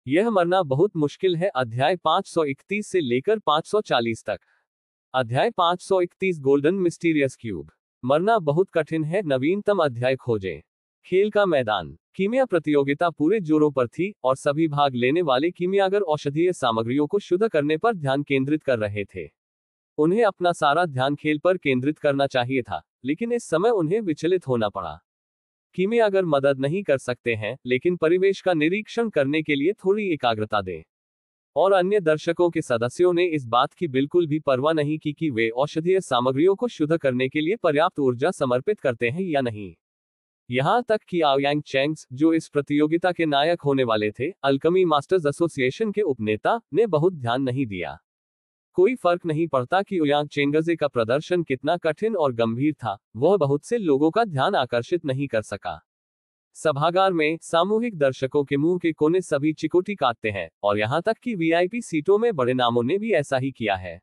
यह मरना बहुत मुश्किल है। अध्याय 531 से लेकर 540 तक। अध्याय 531 गोल्डन मिस्टीरियस क्यूब। मरना बहुत कठिन है। नवीनतम अध्याय खोजें। खेल का मैदान। कीमिया प्रतियोगिता पूरे जोरों पर थी और सभी भाग लेने वाले कीमियागर औषधीय सामग्रियों को शुद्ध करने पर ध्यान केंद्रित कर रहे थे। उन्हें अपना सारा ध्यान खेल पर केंद्रित करना चाहिए था, लेकिन इस समय उन्हें विचलित होना पड़ा। कीमियागर मदद नहीं कर सकते हैं, लेकिन परिवेश का निरीक्षण करने के लिए थोड़ी एकाग्रता दें। और अन्य दर्शकों के सदस्यों ने इस बात की बिल्कुल भी परवाह नहीं की कि वे औषधीय सामग्रियों को शुद्ध करने के लिए पर्याप्त ऊर्जा समर्पित करते हैं या नहीं। यहां तक कि आयांग चेंग्स, जो इस प्रतियोगिता के नायक होने वाले थे, अल्केमी मास्टर्स एसोसिएशन के उपनेता, ने बहुत ध्यान नहीं दिया। कोई फर्क नहीं पड़ता कि ओयांग चेंगजे का प्रदर्शन कितना कठिन और गंभीर था, वह बहुत से लोगों का ध्यान आकर्षित नहीं कर सका। सभागार में सामूहिक दर्शकों के मुंह के कोने सभी चिकोटी काटते हैं, और यहां तक कि वीआईपी सीटों में बड़े नामों ने भी ऐसा ही किया है।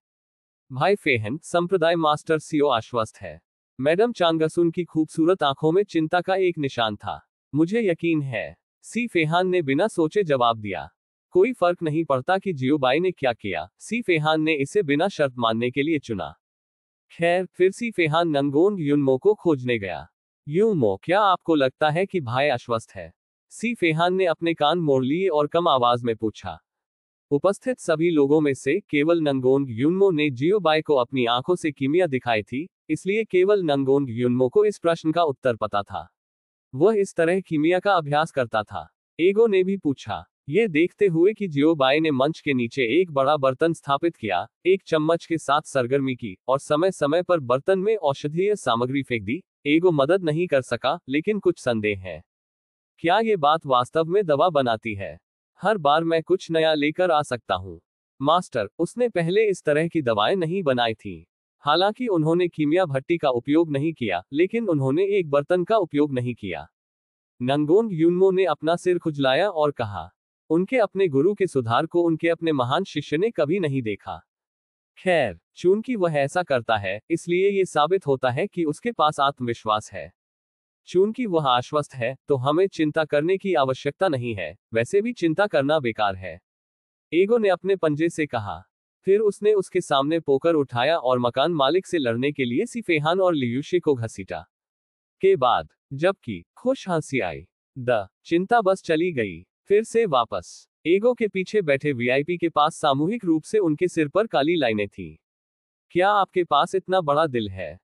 भाई फेहन, संप्रदाय मास्टर सीओ, आश्वस्त है। मैडम चांगसुन की खूबसूरत आंखों में चिंता का एक निशान था। मुझे यकीन है, सी फेहान ने बिना सोचे जवाब दिया। कोई फर्क नहीं पड़ता कि जियोबाई ने क्या किया, सी फेहान ने इसे बिना शर्त मानने के लिए चुना। खैर, फिर सी फेहान नंगोन युनमो को खोजने गया। युनमो, क्या आपको लगता है कि भाई आश्वस्त है? सी फेहान ने अपने कान मोड़ लिए और कम आवाज में पूछा। उपस्थित सभी लोगों में से केवल नंगोन युनमो ने जियोबाई को अपनी आंखों से कीमिया दिखाई थी, इसलिए केवल नंगोन युनमो को इस प्रश्न का उत्तर पता था। वह इस तरह कीमिया का अभ्यास करता था। एगो ने भी पूछा। यह देखते हुए कि जियोबाई ने मंच के नीचे एक बड़ा बर्तन स्थापित किया, एक चम्मच के साथ सरगर्मी की, और समय समय पर बर्तन में औषधीय सामग्री फेंक दी, एगो मदद नहीं कर सका, लेकिन कुछ संदेह है। क्या ये बात वास्तव में दवा बनाती है? हर बार मैं कुछ नया लेकर आ सकता हूँ। मास्टर, उसने पहले इस तरह की दवाएं नहीं बनाई थी। हालांकि उन्होंने कीमिया भट्टी का उपयोग नहीं किया, लेकिन उन्होंने एक बर्तन का उपयोग नहीं किया। नंगोन युनमो ने अपना सिर खुजलाया और कहा। उनके अपने गुरु के सुधार को उनके अपने महान शिष्य ने कभी नहीं देखा। खैर, चूंकि वह ऐसा करता है, इसलिए ये साबित होता है कि उसके पास आत्मविश्वास है। चूंकि वह आश्वस्त है, तो हमें चिंता करने की आवश्यकता नहीं है, वैसे भी चिंता करना बेकार है। एगो ने अपने पंजे से कहा। फिर उसने उसके सामने पोकर उठाया और मकान मालिक से लड़ने के लिए सिफेहान और लियूशी को घसीटा। के बाद, जबकि खुश हंसी आई, चिंता बस चली गई। फिर से वापस एगो के पीछे बैठे वीआईपी के पास सामूहिक रूप से उनके सिर पर काली लाइनें थीं। क्या आपके पास इतना बड़ा दिल है?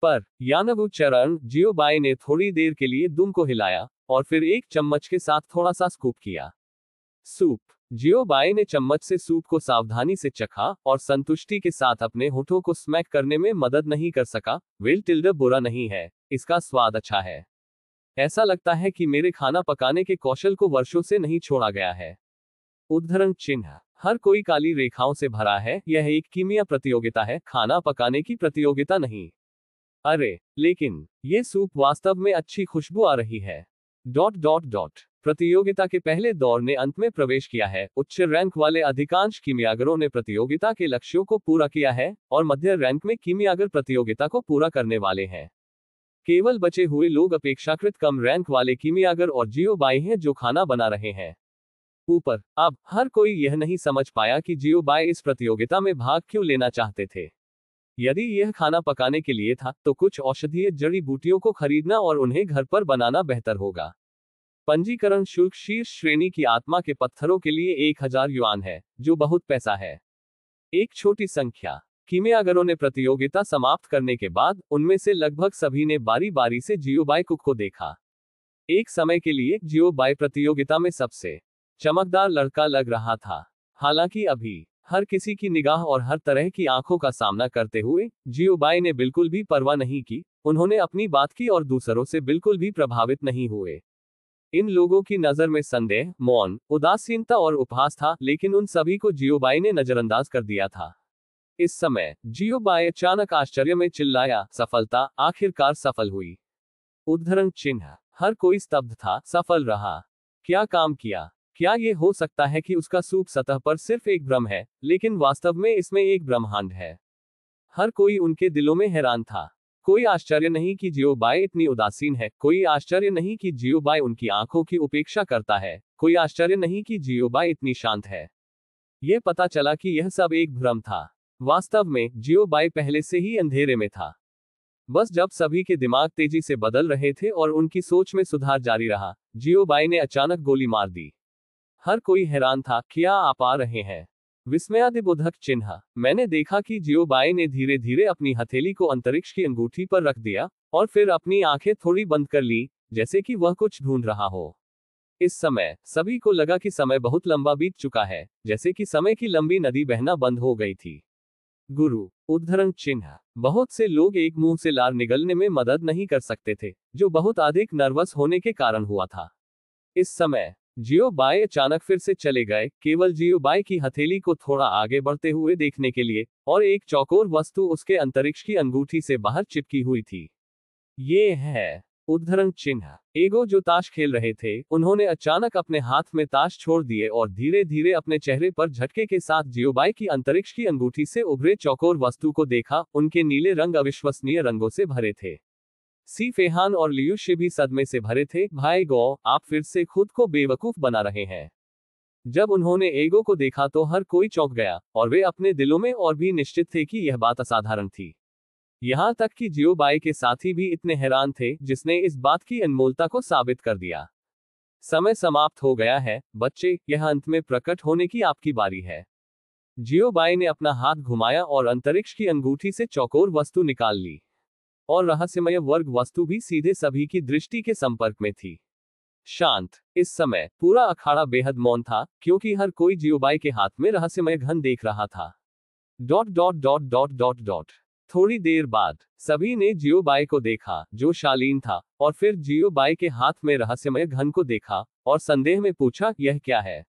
पर यानवु चरण, जियोबाई ने थोड़ी देर के लिए दुम को हिलाया और फिर एक चम्मच के साथ थोड़ा सा स्कूप किया। सूप। जियोबाई ने चम्मच से सूप को सावधानी से चखा और संतुष्टि के साथ अपने होठों को स्मैक करने में मदद नहीं कर सका। वेल टिल्डर बुरा नहीं है, इसका स्वाद अच्छा है। ऐसा लगता है कि मेरे खाना पकाने के कौशल को वर्षों से नहीं छोड़ा गया है। उद्धरण चिन्ह। हर कोई काली रेखाओं से भरा है। यह एक कीमिया प्रतियोगिता है, खाना पकाने की प्रतियोगिता नहीं। अरे, लेकिन ये सूप वास्तव में अच्छी खुशबू आ रही है। प्रतियोगिता के पहले दौर ने अंत में प्रवेश किया है। उच्च रैंक वाले अधिकांश कीमियागरों ने प्रतियोगिता के लक्ष्यों को पूरा किया है, और मध्य रैंक में कीमियागर प्रतियोगिता को पूरा करने वाले हैं। केवल बचे हुए लोग अपेक्षाकृत कम रैंक वाले कीमियागर और जियोबाई हैं जो खाना बना रहे हैं। ऊपर, अब हर कोई यह नहीं समझ पाया कि जियोबाई इस प्रतियोगिता में भाग क्यों लेना चाहते थे। यदि यह खाना पकाने के लिए था, तो कुछ औषधीय जड़ी बूटियों को खरीदना और उन्हें घर पर बनाना बेहतर होगा। पंजीकरण शुल्क शीर्ष श्रेणी की आत्मा के पत्थरों के लिए 1000 युआन है, जो बहुत पैसा है। एक छोटी संख्या कीमियागरों ने प्रतियोगिता समाप्त करने के बाद उनमें से लगभग सभी ने बारी बारी से जियोबाई कुक को देखा। एक समय के लिए जियोबाई प्रतियोगिता में सबसे चमकदार लड़का लग रहा था। हालांकि अभी हर किसी की निगाह और हर तरह की आंखों का सामना करते हुए जियोबाई ने बिल्कुल भी परवाह नहीं की। उन्होंने अपनी बात की और दूसरों से बिल्कुल भी प्रभावित नहीं हुए। इन लोगों की नजर में संदेह, मौन, उदासीनता और उपहास था, लेकिन उन सभी को जियोबाई ने नजरअंदाज कर दिया था। इस समय जियोबाई अचानक आश्चर्य में चिल्लाया, सफलता, आखिरकार सफल हुई। उद्धरण चिन्ह। हर कोई स्तब्ध था। सफल रहा? क्या काम किया? क्या यह हो सकता है कि उसका सूप सतह पर सिर्फ एक भ्रम है, लेकिन वास्तव में इसमें एक ब्रह्मांड है? हर कोई उनके दिलों में हैरान था। कोई आश्चर्य नहीं कि जियोबाई इतनी उदासीन है, कोई आश्चर्य नहीं कि जियोबाई उनकी आंखों की उपेक्षा करता है, कोई आश्चर्य नहीं कि जियोबाई इतनी शांत है। ये पता चला कि यह सब एक भ्रम था। वास्तव में जियोबाई पहले से ही अंधेरे में था। बस जब सभी के दिमाग तेजी से बदल रहे थे और उनकी सोच में सुधार जारी रहा, जियोबाई ने अचानक गोली मार दी। हर कोई हैरान था, क्या आप आ रहे हैं? विस्मयादिबोधक चिन्ह। मैंने देखा कि जियोबाई ने धीरे धीरे अपनी हथेली को अंतरिक्ष की अंगूठी पर रख दिया और फिर अपनी आंखें थोड़ी बंद कर ली, जैसे कि वह कुछ ढूंढ रहा हो। इस समय सभी को लगा कि समय बहुत लंबा बीत चुका है, जैसे कि समय की लंबी नदी बहना बंद हो गई थी। गुरु उद्धरण चिन्ह। बहुत से लोग एक मुंह से लार निगलने में मदद नहीं कर सकते थे, जो बहुत अधिक नर्वस होने के कारण हुआ था। इस समय जियोबाई अचानक फिर से चले गए, केवल जियोबाई की हथेली को थोड़ा आगे बढ़ते हुए देखने के लिए, और एक चौकोर वस्तु उसके अंतरिक्ष की अंगूठी से बाहर चिपकी हुई थी। ये है उद्धरण चिन्ह। एगो जो ताश खेल रहे थे, उन्होंने अचानक अपने हाथ में ताश छोड़ दिए और धीरे धीरे अपने चेहरे पर झटके के साथ जियोबाई की अंतरिक्ष की अंगूठी से उभरे चौकोर वस्तु को देखा। उनके नीले रंग अविश्वसनीय रंगों से भरे थे। सी फेहान और लियूशी भी सदमे से भरे थे। भाई गो, आप फिर से खुद को बेवकूफ बना रहे हैं। जब उन्होंने एगो को देखा तो हर कोई चौंक गया, और वे अपने दिलों में और भी निश्चित थे कि यह बात असाधारण थी। यहां तक कि जियोबाई के साथी भी इतने हैरान थे, जिसने इस बात की अनमोलता को साबित कर दिया। समय समाप्त हो गया है बच्चे, यह अंत में प्रकट होने की आपकी बारी है। जियोबाई ने अपना हाथ घुमाया और अंतरिक्ष की अंगूठी से चौकोर वस्तु निकाल ली, और रहस्यमय वर्ग वस्तु भी सीधे सभी की दृष्टि के संपर्क में थी। शांत। इस समय पूरा अखाड़ा बेहद मौन था, क्योंकि हर कोई जियोबाई के हाथ में रहस्यमय घन देख रहा था। Dot dot dot dot dot dot. थोड़ी देर बाद सभी ने जियोबाई को देखा, जो शालीन था, और फिर जियोबाई के हाथ में रहस्यमय घन को देखा, और संदेह में पूछा, यह क्या है?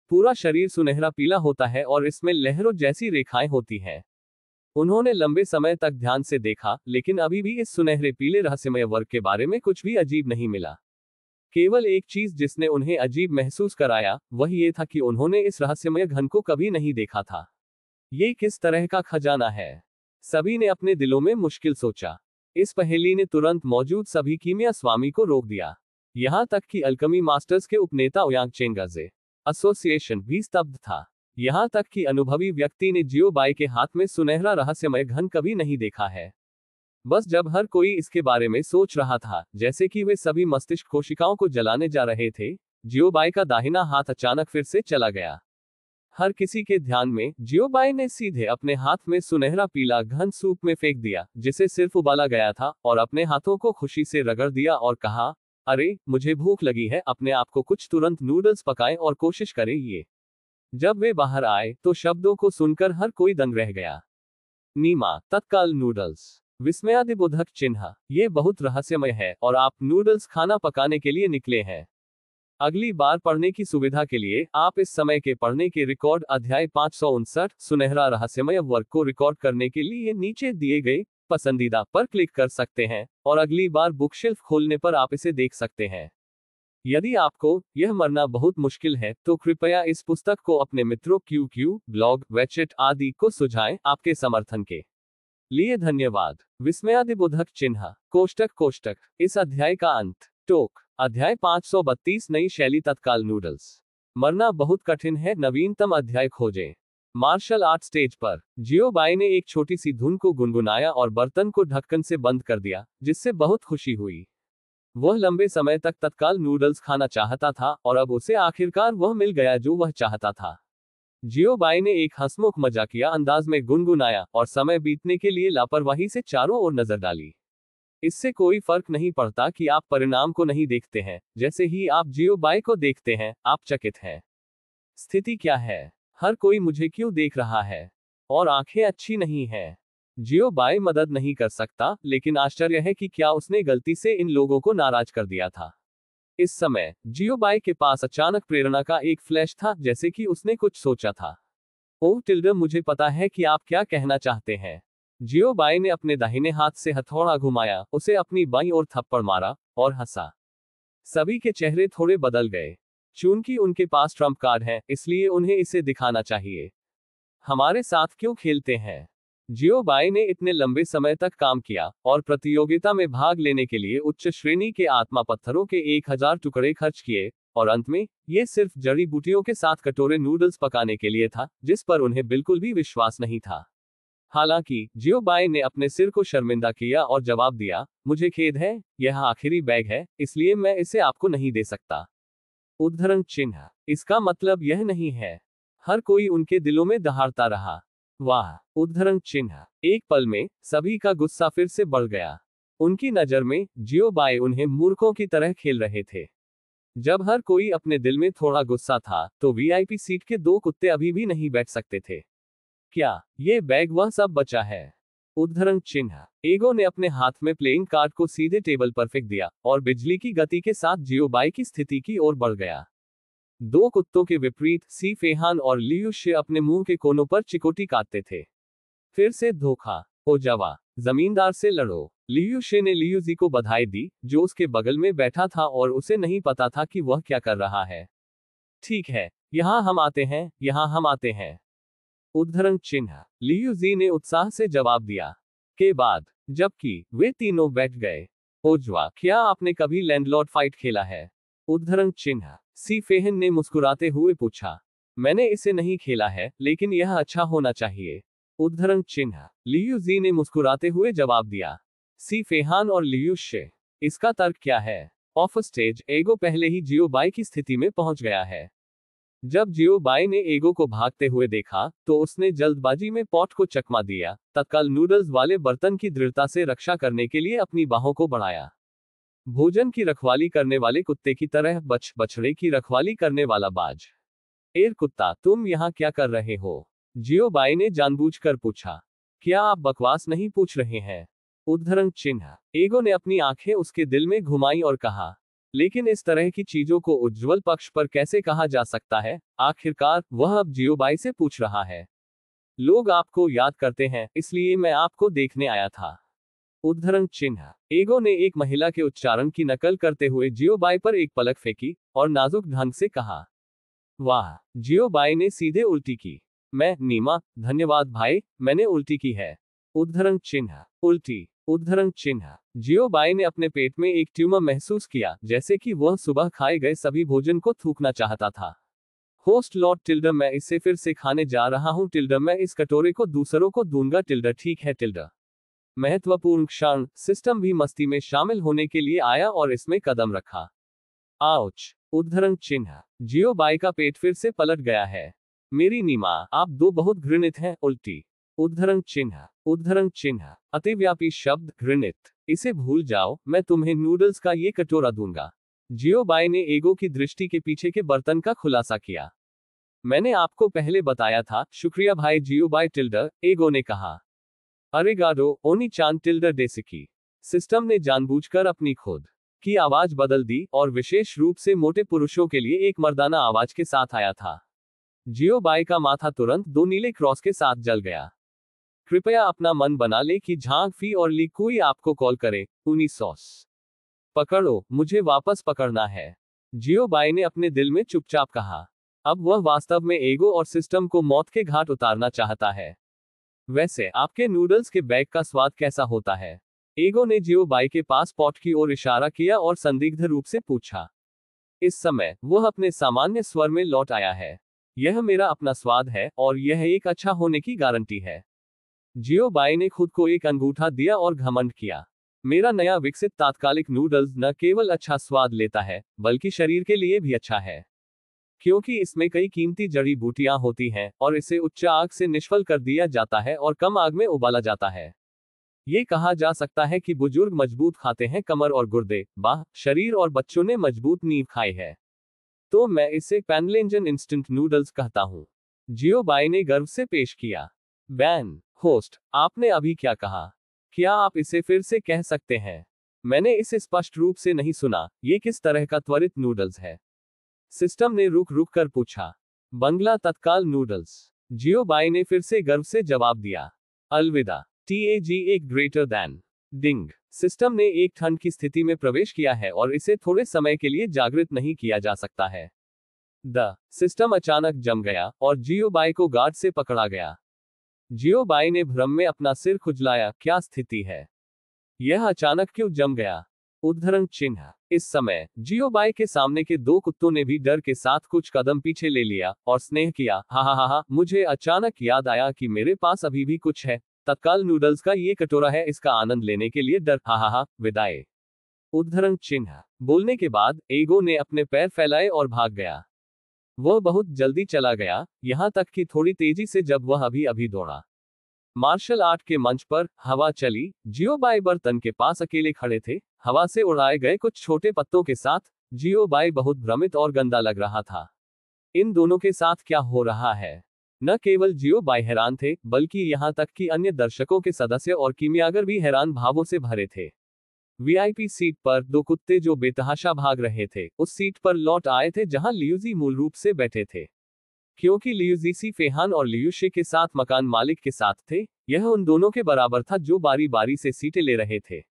पूरा शरीर सुनहरा पीला होता है और इसमें लहरों जैसी रेखाएं होती हैं। उन्होंने लंबे समय तक ध्यान से देखा, लेकिन अभी भी इस सुनहरे पीले रहस्यमय वर्ग के बारे में कुछ भी अजीब नहीं मिला। केवल एक चीज जिसने उन्हें अजीब महसूस कराया, वह ये था कि उन्होंने इस रहस्यमय घन को कभी नहीं देखा था। ये किस तरह का खजाना है? सभी ने अपने दिलों में मुश्किल सोचा। इस पहेली ने तुरंत मौजूद सभी कीमिया स्वामी को रोक दिया। यहां तक कि अल्केमी मास्टर्स के उपनेता ओयांग चेंगाजे एसोसिएशन भी स्तब्ध था। यहां तक कि अनुभवी व्यक्ति ने जियोबाई के हाथ में सुनहरा रहस्यमय घन कभी नहीं देखा है। बस जब हर कोई इसके बारे में सोच रहा था, जैसे कि वे सभी मस्तिष्क कोशिकाओं को जलाने जा रहे थे, जियोबाई का दाहिना हाथ अचानक फिर से चला गया। हर किसी के ध्यान में जियोबाई ने सीधे अपने हाथ में सुनहरा पीला घन सूप में फेंक दिया, जिसे सिर्फ उबाला गया था, और अपने हाथों को खुशी से रगड़ दिया और कहा, अरे मुझे भूख लगी है, अपने आप को कुछ तुरंत नूडल्स पकाएं और कोशिश करें ये। जब वे बाहर आए तो शब्दों को सुनकर हर कोई दंग रह गया। नीमा तत्काल नूडल्स। विस्मयादिबोधक चिन्ह। ये बहुत रहस्यमय है, और आप नूडल्स खाना पकाने के लिए निकले हैं। अगली बार पढ़ने की सुविधा के लिए आप इस समय के पढ़ने के रिकॉर्ड अध्याय 559 सुनहरा रहस्यमय वर्ग को रिकॉर्ड करने के लिए नीचे दिए गए पसंदीदा पर क्लिक कर सकते हैं, और अगली बार बुकशेल्फ खोलने पर आप इसे देख सकते हैं। यदि आपको यह मरना बहुत मुश्किल है, तो कृपया इस पुस्तक को अपने मित्रों QQ, ब्लॉग, वेचेट आदि को सुझाएं। आपके समर्थन के लिए धन्यवाद। विस्मयादिबोधक चिन्ह। कोष्टक कोष्टक। इस अध्याय का अंत। टोक। अध्याय 532 नई शैली तत्काल नूडल्स। मरना बहुत कठिन है, नवीनतम अध्याय खोजें। मार्शल आर्ट स्टेज पर जियोबाई ने एक छोटी सी धुन को गुनगुनाया और बर्तन को ढक्कन से बंद कर दिया, जिससे बहुत खुशी हुई। वह लंबे समय तक तत्काल नूडल्स खाना चाहता था, और अब उसे आखिरकार वह मिल गया जो वह चाहता था। जियोबाई ने एक हंसमुख मजाकिया अंदाज में गुनगुनाया, और समय बीतने के लिए लापरवाही से चारों ओर नजर डाली। इससे कोई फर्क नहीं पड़ता कि आप परिणाम को नहीं देखते हैं, जैसे ही आप जियोबाई को देखते हैं, आप चकित हैं। स्थिति क्या है? हर कोई मुझे क्यों देख रहा है? और आंखें अच्छी नहीं हैं। जियोबाई मदद नहीं कर सकता, लेकिन आश्चर्य है कि क्या उसने गलती से इन लोगों को नाराज कर दिया था। इस समय जियोबाई के पास अचानक प्रेरणा का एक फ्लैश था, जैसे कि उसने कुछ सोचा था। ओह टिल्डर, मुझे पता है कि आप क्या कहना चाहते हैं। जियोबाई ने अपने दाहिने हाथ से हथौड़ा घुमाया, उसे अपनी बाईं ओर थप्पड़ मारा, और हंसा। सभी के चेहरे थोड़े बदल गए। चूंकि उनके पास ट्रम्प कार्ड है, इसलिए उन्हें इसे दिखाना चाहिए। हमारे साथ क्यों खेलते हैं? जियो बाई ने इतने लंबे समय तक काम किया और प्रतियोगिता में भाग लेने के लिए उच्च श्रेणी के आत्मा पत्थरों के 1000 टुकड़े खर्च किए, और अंत में ये सिर्फ जड़ी बूटियों के साथ कटोरे नूडल्स पकाने के लिए था, जिस पर उन्हें बिल्कुल भी विश्वास नहीं था। हालांकि जियो बाई ने अपने सिर को शर्मिंदा किया और जवाब दिया, मुझे खेद है, यह आखिरी बैग है, इसलिए मैं इसे आपको नहीं दे सकता। उद्धरण चिन्ह। इसका मतलब यह नहीं है। हर कोई उनके दिलों में दहाड़ता रहा। वाह! उद्धरण चिन्ह। एक पल में सभी का गुस्सा फिर से बढ़ गया। उनकी नजर में जियो बाई उन्हें मूर्खों की तरह खेल रहे थे। जब हर कोई अपने दिल में थोड़ा गुस्सा था, तो वीआईपी सीट के 2 कुत्ते अभी भी नहीं बैठ सकते थे। क्या ये बैग वह सब बचा है? उद्धरण चिन्ह। एगो ने अपने हाथ में प्लेइंग कार्ड को सीधे टेबल पर फेंक दिया और बिजली की गति के साथ जियो बाई की स्थिति की ओर बढ़ गया। 2 कुत्तों के विपरीत सी फेहान और लियू शे अपने मुंह के कोनों पर चिकोटी काटते थे। फिर से धोखा। हो जावा, जमींदार से लड़ो। लियू शे ने लियू जी को बधाई दी, जो उसके बगल में बैठा था और उसे नहीं पता था कि वह क्या कर रहा है। ठीक है, यहाँ हम आते हैं, यहाँ हम आते हैं। उद्धरण चिन्ह। लियू जी ने उत्साह से जवाब दिया। के बाद जबकि वे तीनों बैठ गए। ओजवा, क्या आपने कभी लैंडलॉर्ड फाइट खेला है? उद्धरण चिन्ह। सी फेहन ने मुस्कुराते हुए पूछा। मैंने इसे नहीं खेला है, लेकिन यह अच्छा होना चाहिए। उद्धरण चिन्ह। लियू जी ने मुस्कुराते हुए जवाब दिया। सी फेहान और लियू शे। इसका तर्क क्या है? ऑफ स्टेज, एगो पहले ही जियो बाई की स्थिति में पहुंच गया है। जब जियो बाई ने एगो को भागते हुए देखा, तो उसने जल्दबाजी में पॉट को चकमा दिया, तत्काल नूडल्स वाले बर्तन की दृढ़ता से रक्षा करने के लिए अपनी बाहों को बढ़ाया। भोजन की रखवाली करने वाले कुत्ते की तरह बछड़े की रखवाली करने वाला बाज। एर कुत्ता, तुम यहाँ क्या कर रहे हो? जियो बाई ने जानबूझकर पूछा। क्या आप बकवास नहीं पूछ रहे हैं? उद्धरण चिन्ह। एगो ने अपनी आंखें उसके दिल में घुमाई और कहा, लेकिन इस तरह की चीजों को उज्ज्वल पक्ष पर कैसे कहा जा सकता है? आखिरकार वह अब जियो बाई से पूछ रहा है। लोग आपको याद करते हैं, इसलिए मैं आपको देखने आया था। उद्धरण चिन्ह। एगो ने एक महिला के उच्चारण की नकल करते हुए जियो बाई पर एक पलक फेंकी और नाजुक ढंग से कहा। वाह! जियो बाई ने सीधे उल्टी की। मैं नीमा, धन्यवाद भाई, मैंने उल्टी की है। उद्धरण चिन्ह। उल्टी। उद्धरण चिन्ह। जियो बाई ने अपने पेट में एक ट्यूमर महसूस किया, जैसे कि वह सुबह खाए गए सभी भोजन को थूकना चाहता था। होस्ट लॉर्ड टिल्डर, मैं इसे फिर से खाने जा रहा हूं टिल्डर, मैं इस कटोरे को दूसरों को दूंगा टिल्डर, ठीक है टिल्डर। महत्वपूर्ण क्षण। सिस्टम भी मस्ती में शामिल होने के लिए आया और इसमें कदम रखा। आउच! उद्धरण चिन्ह। जियो बाई का पेट फिर से पलट गया है। मेरी नीमा, आप 2 बहुत घृणित हैं। उल्टी। उद्धरण चिन्ह। उद्धरण चिन्ह। अतिव्यापी शब्द, घृणित। इसे भूल जाओ, मैं तुम्हें नूडल्स का ये कटोरा दूंगा। जियो बाई ने एगो की दृष्टि के पीछे के बर्तन का खुलासा किया। मैंने आपको पहले बताया था। शुक्रिया भाई जियो बाई टिल्डर, एगो ने कहा। अरेगाडो ओनी चान टिल्डर डेसिकी। सिस्टम ने जानबूझकर अपनी खुद की आवाज बदल दी और विशेष रूप से मोटे पुरुषों के लिए एक मर्दाना आवाज के साथ आया था। जियो बाई का माथा तुरंत 2 नीले क्रॉस के साथ जल गया। कृपया अपना मन बना ले कि झांग फी और ली कोई आपको कॉल करे। ऊनी सॉस पकड़ो, मुझे वापस पकड़ना है। जियो बाई ने अपने दिल में चुपचाप कहा। अब वह वास्तव में एगो और सिस्टम को मौत के घाट उतारना चाहता है। वैसे आपके नूडल्स के बैग का स्वाद कैसा होता है? एगो ने जियो बाई के पास पॉट की ओर इशारा किया और संदिग्ध रूप से पूछा। इस समय वह अपने सामान्य स्वर में लौट आया है। यह मेरा अपना स्वाद है और यह एक अच्छा होने की गारंटी है। जियो बाई ने खुद को एक अंगूठा दिया और घमंड किया। मेरा नया विकसित तात्कालिक नूडल्स न केवल अच्छा स्वाद लेता है, बल्कि शरीर के लिए भी अच्छा है। क्योंकि इसमें कई कीमती जड़ी बूटियां होती हैं और इसे उच्च आग से निष्फल कर दिया जाता है और कम आग में उबाला जाता है। ये कहा जा सकता है कि बुजुर्ग मजबूत खाते हैं कमर और गुर्दे, बाह, शरीर और बच्चों ने मजबूत नींव खाई है। तो मैं इसे पैनलेंजन इंस्टेंट नूडल्स कहता हूँ। जियो बाई ने गर्व से पेश किया। बैन होस्ट, आपने अभी क्या कहा? क्या आप इसे फिर से कह सकते हैं? मैंने इसे स्पष्ट रूप से नहीं सुना। ये किस तरह का त्वरित नूडल्स है? सिस्टम ने रुक रुक कर पूछा। बंगला तत्काल नूडल्स। जियो बाई ने फिर से गर्व से जवाब दिया। अलविदा। TAG एक ग्रेटर दैन। डिंग। सिस्टम ने एक ठंड की स्थिति में प्रवेश किया है और इसे थोड़े समय के लिए जागृत नहीं किया जा सकता है। द सिस्टम अचानक जम गया और जियो बाई को गार्ड से पकड़ा गया। जियोबाई ने भ्रम में अपना सिर खुजलाया, क्या स्थिति है? यह अचानक क्यों जम गया? उद्धरण चिन्ह। इस समय जियोबाई के सामने के दो कुत्तों ने भी डर के साथ कुछ कदम पीछे ले लिया और स्नेह किया, हा, मुझे अचानक याद आया कि मेरे पास अभी भी कुछ है। तत्काल नूडल्स का ये कटोरा है, इसका आनंद लेने के लिए डर, हा, विदाई। उद्धरण चिन्ह। बोलने के बाद एगो ने अपने पैर फैलाए और भाग गया। वह बहुत जल्दी चला गया, यहां तक कि थोड़ी तेजी से जब वह अभी अभी दौड़ा। मार्शल आर्ट के मंच पर हवा चली। जियोबाई बर्तन के पास अकेले खड़े थे, हवा से उड़ाए गए कुछ छोटे पत्तों के साथ। जियोबाई बहुत भ्रमित और गंदा लग रहा था। इन दोनों के साथ क्या हो रहा है? न केवल जियोबाई हैरान थे, बल्कि यहां तक कि अन्य दर्शकों के सदस्य और कीमियागर भी हैरान भावों से भरे थे। वीआईपी सीट पर दो कुत्ते जो बेतहाशा भाग रहे थे, उस सीट पर लौट आए थे जहां लियूजी मूल रूप से बैठे थे। क्योंकि लियूजीसी फेहान और लियूशे के साथ मकान मालिक के साथ थे, यह उन दोनों के बराबर था जो बारी बारी से सीटें ले रहे थे।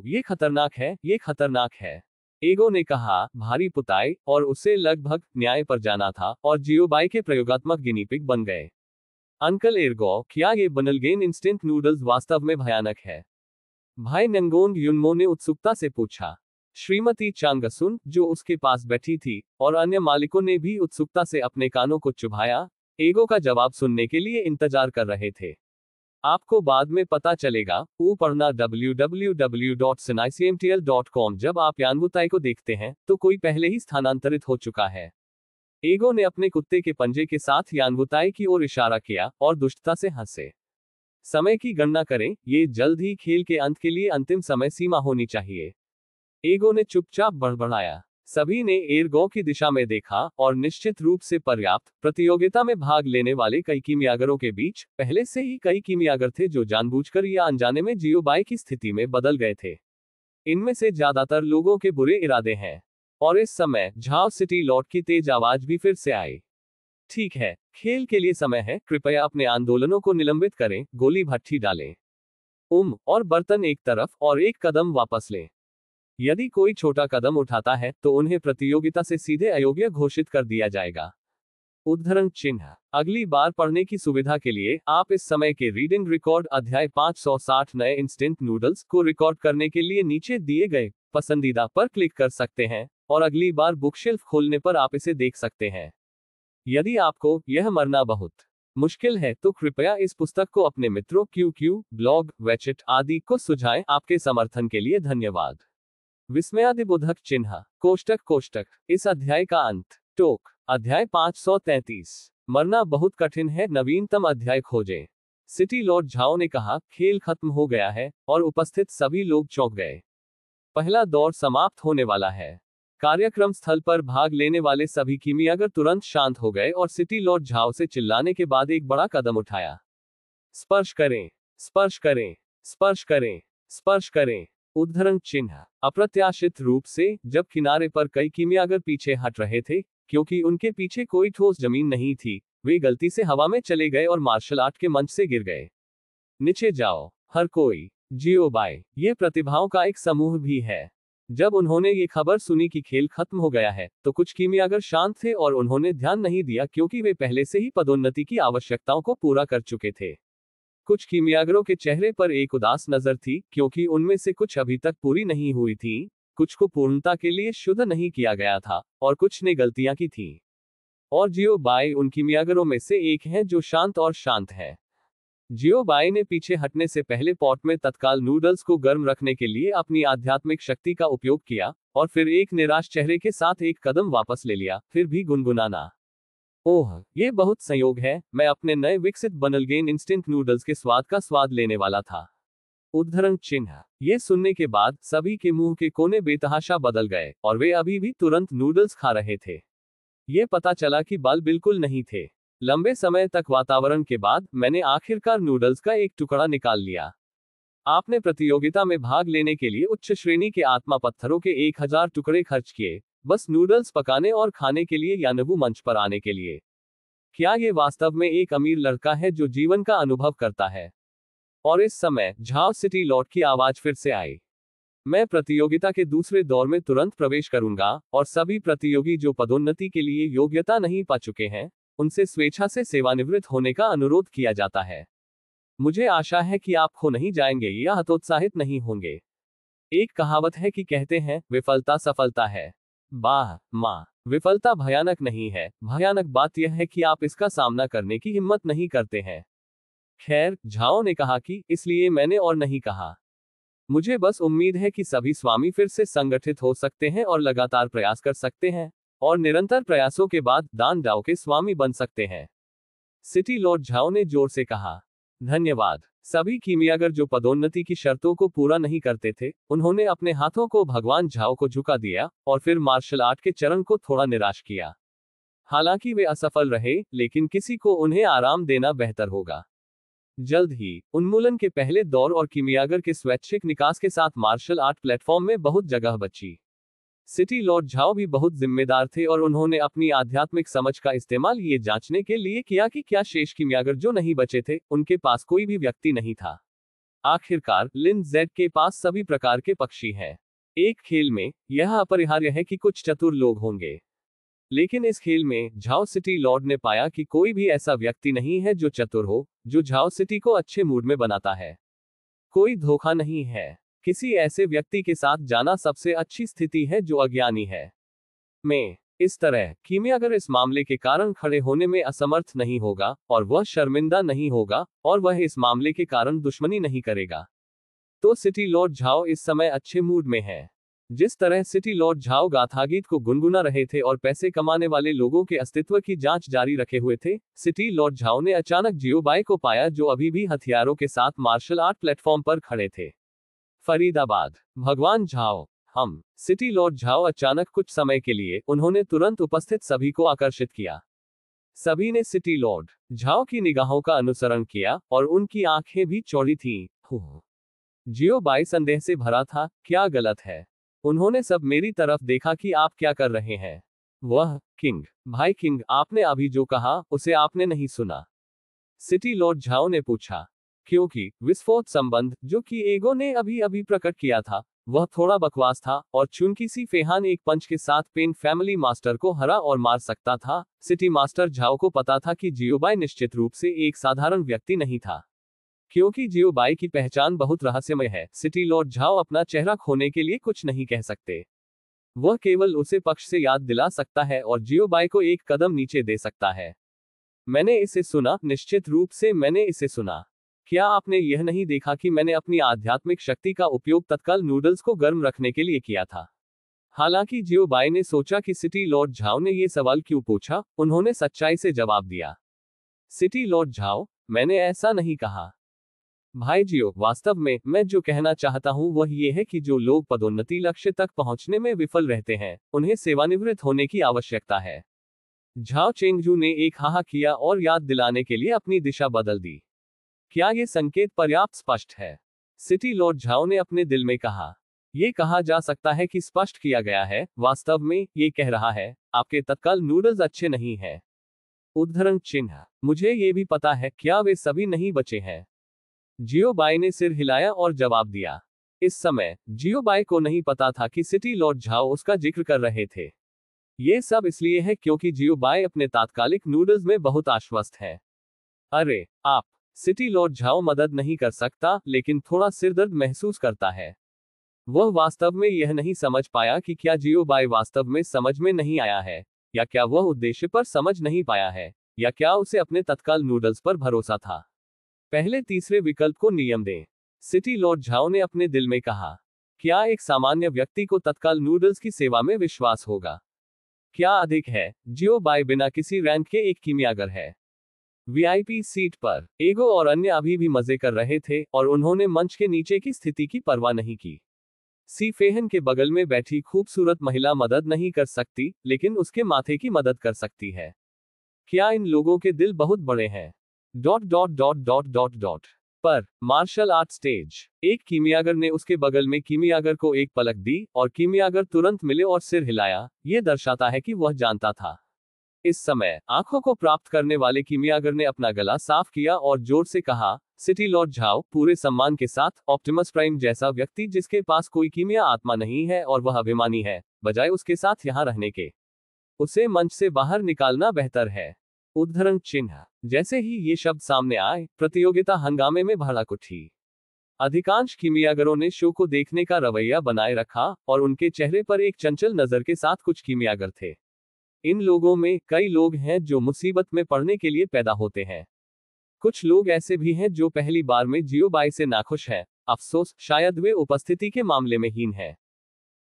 ये खतरनाक है, ये खतरनाक है, एगो ने कहा, भारी पुताई, और उसे लगभग न्याय पर जाना था, और जियोबाई के प्रयोगात्मक गिनीपिग बन गए। अंकल एर्गो, क्या ये बनलगेन इंस्टेंट नूडल्स वास्तव में भयानक है? भाई नंगोंग युनमो ने उत्सुकता से पूछा। श्रीमती चांगसुन, जो उसके पास बैठी थी, और अन्य मालिकों ने भी उत्सुकता से अपने कानों को चुभाया, एगो का जवाब सुनने के लिए इंतजार कर रहे थे। आपको बाद में पता चलेगा, पढ़ना www.sinaicmtl.com। जब आप यानवुताई को देखते हैं, तो कोई पहले ही स्थानांतरित हो चुका है। एगो ने अपने कुत्ते के पंजे के साथ यानवुताई की ओर इशारा किया, और दुष्टता से हंसे। समय की गणना करें, ये जल्द ही खेल के अंत के लिए अंतिम समय सीमा होनी चाहिए। एगो ने चुपचाप बड़बड़ाया। सभी ने एर्गो की दिशा में देखा, और निश्चित रूप से पर्याप्त। प्रतियोगिता में भाग लेने वाले कई कीमियागरों के बीच पहले से ही कई कीमियागर थे जो जानबूझकर या अनजाने में जियोबाई की स्थिति में बदल गए थे। इनमें से ज्यादातर लोगों के बुरे इरादे हैं। और इस समय झाओ सिटी लॉट की तेज आवाज भी फिर से आई। ठीक है, खेल के लिए समय है, कृपया अपने आंदोलनों को निलंबित करें, गोली भट्ठी डालें। और बर्तन एक तरफ और एक कदम वापस लें। यदि कोई छोटा कदम उठाता है, तो उन्हें प्रतियोगिता से सीधे अयोग्य घोषित कर दिया जाएगा। उद्धरण चिन्ह। अगली बार पढ़ने की सुविधा के लिए आप इस समय के रीडिंग रिकॉर्ड अध्याय 560 नए इंस्टेंट नूडल्स को रिकॉर्ड करने के लिए नीचे दिए गए पसंदीदा पर क्लिक कर सकते हैं, और अगली बार बुकशेल्फ खोलने पर आप इसे देख सकते हैं। यदि आपको यह मरना बहुत मुश्किल है, तो कृपया इस पुस्तक को अपने मित्रों QQ, ब्लॉग, वेचेट आदि को सुझाएं। आपके समर्थन के लिए धन्यवाद। विस्मयादिबोधक चिन्ह कोष्टक। इस अध्याय का अंत। टोक। अध्याय 533। मरना बहुत कठिन है, नवीनतम अध्याय खोजें। सिटी लॉर्ड झाओ ने कहा, खेल खत्म हो गया है, और उपस्थित सभी लोग चौंक गए। पहला दौर समाप्त होने वाला है। कार्यक्रम स्थल पर भाग लेने वाले सभी कीमियागर तुरंत शांत हो गए और सिटी लॉर्ड झाओ से चिल्लाने के बाद एक बड़ा कदम उठाया। स्पर्श करें, स्पर्श करें, स्पर्श करें, स्पर्श करें। उद्धरण चिन्ह। अप्रत्याशित रूप से, जब किनारे पर कई कीमियागर पीछे हट रहे थे, क्योंकि उनके पीछे कोई ठोस जमीन नहीं थी, वे गलती से हवा में चले गए और मार्शल आर्ट के मंच से गिर गए। नीचे जाओ, हर कोई। जियोबाई, ये प्रतिभाओं का एक समूह भी है। जब उन्होंने ये खबर सुनी कि खेल खत्म हो गया है, तो कुछ कीमियागर शांत थे और उन्होंने ध्यान नहीं दिया, क्योंकि वे पहले से ही पदोन्नति की आवश्यकताओं को पूरा कर चुके थे। कुछ कीमियागरों के चेहरे पर एक उदास नजर थी, क्योंकि उनमें से कुछ अभी तक पूरी नहीं हुई थी, कुछ को पूर्णता के लिए शुद्ध नहीं किया गया था, और कुछ ने गलतियां की थी। और जियोबाई उन कीमियागरों में से एक है जो शांत और शांत है। जियोबाई ने पीछे हटने से पहले पॉट में तत्काल नूडल्स को गर्म रखने के लिए अपनी आध्यात्मिक शक्ति का उपयोग किया, और फिर एक निराश चेहरे के साथ एक कदम वापस ले लिया, फिर भी गुनगुनाना, ओह, ये बहुत संयोग है, मैं अपने नए विकसित बनलगेन इंस्टेंट नूडल्स के स्वाद का स्वाद लेने वाला था। उद्धरण चिन्ह। ये सुनने के बाद सभी के मुंह के कोने बेतहाशा बदल गए, और वे अभी भी तुरंत नूडल्स खा रहे थे। ये पता चला कि बाल बिल्कुल नहीं थे। लंबे समय तक वातावरण के बाद मैंने आखिरकार नूडल्स का एक टुकड़ा निकाल लिया। आपने प्रतियोगिता में भाग लेने के लिए उच्च श्रेणी के आत्मा पत्थरों के 1000 टुकड़े खर्च किए, बस नूडल्स पकाने और खाने के लिए यानवू मंच पर आने के लिए। क्या ये वास्तव में एक अमीर लड़का है जो जीवन का अनुभव करता है? और इस समय झाओ सिटी लॉट की आवाज फिर से आई। मैं प्रतियोगिता के दूसरे दौर में तुरंत प्रवेश करूंगा, और सभी प्रतियोगी जो पदोन्नति के लिए योग्यता नहीं पा चुके हैं, उनसे स्वेच्छा से सेवानिवृत्त होने का अनुरोध किया जाता है। मुझे आशा है कि आप खो नहीं जाएंगे या हतोत्साहित नहीं होंगे। एक कहावत है कि कहते हैं, विफलता सफलता है। वाह माँ, विफलता भयानक नहीं है, भयानक बात यह है कि आप इसका सामना करने की हिम्मत नहीं करते हैं। खैर, झाओ ने कहा कि इसलिए मैंने और नहीं कहा। मुझे बस उम्मीद है कि सभी स्वामी फिर से संगठित हो सकते हैं और लगातार प्रयास कर सकते हैं, और निरंतर प्रयासों के बाद दान डाओ के स्वामी बन सकते हैं। सिटी लॉर्ड झाओ ने जोर से कहा। धन्यवाद। सभी कीमियागर जो पदोन्नति की शर्तों को पूरा नहीं करते थे, उन्होंने अपने हाथों को भगवान झाओ को झुका दिया और फिर मार्शल आर्ट के चरण को थोड़ा निराश किया। हालांकि वे असफल रहे, लेकिन किसी को उन्हें आराम देना बेहतर होगा। जल्द ही उन्मूलन के पहले दौर और कीमियागर के स्वैच्छिक निकास के साथ मार्शल आर्ट प्लेटफॉर्म में बहुत जगह बची। सिटी लॉर्ड झाओ भी बहुत जिम्मेदार थे और उन्होंने अपनी आध्यात्मिक समझ का इस्तेमाल ये जांचने के लिए किया कि क्या शेष कीमियागर जो नहीं बचे थे, उनके पास कोई भी व्यक्ति नहीं था। आखिरकार लिन जेड के पास सभी प्रकार के पक्षी हैं। एक खेल में यह अपरिहार्य है कि कुछ चतुर लोग होंगे, लेकिन इस खेल में झाओ सिटी लॉर्ड ने पाया कि कोई भी ऐसा व्यक्ति नहीं है जो चतुर हो, जो झाओ सिटी को अच्छे मूड में बनाता है। कोई धोखा नहीं है। किसी ऐसे व्यक्ति के साथ जाना सबसे अच्छी स्थिति है जो अज्ञानी है। मैं इस तरह कीमियागर इस मामले के कारण खड़े होने में असमर्थ नहीं होगा, और वह शर्मिंदा नहीं होगा, और वह इस मामले के कारण दुश्मनी नहीं करेगा। तो सिटी लॉर्ड झाओ इस समय अच्छे मूड में है। जिस तरह सिटी लॉर्ड झाओ गाथागीत को गुनगुना रहे थे और पैसे कमाने वाले लोगों के अस्तित्व की जांच जारी रखे हुए थे, सिटी लॉर्ड झाओ ने अचानक जियोबाई को पाया जो अभी भी हथियारों के साथ मार्शल आर्ट प्लेटफॉर्म पर खड़े थे। फरीदाबाद। भगवान झाओ, हम सिटी लॉर्ड झाओ अचानक कुछ समय के लिए, उन्होंने तुरंत उपस्थित सभी को आकर्षित किया। सभी ने सिटी लॉर्ड झाओ की निगाहों का अनुसरण किया और उनकी आंखें भी चौड़ी थीं। जियोबाई संदेह से भरा था, क्या गलत है? उन्होंने सब मेरी तरफ देखा कि आप क्या कर रहे हैं। वह किंग, भाई किंग, आपने अभी जो कहा उसे आपने नहीं सुना? सिटी लॉर्ड झाओ ने पूछा। क्योंकि विस्फोट संबंध जो कि एगो ने अभी अभी प्रकट किया था, वह थोड़ा बकवास था, और चुनकी सी फेहान एक पंच के साथ पेन फैमिली मास्टर को हरा और मार सकता था। सिटी मास्टर झाओ को पता था कि जियोबाई निश्चित रूप से एक साधारण व्यक्ति नहीं था। क्योंकि जियोबाई की पहचान बहुत रहस्यमय है, सिटी लॉर्ड झाओ अपना चेहरा खोने के लिए कुछ नहीं कह सकते। वह केवल उसे पक्ष से याद दिला सकता है और जियोबाई को एक कदम नीचे दे सकता है। मैंने इसे सुना, निश्चित रूप से मैंने इसे सुना। क्या आपने यह नहीं देखा कि मैंने अपनी आध्यात्मिक शक्ति का उपयोग तत्काल नूडल्स को गर्म रखने के लिए किया था? हालांकि जियोबाई ने सोचा कि सिटी लॉर्ड झाओ ने यह सवाल क्यों पूछा, उन्होंने सच्चाई से जवाब दिया। सिटी लॉर्ड झाओ, मैंने ऐसा नहीं कहा। भाई जियो, वास्तव में मैं जो कहना चाहता हूं वह यह है कि जो लोग पदोन्नति लक्ष्य तक पहुंचने में विफल रहते हैं, उन्हें सेवानिवृत्त होने की आवश्यकता है। झाओ चेंगजू ने एक हाहा किया और याद दिलाने के लिए अपनी दिशा बदल दी। क्या यह संकेत पर्याप्त स्पष्ट है? सिटी लॉर्ड झाओ ने अपने दिल में कहा। यह कहा जा सकता है कि स्पष्ट किया गया है। वास्तव में ये कह रहा है, आपके तत्काल नूडल्स अच्छे नहीं हैं। उद्धरण चिन्ह। मुझे ये भी पता है, क्या वे सभी नहीं बचे हैं? जियोबाई ने सिर हिलाया और जवाब दिया। इस समय जियोबाई को नहीं पता था कि सिटी लॉर्ड झाओ उसका जिक्र कर रहे थे। ये सब इसलिए है क्योंकि जियोबाई अपने तात्कालिक नूडल्स में बहुत आश्वस्त है। अरे आप, सिटी लॉर्ड झाओ मदद नहीं कर सकता, लेकिन थोड़ा सिरदर्द महसूस करता है। वह वास्तव में यह नहीं समझ पाया कि क्या जियोबाई वास्तव में समझ में नहीं आया है, या क्या वह उद्देश्य पर समझ नहीं पाया है, या क्या उसे अपने तत्काल नूडल्स पर भरोसा था। पहले तीसरे विकल्प को नियम दें, सिटी लॉर्ड झाओ ने अपने दिल में कहा। क्या एक सामान्य व्यक्ति को तत्काल नूडल्स की सेवा में विश्वास होगा? क्या अधिक है, जियोबाई बिना किसी रैंक के एक कीमियागर है। वीआईपी सीट पर एगो और अन्य अभी भी मजे कर रहे थे और उन्होंने मंच के नीचे की स्थिति की परवाह नहीं की। सी फेहन के बगल में बैठी खूबसूरत महिला मदद नहीं कर सकती, लेकिन उसके माथे की मदद कर सकती है। क्या इन लोगों के दिल बहुत बड़े हैं? Dot dot dot dot dot dot पर मार्शल आर्ट स्टेज। एक कीमियागर ने उसके बगल में कीमियागर को एक पलक दी और कीमियागर तुरंत मिले और सिर हिलाया। यह दर्शाता है कि वह जानता था। इस समय आंखों को प्राप्त करने वाले कीमियागर ने अपना गला साफ किया और जोर से कहा, सिटी लॉर्ड झाओ, पूरे सम्मान के साथ, ऑप्टिमस प्राइम जैसा व्यक्ति जिसके पास कोई कीमिया आत्मा नहीं है और वह अभिमानी है, बजाय उसके साथ यहां रहने के, उसे मंच से बाहर निकालना बेहतर है। उद्धरण चिन्ह। जैसे ही ये शब्द सामने आए, प्रतियोगिता हंगामे में भड़क उठी। अधिकांश कीमियागरों ने शो को देखने का रवैया बनाए रखा और उनके चेहरे पर एक चंचल नजर के साथ कुछ कीमियागर थे। इन लोगों में कई लोग हैं जो मुसीबत में पड़ने के लिए पैदा होते हैं। कुछ लोग ऐसे भी हैं जो पहली बार में जियोबाई से नाखुश हैं। अफसोस, शायद वे उपस्थिति के मामले में हीन हैं।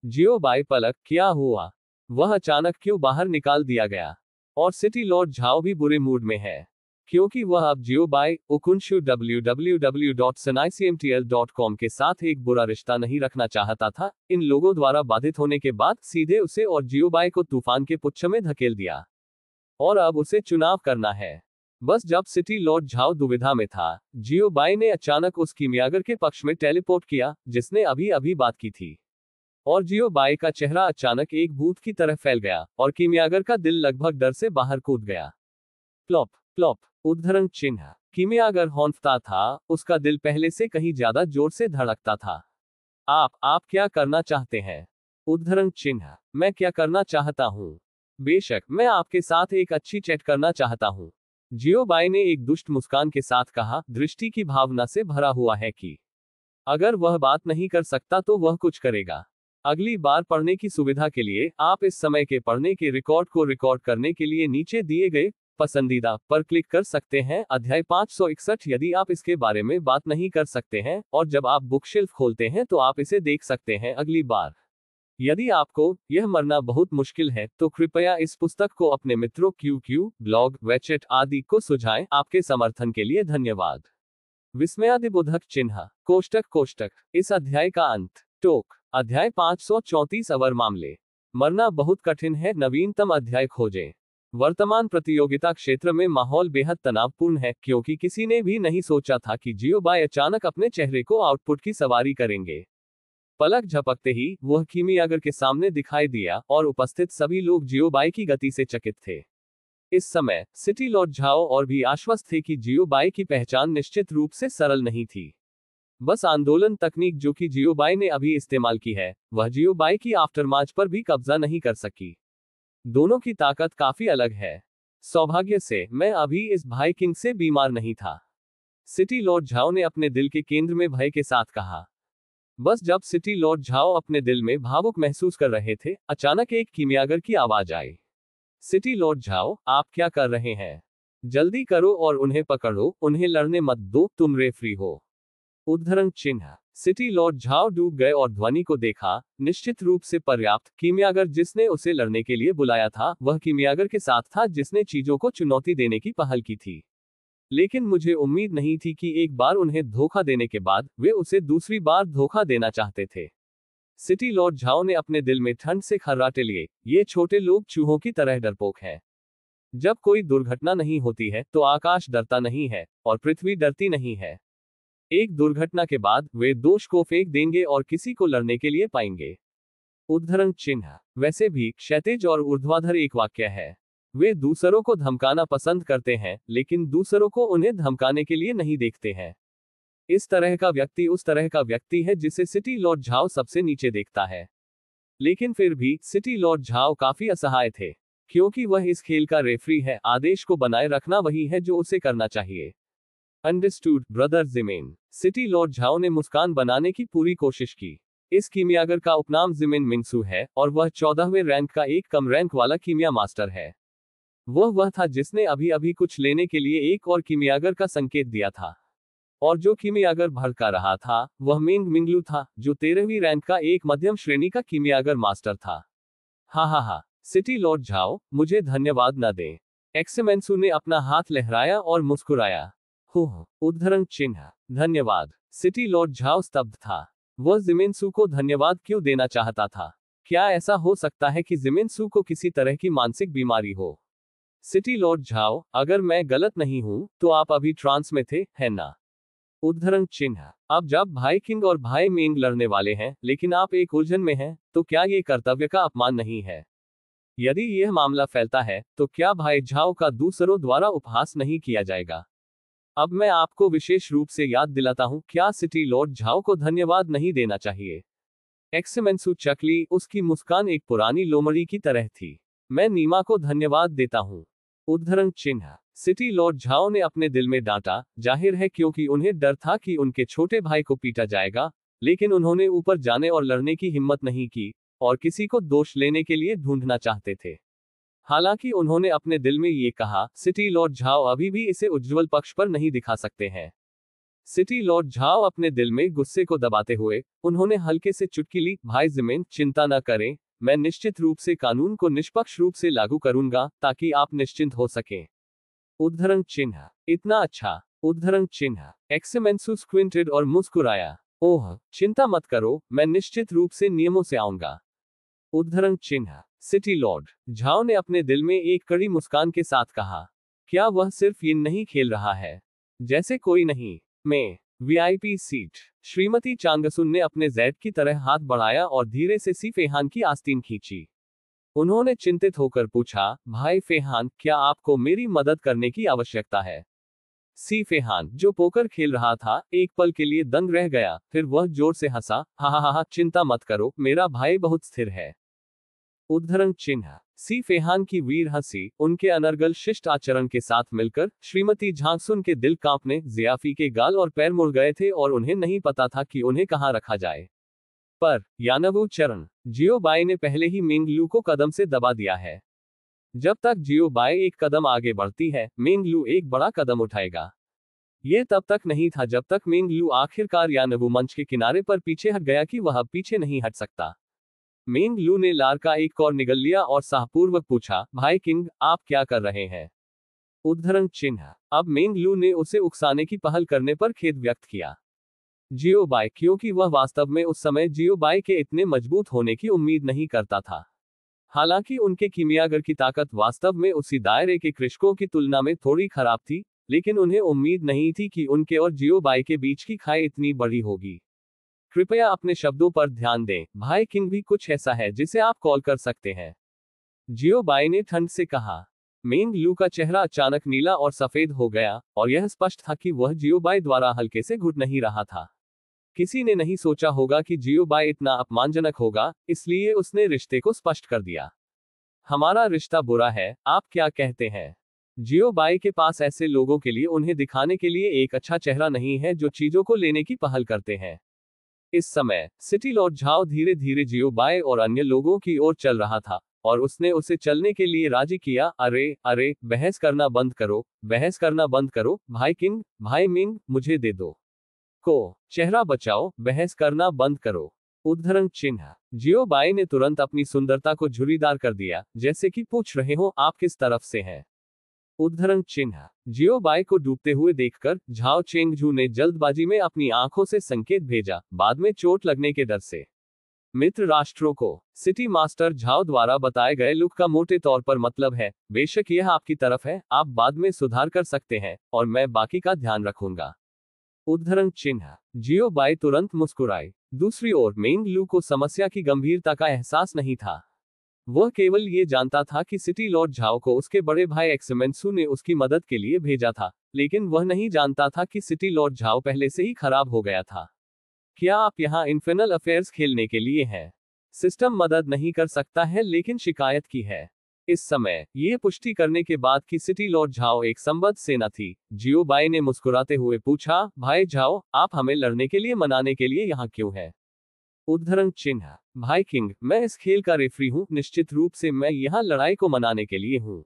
जियोबाई पलक, क्या हुआ? वह अचानक क्यों बाहर निकाल दिया गया? और सिटी लॉर्ड झाओ भी बुरे मूड में है, क्योंकि वह अब जियोबाई ओकुनशु www.sanaicmtl.com के साथ एक बुरा रिश्ता नहीं रखना चाहता था। इन लोगों द्वारा बाधित होने के बाद सीधे उसे और जियोबाई को तूफान के पुच्छ में धकेल दिया। और अब उसे चुनाव करना है। बस जब सिटी लॉर्ड झाओ दुविधा में था, जियोबाई ने अचानक उस कीमियागर के पक्ष में टेलीपोर्ट किया जिसने अभी अभी बात की थी। और जियोबाई का चेहरा अचानक एक भूत की तरह फैल गया और कीमियागर का दिल लगभग डर से बाहर कूद गया। Plop plop. उद्धरण चिन्ह। कीमियागर हौंफता था, उसका दिल पहले से कहीं ज्यादा जोर से धड़कता था। आप क्या करना चाहते हैं? उद्धरण चिन्ह। मैं क्या करना चाहता हूँ? बेशक, मैं आपके साथ एक अच्छी चैट करना चाहता हूँ। जियोबाई ने एक दुष्ट मुस्कान के साथ कहा, दृष्टि की भावना से भरा हुआ है कि अगर वह बात नहीं कर सकता तो वह कुछ करेगा। अगली बार पढ़ने की सुविधा के लिए आप इस समय के पढ़ने के रिकॉर्ड को रिकॉर्ड करने के लिए नीचे दिए गए पसंदीदा पर क्लिक कर सकते हैं। अध्याय 561। यदि आप इसके बारे में बात नहीं कर सकते हैं और जब आप बुक शेल्फ खोलते हैं तो आप इसे देख सकते हैं अगली बार। यदि आपको यह मरना बहुत मुश्किल है तो कृपया इस पुस्तक को अपने मित्रों QQ, ब्लॉग, वेचेट आदि को सुझाएं। आपके समर्थन के लिए धन्यवाद। विस्मयादिबोधक चिन्ह कोष्टक कोष्टक। इस अध्याय का अंत। टोक। अध्याय 534 अवर मामले। मरना बहुत कठिन है, नवीनतम अध्याय खोजें। वर्तमान प्रतियोगिता क्षेत्र में माहौल बेहद तनावपूर्ण है, क्योंकि किसी ने भी नहीं सोचा था कि जियोबाई अचानक अपने चेहरे को आउटपुट की सवारी करेंगे। पलक झपकते ही वह कीमियागर के सामने दिखाई दिया और उपस्थित सभी लोग जियोबाई की गति से चकित थे। इस समय सिटी लॉर्ड झाओ और भी आश्वस्त थे कि जियोबाई की पहचान निश्चित रूप से सरल नहीं थी। बस आंदोलन तकनीक जो कि जियोबाई ने अभी इस्तेमाल की है, वह जियोबाई की आफ्टरमार्च पर भी कब्जा नहीं कर सकी। दोनों की ताकत काफी अलग है। सौभाग्य से मैं अभी इस भाई किंग से बीमार नहीं था, सिटी लॉर्ड झाओ ने अपने दिल के केंद्र में भय के साथ कहा। बस जब सिटी लॉर्ड झाओ अपने दिल में भावुक महसूस कर रहे थे, अचानक एक कीमियागर की आवाज आई। सिटी लॉर्ड झाओ, आप क्या कर रहे हैं? जल्दी करो और उन्हें पकड़ो, उन्हें लड़ने मत दो, तुम रेफरी हो। उद्धरण चिन्ह। सिटी लॉर्ड झाओ डूब गए और ध्वनि को देखा। निश्चित रूप से पर्याप्त। कीमियागर जिसने उसे लड़ने के लिए बुलाया था, वह कीमियागर के साथ था जिसने चीजों को चुनौती देने की पहल की थी। लेकिन मुझे उम्मीद नहीं थी कि एक बार उन्हें धोखा देने के बाद वे उसे दूसरी बार धोखा देना चाहते थे। सिटी लॉर्ड झाओ ने अपने दिल में ठंड से खर्राटे लिए। ये छोटे लोग चूहों की तरह डरपोक हैं। जब कोई दुर्घटना नहीं होती है तो आकाश डरता नहीं है और पृथ्वी डरती नहीं है। एक दुर्घटना के बाद वे दोष को फेंक देंगे और किसी को लड़ने के लिए पाएंगे। उद्धरण चिन्ह। वैसे भी क्षैतिज और ऊर्ध्वाधर एक वाक्य है। वे दूसरों को धमकाना पसंद करते हैं, लेकिन दूसरों को उन्हें धमकाने के लिए नहीं देखते हैं। इस तरह का व्यक्ति उस तरह का व्यक्ति है जिसे सिटी लॉर्ड झाओ सबसे नीचे देखता है। लेकिन फिर भी सिटी लॉर्ड झाओ काफी असहाय थे, क्योंकि वह इस खेल का रेफरी है। आदेश को बनाए रखना वही है जो उसे करना चाहिए। Understood brother Zeeman. City Lord Zhao ने मुस्कान बनाने की पूरी कोशिश की। इस कीमियागर का उपनाम जिमिन मिंगसू है और वह 14वें रैंक का एक कम रैंक वाला कीमिया मास्टर है। वह था जिसने अभी अभी कुछ लेने के लिए एक और कीमियागर का संकेत दिया था। और जो कीमियागर भड़का रहा था, वह मेंग मिंगलू था, जो 13वीं रैंक का एक मध्यम श्रेणी का कीमियागर मास्टर था। हा, सिटी लॉर्ड झाओ, मुझे धन्यवाद न दें। एक्सेमेंसू ने अपना हाथ लहराया और मुस्कुराया। उद्धरण चिन्ह। धन्यवाद। सिटी लॉर्ड झाओ स्तब्ध था। वह जिमेंसू को धन्यवाद क्यों देना चाहता था? क्या ऐसा हो सकता है कि जिमेंसू को किसी तरह की मानसिक बीमारी हो? सिटी लॉर्ड झाओ, अगर मैं गलत नहीं हूं तो आप अभी ट्रांस में थे, है ना? उद्धरण चिन्ह। अब जब भाई किंग और भाई मेंग लड़ने वाले हैं, लेकिन आप एक उलझन में हैं, तो क्या ये कर्तव्य का अपमान नहीं है? यदि यह मामला फैलता है, तो क्या भाई झाओ का दूसरों द्वारा उपहास नहीं किया जाएगा? अब मैं आपको विशेष रूप से याद दिलाता हूं, क्या सिटी लॉर्ड झाओ को धन्यवाद नहीं देना चाहिए? एक्सेमेंसू चकली, उसकी मुस्कान एक पुरानी लोमड़ी की तरह थी। मैं नीमा को धन्यवाद देता हूं। उद्धरण चिन्ह। सिटी लॉर्ड झाओ ने अपने दिल में डांटा, जाहिर है क्योंकि उन्हें डर था कि उनके छोटे भाई को पीटा जाएगा, लेकिन उन्होंने ऊपर जाने और लड़ने की हिम्मत नहीं की, और किसी को दोष लेने के लिए ढूंढना चाहते थे। हालांकि उन्होंने अपने दिल में ये कहा, सिटी लॉर्ड झाओ अभी भी इसे उज्ज्वल पक्ष पर नहीं दिखा सकते हैं। सिटी लॉर्ड झाओ अपने दिल में गुस्से को दबाते हुए, उन्होंने हल्के से चुटकी ली, भाई जिमिन, चिंता न करें, मैं निश्चित रूप से कानून को निष्पक्ष रूप से लागू करूंगा, ताकि आप निश्चिंत हो सकें। उद्धरण चिन्ह। इतना अच्छा। उद्धरण चिन्ह। एक्समेंसु स्क्विंटेड और मुस्कुराया। ओह, चिंता मत करो, मैं निश्चित रूप से नियमों से आऊंगा। उद्धरण चिन्ह। सिटी लॉर्ड झाओ ने अपने दिल में एक कड़ी मुस्कान के साथ कहा, क्या वह सिर्फ ये नहीं खेल रहा है? जैसे कोई नहीं। में वीआईपी सीट। श्रीमती चांगसुन ने अपने जैद की तरह हाथ बढ़ाया और धीरे से सी फेहान की आस्तीन खींची। उन्होंने चिंतित होकर पूछा, भाई फेहान, क्या आपको मेरी मदद करने की आवश्यकता है? सी फेहान, जो पोकर खेल रहा था, एक पल के लिए दंग रह गया, फिर वह जोर से हंसा, हा हा हा, चिंता मत करो, मेरा भाई बहुत स्थिर है। उद्धरण चिन्ह। सी फेहान की वीर हंसी, उनके अनर्गल शिष्ट आचरण के साथ मिलकर, श्रीमती झांगसुन के दिल कांपने, जियाफी के गाल और पैर मुड़ गए थे और उन्हें नहीं पता था कि उन्हें कहाँ रखा जाए। पर यानवू चरण। जियो बाई ने पहले ही मेंग लू को कदम से दबा दिया है। जब तक जियो बाई एक कदम आगे बढ़ती है, मेंग लू एक बड़ा कदम उठाएगा। यह तब तक नहीं था जब तक मेंग लू आखिरकार यानवू मंच के किनारे पर पीछे हट गया कि वह अब पीछे नहीं हट सकता। मेंग लू ने लार का एक कौर निगल लिया और साहपूर्वक पूछा, भाई किंग, आप क्या कर रहे हैं? उद्धरण चिन्ह। अब मेंग लू ने उसे उकसाने की पहल करने पर खेद व्यक्त किया। जियो बाई, क्योंकि वह वास्तव में उस समय जियो बाई के इतने मजबूत होने की उम्मीद नहीं करता था। हालांकि उनके कीमियागर की ताकत वास्तव में उसी दायरे के कृषकों की तुलना में थोड़ी खराब थी, लेकिन उन्हें उम्मीद नहीं थी कि उनके और जियो बाई के बीच की खाई इतनी बड़ी होगी। कृपया अपने शब्दों पर ध्यान दें, भाई किंग भी कुछ ऐसा है जिसे आप कॉल कर सकते हैं। जियो बाई ने ठंड से कहा। मेंग लू का चेहरा अचानक नीला और सफेद हो गया, और यह स्पष्ट था कि वह जियो बाई द्वारा हल्के से घुट नहीं रहा था। किसी ने नहीं सोचा होगा कि जियो बाई इतना अपमानजनक होगा, इसलिए उसने रिश्ते को स्पष्ट कर दिया। हमारा रिश्ता बुरा है, आप क्या कहते हैं? जियो बाई के पास ऐसे लोगों के लिए उन्हें दिखाने के लिए एक अच्छा चेहरा नहीं है जो चीजों को लेने की पहल करते हैं। इस समय सिटी लॉर्ड झाओ धीरे धीरे जियो बाई और अन्य लोगों की ओर चल रहा था, और उसने उसे चलने के लिए राजी किया। अरे अरे, बहस करना बंद करो, बहस करना बंद करो, भाई किंग, भाई मिंग, मुझे दे दो को चेहरा बचाओ, बहस करना बंद करो। उद्धरण चिन्ह। जियो बाई ने तुरंत अपनी सुंदरता को झुर्रीदार कर दिया, जैसे कि पूछ रहे हो, आप किस तरफ से हैं? उद्धरण चिन्ह। जियो बाई को डूबते हुए देखकर झाओ चेंगझू ने जल्दबाजी में अपनी आंखों से संकेत भेजा, बाद में चोट लगने के डर से। मित्र राष्ट्रों को सिटी मास्टर झाओ द्वारा बताए गए लुक का मोटे तौर पर मतलब है, बेशक यह आपकी तरफ है, आप बाद में सुधार कर सकते हैं, और मैं बाकी का ध्यान रखूंगा। उद्धरण चिन्ह। जियो बाई तुरंत मुस्कुराई। दूसरी ओर मेंग लू को समस्या की गंभीरता का एहसास नहीं था। वह केवल ये जानता था कि सिटी लॉर्ड झाओ को उसके बड़े भाई एक्समेंसु ने उसकी मदद के लिए भेजा था, लेकिन वह नहीं जानता था कि सिटी लॉर्ड झाओ पहले से ही खराब हो गया था। क्या आप यहाँ इन्फर्नल अफेयर्स खेलने के लिए हैं? सिस्टम मदद नहीं कर सकता है, लेकिन शिकायत की है। इस समय ये पुष्टि करने के बाद कि सिटी लॉर्ड झाओ एक संबद्ध सेना थी, जियो बाई ने मुस्कुराते हुए पूछा, भाई झाओ, आप हमें लड़ने के लिए मनाने के लिए यहाँ क्यों हैं? उद्धरण चिन्ह। भाई किंग, मैं इस खेल का रेफरी हूँ, निश्चित रूप से मैं यहाँ लड़ाई को मनाने के लिए हूँ।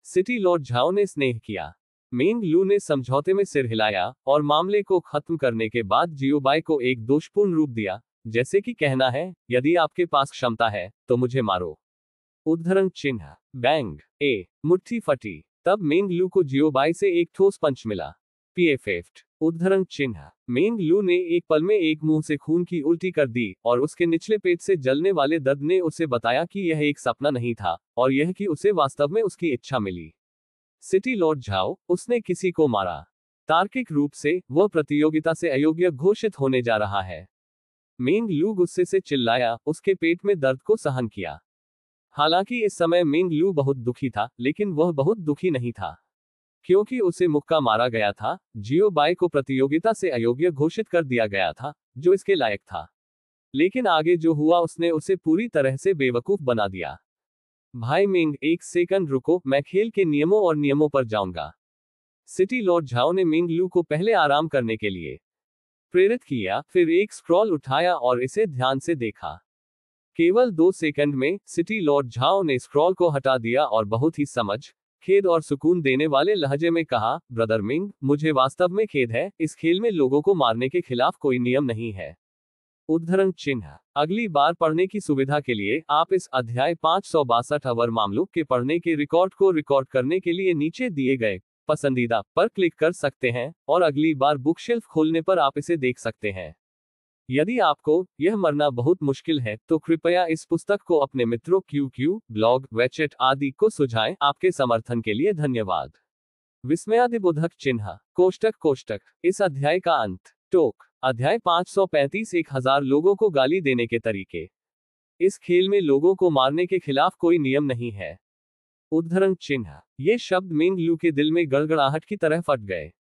सिटी लॉर्ड झाओ ने स्नेह किया। मेंग लू ने समझौते में सिर हिलाया, और मामले को खत्म करने के बाद जियो बाई को एक दोषपूर्ण रूप दिया, जैसे कि कहना है, यदि आपके पास क्षमता है तो मुझे मारो। उद्धरण चिन्ह। बैंग। मुट्ठी फटी। तब मेंग लू को जियो बाई से एक ठोस पंच मिला। पीएफएफ्ट। उद्धरण चिन्ह। मेंग लू ने एक पल में एक मुंह से खून की उल्टी कर दी, और उसके निचले पेट से जलने वाले दर्द ने उसे बताया कि यह एक सपना नहीं था, और यह कि उसे वास्तव में उसकी इच्छा मिली। सिटी लॉर्ड झाओ, उसने किसी को मारा। तार्किक रूप से वह प्रतियोगिता से अयोग्य घोषित होने जा रहा है। मेंग लू गुस्से से चिल्लाया, उसके पेट में दर्द को सहन किया। हालांकि इस समय मेंग लू बहुत दुखी था, लेकिन वह बहुत दुखी नहीं था, क्योंकि उसे मुक्का मारा गया था। जियो बाई को प्रतियोगिता से अयोग्य घोषित कर दिया गया था, जो इसके लायक था। लेकिन आगे जो हुआ उसने उसे पूरी तरह से बेवकूफ बना दिया। भाई मिंग, एक सेकंड रुको, मैं खेल के नियमों और नियमों पर जाऊंगा। सिटी लॉर्ड झाओ ने मिंग लू को पहले आराम करने के लिए प्रेरित किया, फिर एक स्क्रॉल उठाया और इसे ध्यान से देखा। केवल 2 सेकंड में सिटी लॉर्ड झाओ ने स्क्रॉल को हटा दिया और बहुत ही समझ, खेद और सुकून देने वाले लहजे में कहा, ब्रदर मिंग, मुझे वास्तव में खेद है, इस खेल में लोगों को मारने के खिलाफ कोई नियम नहीं है। उद्धरण चिन्ह। अगली बार पढ़ने की सुविधा के लिए आप इस अध्याय 562 अवर मामलों के पढ़ने के रिकॉर्ड को रिकॉर्ड करने के लिए नीचे दिए गए पसंदीदा पर क्लिक कर सकते हैं और अगली बार बुक शेल्फ खोलने पर आप इसे देख सकते हैं। यदि आपको यह मरना बहुत मुश्किल है तो कृपया इस पुस्तक को अपने मित्रों QQ, ब्लॉग, वेचेट आदि को सुझाएं। आपके समर्थन के लिए धन्यवाद। विस्मयादिबोधक चिन्ह। कोष्टक कोष्टक। इस अध्याय का अंत। टोक। अध्याय 535 1000 लोगों को गाली देने के तरीके। इस खेल में लोगों को मारने के खिलाफ कोई नियम नहीं है। उद्धरण चिन्ह। ये शब्द मिंग लू के दिल में गड़गड़ाहट की तरह फट गए।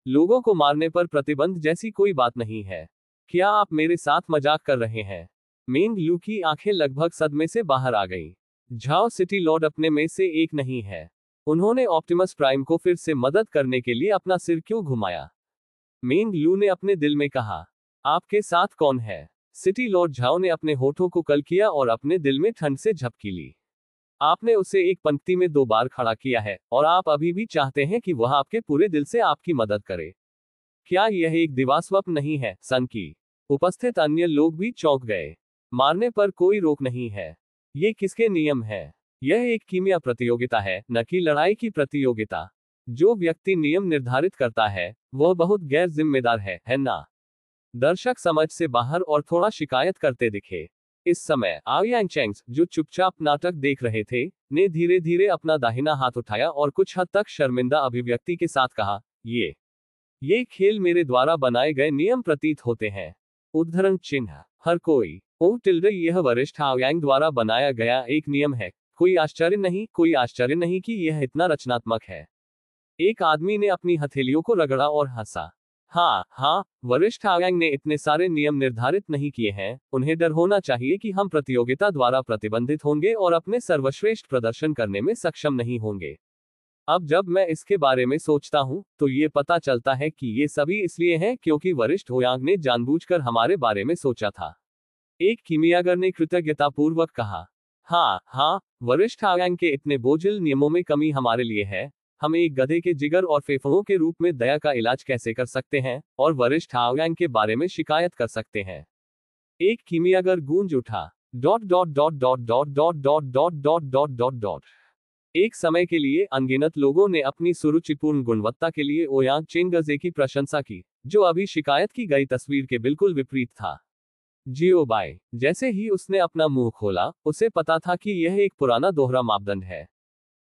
लोगों को मारने पर प्रतिबंध जैसी कोई बात नहीं है। क्या आप मेरे साथ मजाक कर रहे हैं? मिंग लू की आंखें लगभग सदमे से बाहर आ गईं। झाओ सिटी लॉर्ड अपने में से एक नहीं है। उन्होंने ऑप्टिमस प्राइम को फिर से मदद करने के लिए अपना सिर क्यों घुमाया? मिंग लू ने अपने दिल में कहा, आपके साथ कौन है? सिटी लॉर्ड झाओ ने अपने होठों को कल किया और अपने दिल में ठंड से झपकी ली। आपने उसे एक पंक्ति में 2 बार खड़ा किया है और आप अभी भी चाहते हैं कि वह आपके पूरे दिल से आपकी मदद करे। क्या यह एक दिवास्वप्न नहीं है? सन की उपस्थित अन्य लोग भी चौंक गए। मारने पर कोई रोक नहीं है। ये किसके नियम है? यह एक कीमिया प्रतियोगिता है, न कि लड़ाई की प्रतियोगिता। जो व्यक्ति नियम निर्धारित करता है वह बहुत गैर जिम्मेदार है ना? दर्शक समझ से बाहर और थोड़ा शिकायत करते दिखे। इस समय आवियांग चेंग्स, जो चुपचाप नाटक देख रहे थे, ने धीरे धीरे अपना दाहिना हाथ उठाया और कुछ हद तक शर्मिंदा अभिव्यक्ति के साथ कहा, ये खेल मेरे द्वारा बनाए गए नियम प्रतीत होते हैं। उद्धरण चिन्ह। हर कोई। यह वरिष्ठ आवियांग द्वारा बनाया गया एक नियम है। कोई आश्चर्य नहीं कि यह इतना रचनात्मक है। एक आदमी ने अपनी हथेलियों को रगड़ा और हंसा। हाँ, वरिष्ठ आवियांग ने इतने सारे नियम निर्धारित नहीं किए हैं। उन्हें डर होना चाहिए कि हम प्रतियोगिता द्वारा प्रतिबंधित होंगे और अपने सर्वश्रेष्ठ प्रदर्शन करने में सक्षम नहीं होंगे। अब जब मैं इसके बारे में सोचता हूँ तो ये पता चलता है कि ये सभी इसलिए हैं क्योंकि वरिष्ठ होयांग ने जानबूझकर हमारे बारे में सोचा था। एक कीमियागर ने कृतज्ञतापूर्वक कहा, हाँ, वरिष्ठ होयांग के इतने बोझिल नियमों में कमी हमारे लिए है। हम एक गधे के जिगर और फेफड़ों के रूप में दया का इलाज कैसे कर सकते हैं और वरिष्ठ होयांग के बारे में शिकायत कर सकते हैं? एक कीमियागर गूंज उठा। एक समय के लिए अनगिनत लोगों ने अपनी सुरुचिपूर्ण गुणवत्ता के लिए ओयांग चेंगजे की प्रशंसा की, जो अभी शिकायत की गई तस्वीर के बिल्कुल विपरीत था। जियोबाई। जैसे ही उसने अपना मुंह खोला, उसे पता था कि यह एक पुराना दोहरा मापदंड है।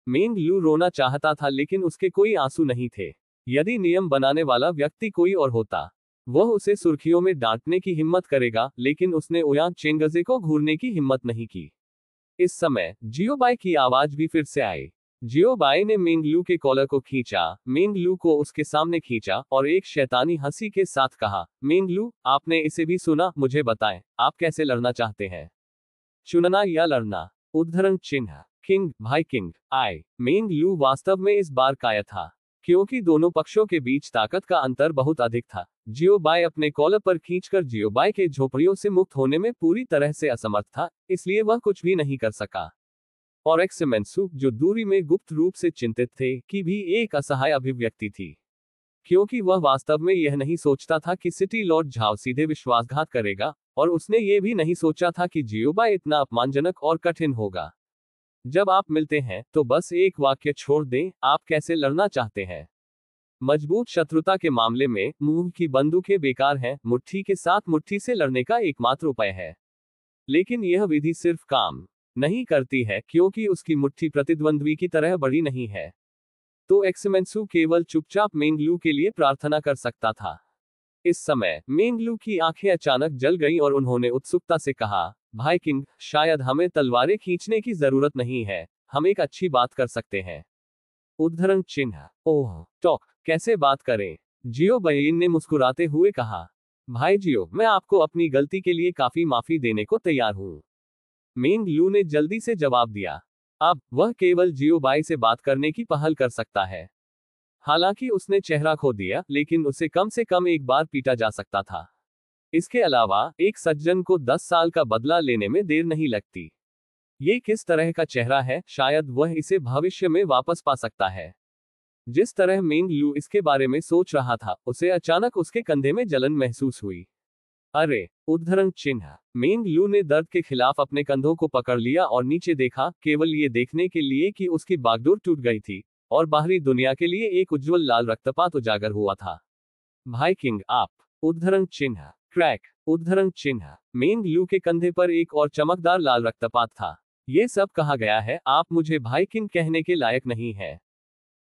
मिंग लू रोना चाहता था लेकिन उसके कोई आंसू नहीं थे। यदि नियम बनाने वाला व्यक्ति कोई और होता, वह उसे सुर्खियों में डांटने की हिम्मत करेगा, लेकिन उसने ओयांग चेंगजे को घूरने की हिम्मत नहीं की। इस समय जियोबाई की आवाज भी फिर से आई। जियोबाई ने मिंग लू के कॉलर को खींचा, मिंग लू को उसके सामने खींचा और एक शैतानी हंसी के साथ कहा, मिंग लू, आपने इसे भी सुना? मुझे बताएं, आप कैसे लड़ना चाहते हैं? चुनना या लड़ना? उद्धरण चिन्ह। किंग, भाई किंग, मिंग लू वास्तव में इस बार कायर था, क्योंकि दोनों पक्षों के बीच ताकत का अंतर बहुत अधिक था। जियोबाई अपने कॉलर पर खींचकर जियोबाई के झोपड़ियों से मुक्त होने में पूरी तरह से असमर्थ था, इसलिए वह कुछ भी नहीं कर सका। और एक्समेंसु, जो दूरी में गुप्त रूप से चिंतित थे, की भी एक असहाय अभिव्यक्ति थी, क्योंकि वह वास्तव में यह नहीं सोचता था कि सिटी लॉर्ड झाओ सीधे विश्वासघात करेगा, और उसने ये भी नहीं सोचा था कि जियोबाई इतना अपमानजनक और कठिन होगा। जब आप मिलते हैं तो बस एक वाक्य छोड़ दें, आप कैसे लड़ना चाहते हैं? मजबूत शत्रुता के मामले में मुंह की बंदूकें बेकार हैं, मुट्ठी के साथ मुट्ठी से लड़ने का एकमात्र उपाय है। लेकिन यह विधि सिर्फ काम नहीं करती है क्योंकि उसकी मुट्ठी प्रतिद्वंद्वी की तरह बड़ी नहीं है। तो एक्समेंसु केवल चुपचाप मिंग लू के लिए प्रार्थना कर सकता था। इस समय मिंग लू की आंखें अचानक जल गईं और उन्होंने उत्सुकता से कहा, भाई किंग, शायद हमें तलवारें खींचने की जरूरत नहीं है, हम एक अच्छी बात कर सकते हैं। उद्धरण चिन्ह। ओह, टॉक, कैसे बात करें? जियो बयीन ने मुस्कुराते हुए कहा, भाई जियो, मैं आपको अपनी गलती के लिए काफी माफी देने को तैयार हूं। मिंग लू ने जल्दी से जवाब दिया, अब वह केवल जियोबाई से बात करने की पहल कर सकता है। हालांकि उसने चेहरा खो दिया, लेकिन उसे कम से कम एक बार पीटा जा सकता था। इसके अलावा एक सज्जन को 10 साल का बदला लेने में देर नहीं लगती। ये किस तरह का चेहरा है, शायद वह इसे भविष्य में वापस पा सकता है। जिस तरह मेंग लू इसके बारे में सोच रहा था, उसे अचानक उसके कंधे में जलन महसूस हुई। अरे! उद्धरण चिन्ह। मेंग लू ने दर्द के खिलाफ अपने कंधों को पकड़ लिया और नीचे देखा, केवल ये देखने के लिए कि उसकी बागडोर टूट गई थी और बाहरी दुनिया के लिए एक उज्जवल लाल रक्तपात उजागर हुआ था। भाई किंग, आप! उद्धरण चिन्ह। क्रैक! उद्धरण चिन्ह। मेंग लू के कंधे पर एक और चमकदार लाल रक्तपात था। ये सब कहा गया है, आप मुझे भाई किंग कहने के लायक नहीं है।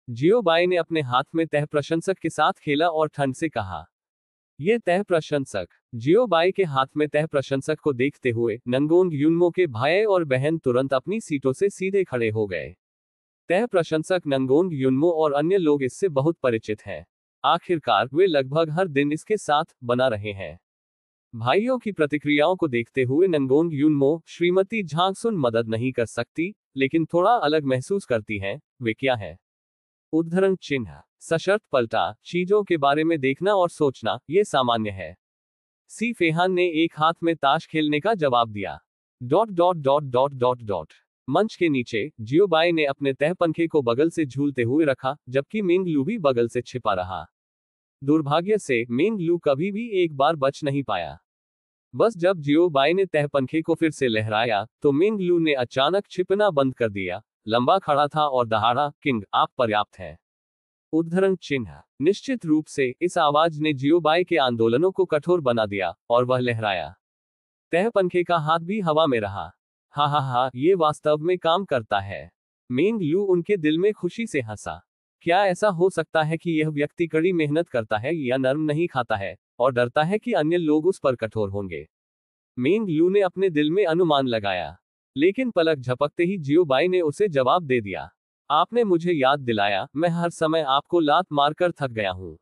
जियोबाई ने अपने हाथ में तह प्रशंसक के साथ खेला और ठंड से कहा। ये तह प्रशंसक। जियोबाई के हाथ में तह प्रशंसक को देखते हुए नंगोंग युनमो के भाई और बहन तुरंत अपनी सीटों से सीधे खड़े हो गए। तह प्रशंसक नंगोंग युनमो और अन्य लोग इससे बहुत परिचित हैं। आखिरकार वे लगभग हर दिन इसके साथ बना रहे हैं। भाइयों की प्रतिक्रियाओं को देखते हुए नंगोंग युनमो, श्रीमती झांगसुन मदद नहीं कर सकती, लेकिन थोड़ा अलग महसूस करती हैं। वे क्या है? उद्धरण चिन्ह। सशर्त पलटा, चीजों के बारे में देखना और सोचना, ये सामान्य है। सी फेहान ने एक हाथ में ताश खेलने का जवाब दिया। Dot dot dot dot dot dot. मंच के नीचे जियोबाई ने अपने तह पंखे को बगल से झूलते हुए रखा, जबकि मेंग लू भी बगल से छिपा रहा। दुर्भाग्य से मेंग लू कभी भी एक बार बच नहीं पाया। बस जब जियोबाई ने तह पंखे को फिर से लहराया, तो मेंग लू ने अचानक छिपना बंद कर दिया, लंबा खड़ा था और दहाड़ा, किंग, आप पर्याप्त हैं। उद्धरण चिन्ह। निश्चित रूप से इस आवाज ने जियोबाई के आंदोलनों को कठोर बना दिया और वह लहराया। तह पंखे का हाथ भी हवा में रहा। हा हा हा, ये वास्तव में काम करता है। मेंग लू उनके दिल में खुशी से हंसा। क्या ऐसा हो सकता है कि यह व्यक्ति कड़ी मेहनत करता है या नर्म नहीं खाता है और डरता है कि अन्य लोग उस पर कठोर होंगे? मेंग लू ने अपने दिल में अनुमान लगाया, लेकिन पलक झपकते ही जियोबाई ने उसे जवाब दे दिया। आपने मुझे याद दिलाया, मैं हर समय आपको लात मारकर थक गया हूं।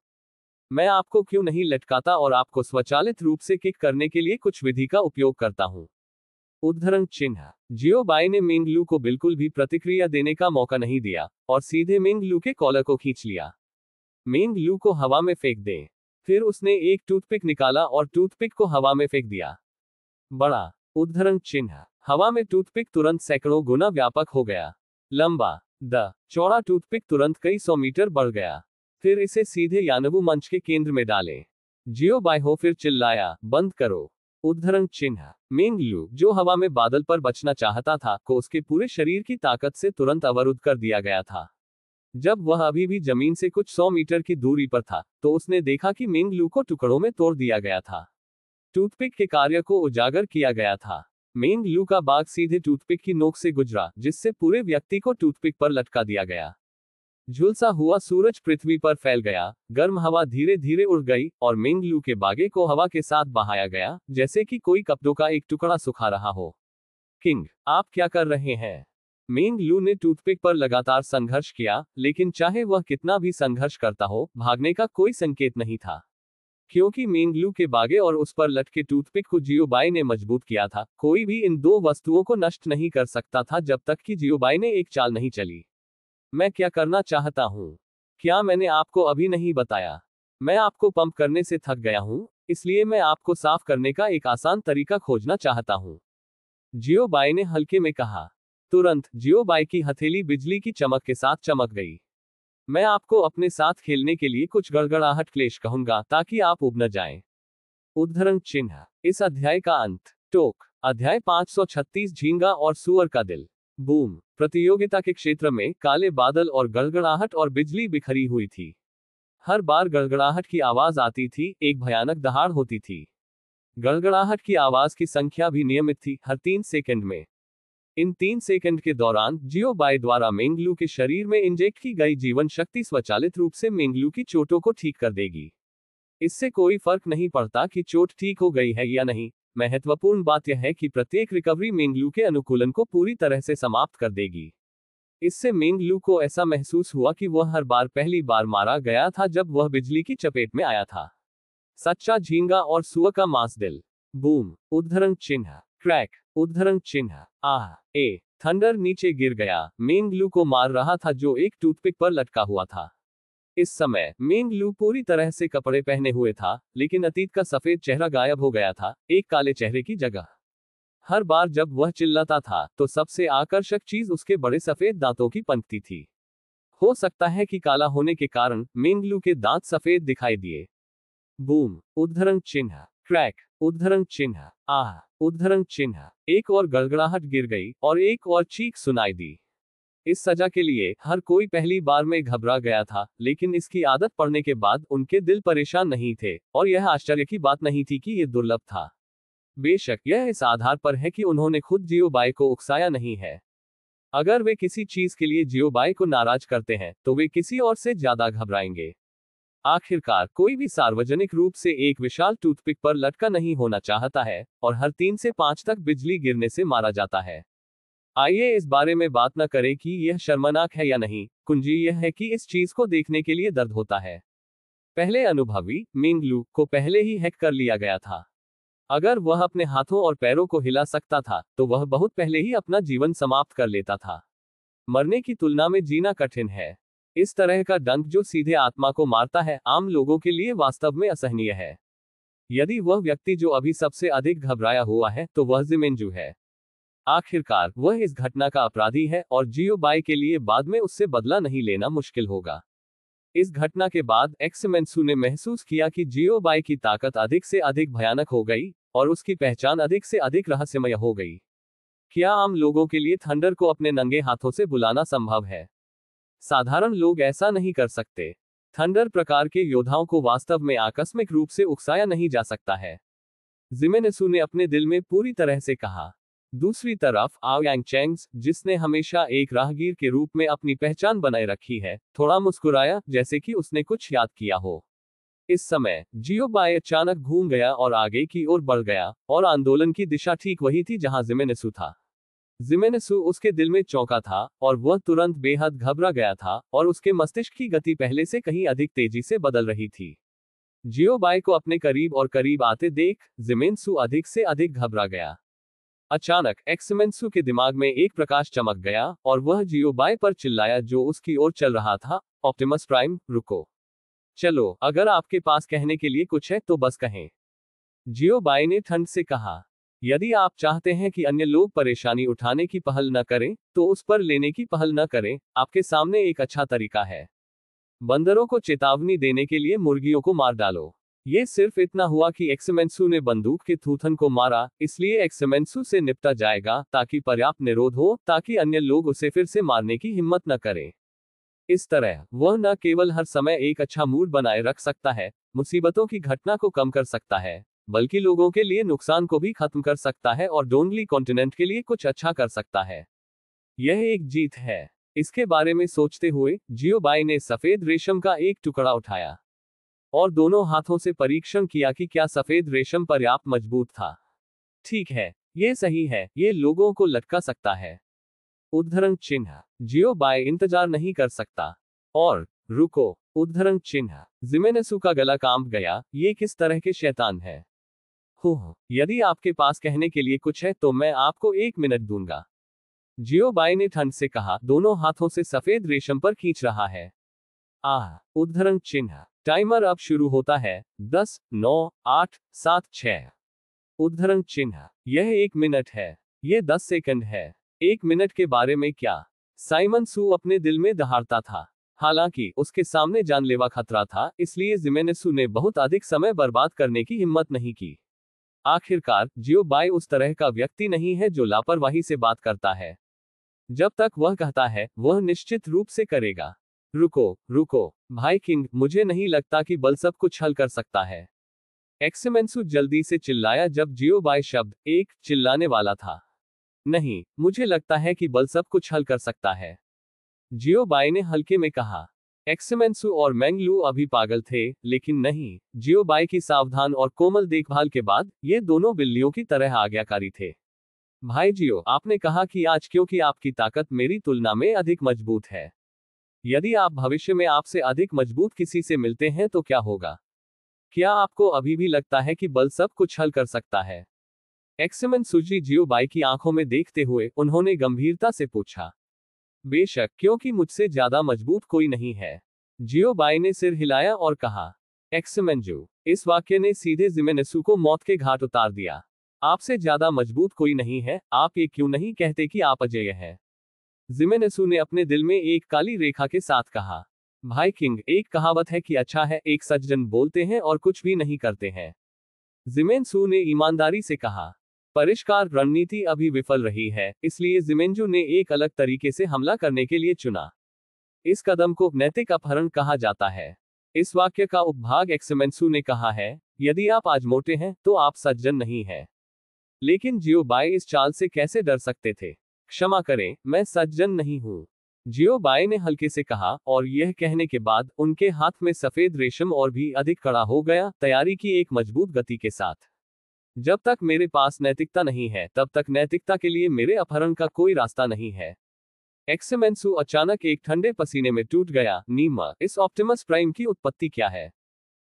मैं आपको क्यों नहीं लटकाता और आपको स्वचालित रूप से किक करने के लिए कुछ विधि का उपयोग करता हूं। उद्धरण चिन्ह। जियोबाई ने मेंग लू को बिल्कुल भी प्रतिक्रिया देने का मौका नहीं दिया और सीधे मेंग लू के कॉलर को खींच लिया। मेंग लू को हवा में फेंक दें। फिर उसने एक टूथपिक निकाला और टूथपिक को हवा में फेंक दिया। बड़ा! उद्धरण चिन्ह। हवा में टूथपिक तुरंत सैकड़ों गुना व्यापक हो गया। लंबा द चौड़ा टूथपिक तुरंत कई 100 मीटर बढ़ गया। फिर इसे सीधे यानबू मंच के केंद्र में डालें। जियोबाई हो फिर चिल्लाया, बंद करो। उद्धरण चिन्ह। मेंग लू, जो हवा में बादल पर बचना चाहता था, को उसके पूरे शरीर की ताकत से तुरंत अवरुद्ध कर दिया गया था। जब वह अभी भी जमीन से कुछ 100 मीटर की दूरी पर था, तो उसने देखा कि मेंग लू को टुकड़ों में तोड़ दिया गया था। टूथपिक के कार्य को उजागर किया गया था। मेंग लू का बाग सीधे टूथपिक की नोक से गुजरा, जिससे पूरे व्यक्ति को टूथपिक पर लटका दिया गया। झुलसा हुआ सूरज पृथ्वी पर फैल गया, गर्म हवा धीरे धीरे उड़ गई और मेंग लू के बागे को हवा के साथ बहाया गया, जैसे कि कोई कपड़ों का एक टुकड़ा सुखा रहा हो। किंग, आप क्या कर रहे हैं? मेंग लू ने टूथपिक पर लगातार संघर्ष किया, लेकिन चाहे वह कितना भी संघर्ष करता हो, भागने का कोई संकेत नहीं था। क्योंकि मेंग लू के बागे और उस पर लटके टूथपिक को जियोबाई ने मजबूत किया था, कोई भी इन दो वस्तुओं को नष्ट नहीं कर सकता था जब तक कि जियोबाई ने एक चाल नहीं चली। मैं क्या करना चाहता हूं? क्या मैंने आपको अभी नहीं बताया? मैं आपको पंप करने से थक गया हूं, इसलिए मैं आपको साफ करने का एक आसान तरीका खोजना चाहता हूं। जियोबाई ने हल्के में कहा। तुरंत जियोबाई की हथेली बिजली की चमक के साथ चमक गई। मैं आपको अपने साथ खेलने के लिए कुछ गड़गड़ाहट क्लेश कहूंगा, ताकि आप उब न जाएं। उद्धरण चिन्ह। इस अध्याय का अंत। टोक। अध्याय 536 झींगा और सुअर का दिल। बूम। प्रतियोगिता के क्षेत्र में काले बादल और गड़गड़ाहट और बिजली बिखरी हुई थी। हर बार गड़गड़ाहट की आवाज आती थी, एक भयानक दहाड़ होती थी। गड़गड़ाहट की आवाज की संख्या भी नियमित थी, हर 3 सेकंड में। इन 3 सेकंड के दौरान जियोबाई द्वारा मेंग लू के शरीर में इंजेक्ट की गई जीवन शक्ति स्वचालित रूप से मेंग लू की चोटों को ठीक कर देगी। इससे कोई फर्क नहीं पड़ता कि चोट ठीक हो गई है या नहीं, महत्वपूर्ण बात यह है कि प्रत्येक रिकवरी मेंग लू के अनुकूलन को पूरी तरह से समाप्त कर देगी। इससे मेंग लू को ऐसा महसूस हुआ कि वह हर बार पहली बार मारा गया था जब वह बिजली की चपेट में आया था। सच्चा झींगा और सुअर का मांस दिल। बूम। उद्धरण चिन्ह। क्रैक। उद्धरण चिन्ह। आह ए थंडर नीचे गिर गया। मेंग लू को मार रहा था जो एक टूथपिक पर लटका हुआ था। इस समय मेंग लू पूरी तरह से कपड़े पहने हुए था, लेकिन अतीत का सफेद चेहरा गायब हो गया था, एक काले चेहरे की जगह। हर बार जब वह चिल्लाता था तो सबसे आकर्षक चीज उसके बड़े सफेद दांतों की पंक्ति थी। हो सकता है कि काला होने के कारण मेंग लू के दांत सफेद दिखाई दिए। बूम, उद्धरण चिन्ह, क्रैक, उद्धरण चिन्ह, आह, उद्धरण चिन्ह। एक और गड़गड़ाहट गिर गई और एक और चीख सुनाई दी। इस सजा के लिए हर कोई पहली बार में घबरा गया था, लेकिन इसकी आदत पड़ने के बाद उनके दिल परेशान नहीं थे, और यह आश्चर्य की बात नहीं थी कि यह दुर्लभ था। बेशक यह इस आधार पर है कि उन्होंने खुद जियोबाई को उकसाया नहीं है। अगर वे किसी चीज के लिए जियोबाई को नाराज करते हैं तो वे किसी और से ज्यादा घबराएंगे। आखिरकार कोई भी सार्वजनिक रूप से एक विशाल टूथपिक पर लटका नहीं होना चाहता है, और हर 3 से 5 तक बिजली गिरने से मारा जाता है। आइए इस बारे में बात न करें कि यह शर्मनाक है या नहीं, कुंजी यह है कि इस चीज को देखने के लिए दर्द होता है। पहले अनुभवी मेंग लू को पहले ही हैक कर लिया गया था। अगर वह अपने हाथों और पैरों को हिला सकता था तो वह बहुत पहले ही अपना जीवन समाप्त कर लेता था। मरने की तुलना में जीना कठिन है। इस तरह का डंक जो सीधे आत्मा को मारता है आम लोगों के लिए वास्तव में असहनीय है। यदि वह व्यक्ति जो अभी सबसे अधिक घबराया हुआ है तो वह जिमेंजू है। आखिरकार वह इस घटना का अपराधी है और जियोबाई के लिए बाद में उससे बदला नहीं लेना मुश्किल होगा। इस घटना के बाद एक्समेंसू ने महसूस किया कि जियोबाई की ताकत अधिक से अधिक भयानक हो गई और उसकी पहचान अधिक से अधिक रहस्यमय हो गई। क्या आम लोगों के लिए थंडर को अपने नंगे हाथों से बुलाना संभव है? साधारण लोग ऐसा नहीं कर सकते। थंडर प्रकार के योद्धाओं को वास्तव में आकस्मिक रूप से उकसाया नहीं जा सकता है, जिमेनेसू ने अपने दिल में पूरी तरह से कहा। दूसरी तरफ आओ यांग चेंग्स, जिसने हमेशा एक राहगीर के रूप में अपनी पहचान बनाए रखी है, थोड़ा मुस्कुराया जैसे कि उसने कुछ याद किया हो। इस समय जियोबाई अचानक घूम गया और आगे की ओर बढ़ गया, और आंदोलन की दिशा ठीक वही थी जहां जिमेनेसू था। जिमेनेसू उसके दिल में चौंका था और वह तुरंत बेहद घबरा गया था, और उसके मस्तिष्क की गति पहले से कहीं अधिक तेजी से बदल रही थी। जियोबाई को अपने करीब और करीब आते देख जिमेनेसू अधिक से अधिक घबरा गया। अचानक एक्समेंसू के दिमाग में एक प्रकाश चमक गया और वह जियोबाई पर चिल्लाया जो उसकी ओर चल रहा था, ऑप्टिमस प्राइम, रुको। चलो, अगर आपके पास कहने के लिए कुछ है तो बस कहें। जियोबाई ने ठंड से कहा। यदि आप चाहते हैं कि अन्य लोग परेशानी उठाने की पहल न करें, तो उस पर लेने की पहल न करें। आपके सामने एक अच्छा तरीका है। बंदरों को चेतावनी देने के लिए मुर्गियों को मार डालो। ये सिर्फ इतना हुआ कि एक्समेंसू ने बंदूक के थूथन को मारा, इसलिए एक्समेंसू से निपटा जाएगा ताकि पर्याप्त निरोध हो ताकि अन्य लोग उसे फिर से मारने की हिम्मत न करें। इस तरह वह न केवल हर समय एक अच्छा मूड बनाए रख सकता है, मुसीबतों की घटना को कम कर सकता है, बल्कि लोगों के लिए नुकसान को भी खत्म कर सकता है और डोंगली कॉन्टिनेंट के लिए कुछ अच्छा कर सकता है। यह एक जीत है। इसके बारे में सोचते हुए जियोबाई ने सफेद रेशम का एक टुकड़ा उठाया और दोनों हाथों से परीक्षण किया कि क्या सफेद रेशम पर्याप्त मजबूत था। ठीक है, यह सही है, ये लोगों को लटका सकता है। उद्धरण चिन्ह, जियोबाई इंतजार नहीं कर सकता। और रुको, उद्धरण चिन्ह, जिमेनेसू का गला कांप गया, ये किस तरह के शैतान है? यदि आपके पास कहने के लिए कुछ है तो मैं आपको 1 मिनट दूंगा। जियोबाई ने ठंड से कहा, दोनों हाथों से सफेद रेशम पर खींच रहा है। उद्धरण चिन्ह, टाइमर अब शुरू होता है। 10, 9, 8, 7, 6। उद्धरण चिन्ह, यह 1 मिनट है। यह 10 सेकंड है। 1 मिनट के बारे में क्या? साइमन सू अपने दिल में दहाड़ता था। हालांकि उसके सामने जानलेवा खतरा था, इसलिए जिमेनेसू ने बहुत अधिक समय बर्बाद करने की हिम्मत नहीं की। आखिरकार जियोबाई उस तरह का व्यक्ति नहीं है जो लापरवाही से बात करता है। जब तक वह कहता है वह निश्चित रूप से करेगा। रुको, रुको, भाई किंग, मुझे नहीं लगता कि बल सब कुछ हल कर सकता है। एक्समेंसू जल्दी से चिल्लाया जब जियोबाई शब्द 1 चिल्लाने वाला था। नहीं, मुझे लगता है कि बल सब कुछ हल कर सकता है, जियोबाई ने हल्के में कहा। एक्समेंसू और मैंगलू अभी पागल थे, लेकिन नहीं, जियोबाई की सावधान और कोमल देखभाल के बाद ये दोनों बिल्लियों की तरह आज्ञाकारी थे। भाई जियो, आपने कहा कि आज क्योंकि आपकी ताकत मेरी तुलना में अधिक मजबूत है। यदि आप भविष्य में आपसे अधिक मजबूत किसी से मिलते हैं तो क्या होगा? क्या आपको अभी भी लगता है कि बल सब कुछ हल कर सकता है? एक्समैन सूची जियोबाई की आंखों में देखते हुए उन्होंने गंभीरता से पूछा। बेशक, क्योंकि मुझसे ज्यादा मजबूत कोई नहीं है। जियोबाई ने सिर हिलाया और कहा। एक्समेंजू, इस वाक्य ने सीधे जिमेनेसु को मौत के घाट उतार दिया। आपसे ज्यादा मजबूत कोई नहीं है, आप ये क्यों नहीं कहते कि आप अजेय हैं? जिमेनेसु ने अपने दिल में एक काली रेखा के साथ कहा। भाई किंग, एक कहावत है कि अच्छा है एक सज्जन बोलते हैं और कुछ भी नहीं करते हैं। जिमेनसु ने ईमानदारी से कहा। परिष्कार रणनीति अभी विफल रही है, इसलिए जिमेंजू ने एक अलग तरीके से हमला करने के लिए चुना। इस कदम को नैतिक अपहरण कहा जाता है। इस वाक्य का उपभाग एक्समेंसु ने कहा है, यदि आप आज मोटे हैं तो आप सज्जन नहीं हैं। लेकिन जियोबाई इस चाल से कैसे डर सकते थे? क्षमा करें, मैं सज्जन नहीं हूं, जियोबाई ने हल्के से कहा, और यह कहने के बाद उनके हाथ में सफेद रेशम और भी अधिक कड़ा हो गया, तैयारी की एक मजबूत गति के साथ। जब तक मेरे पास नैतिकता नहीं है, तब तक नैतिकता के लिए मेरे अपहरण का कोई रास्ता नहीं है। एक्समेंसु अचानक एक ठंडे पसीने में टूट गया। नीमा, इस ऑप्टिमस प्राइम की उत्पत्ति क्या है?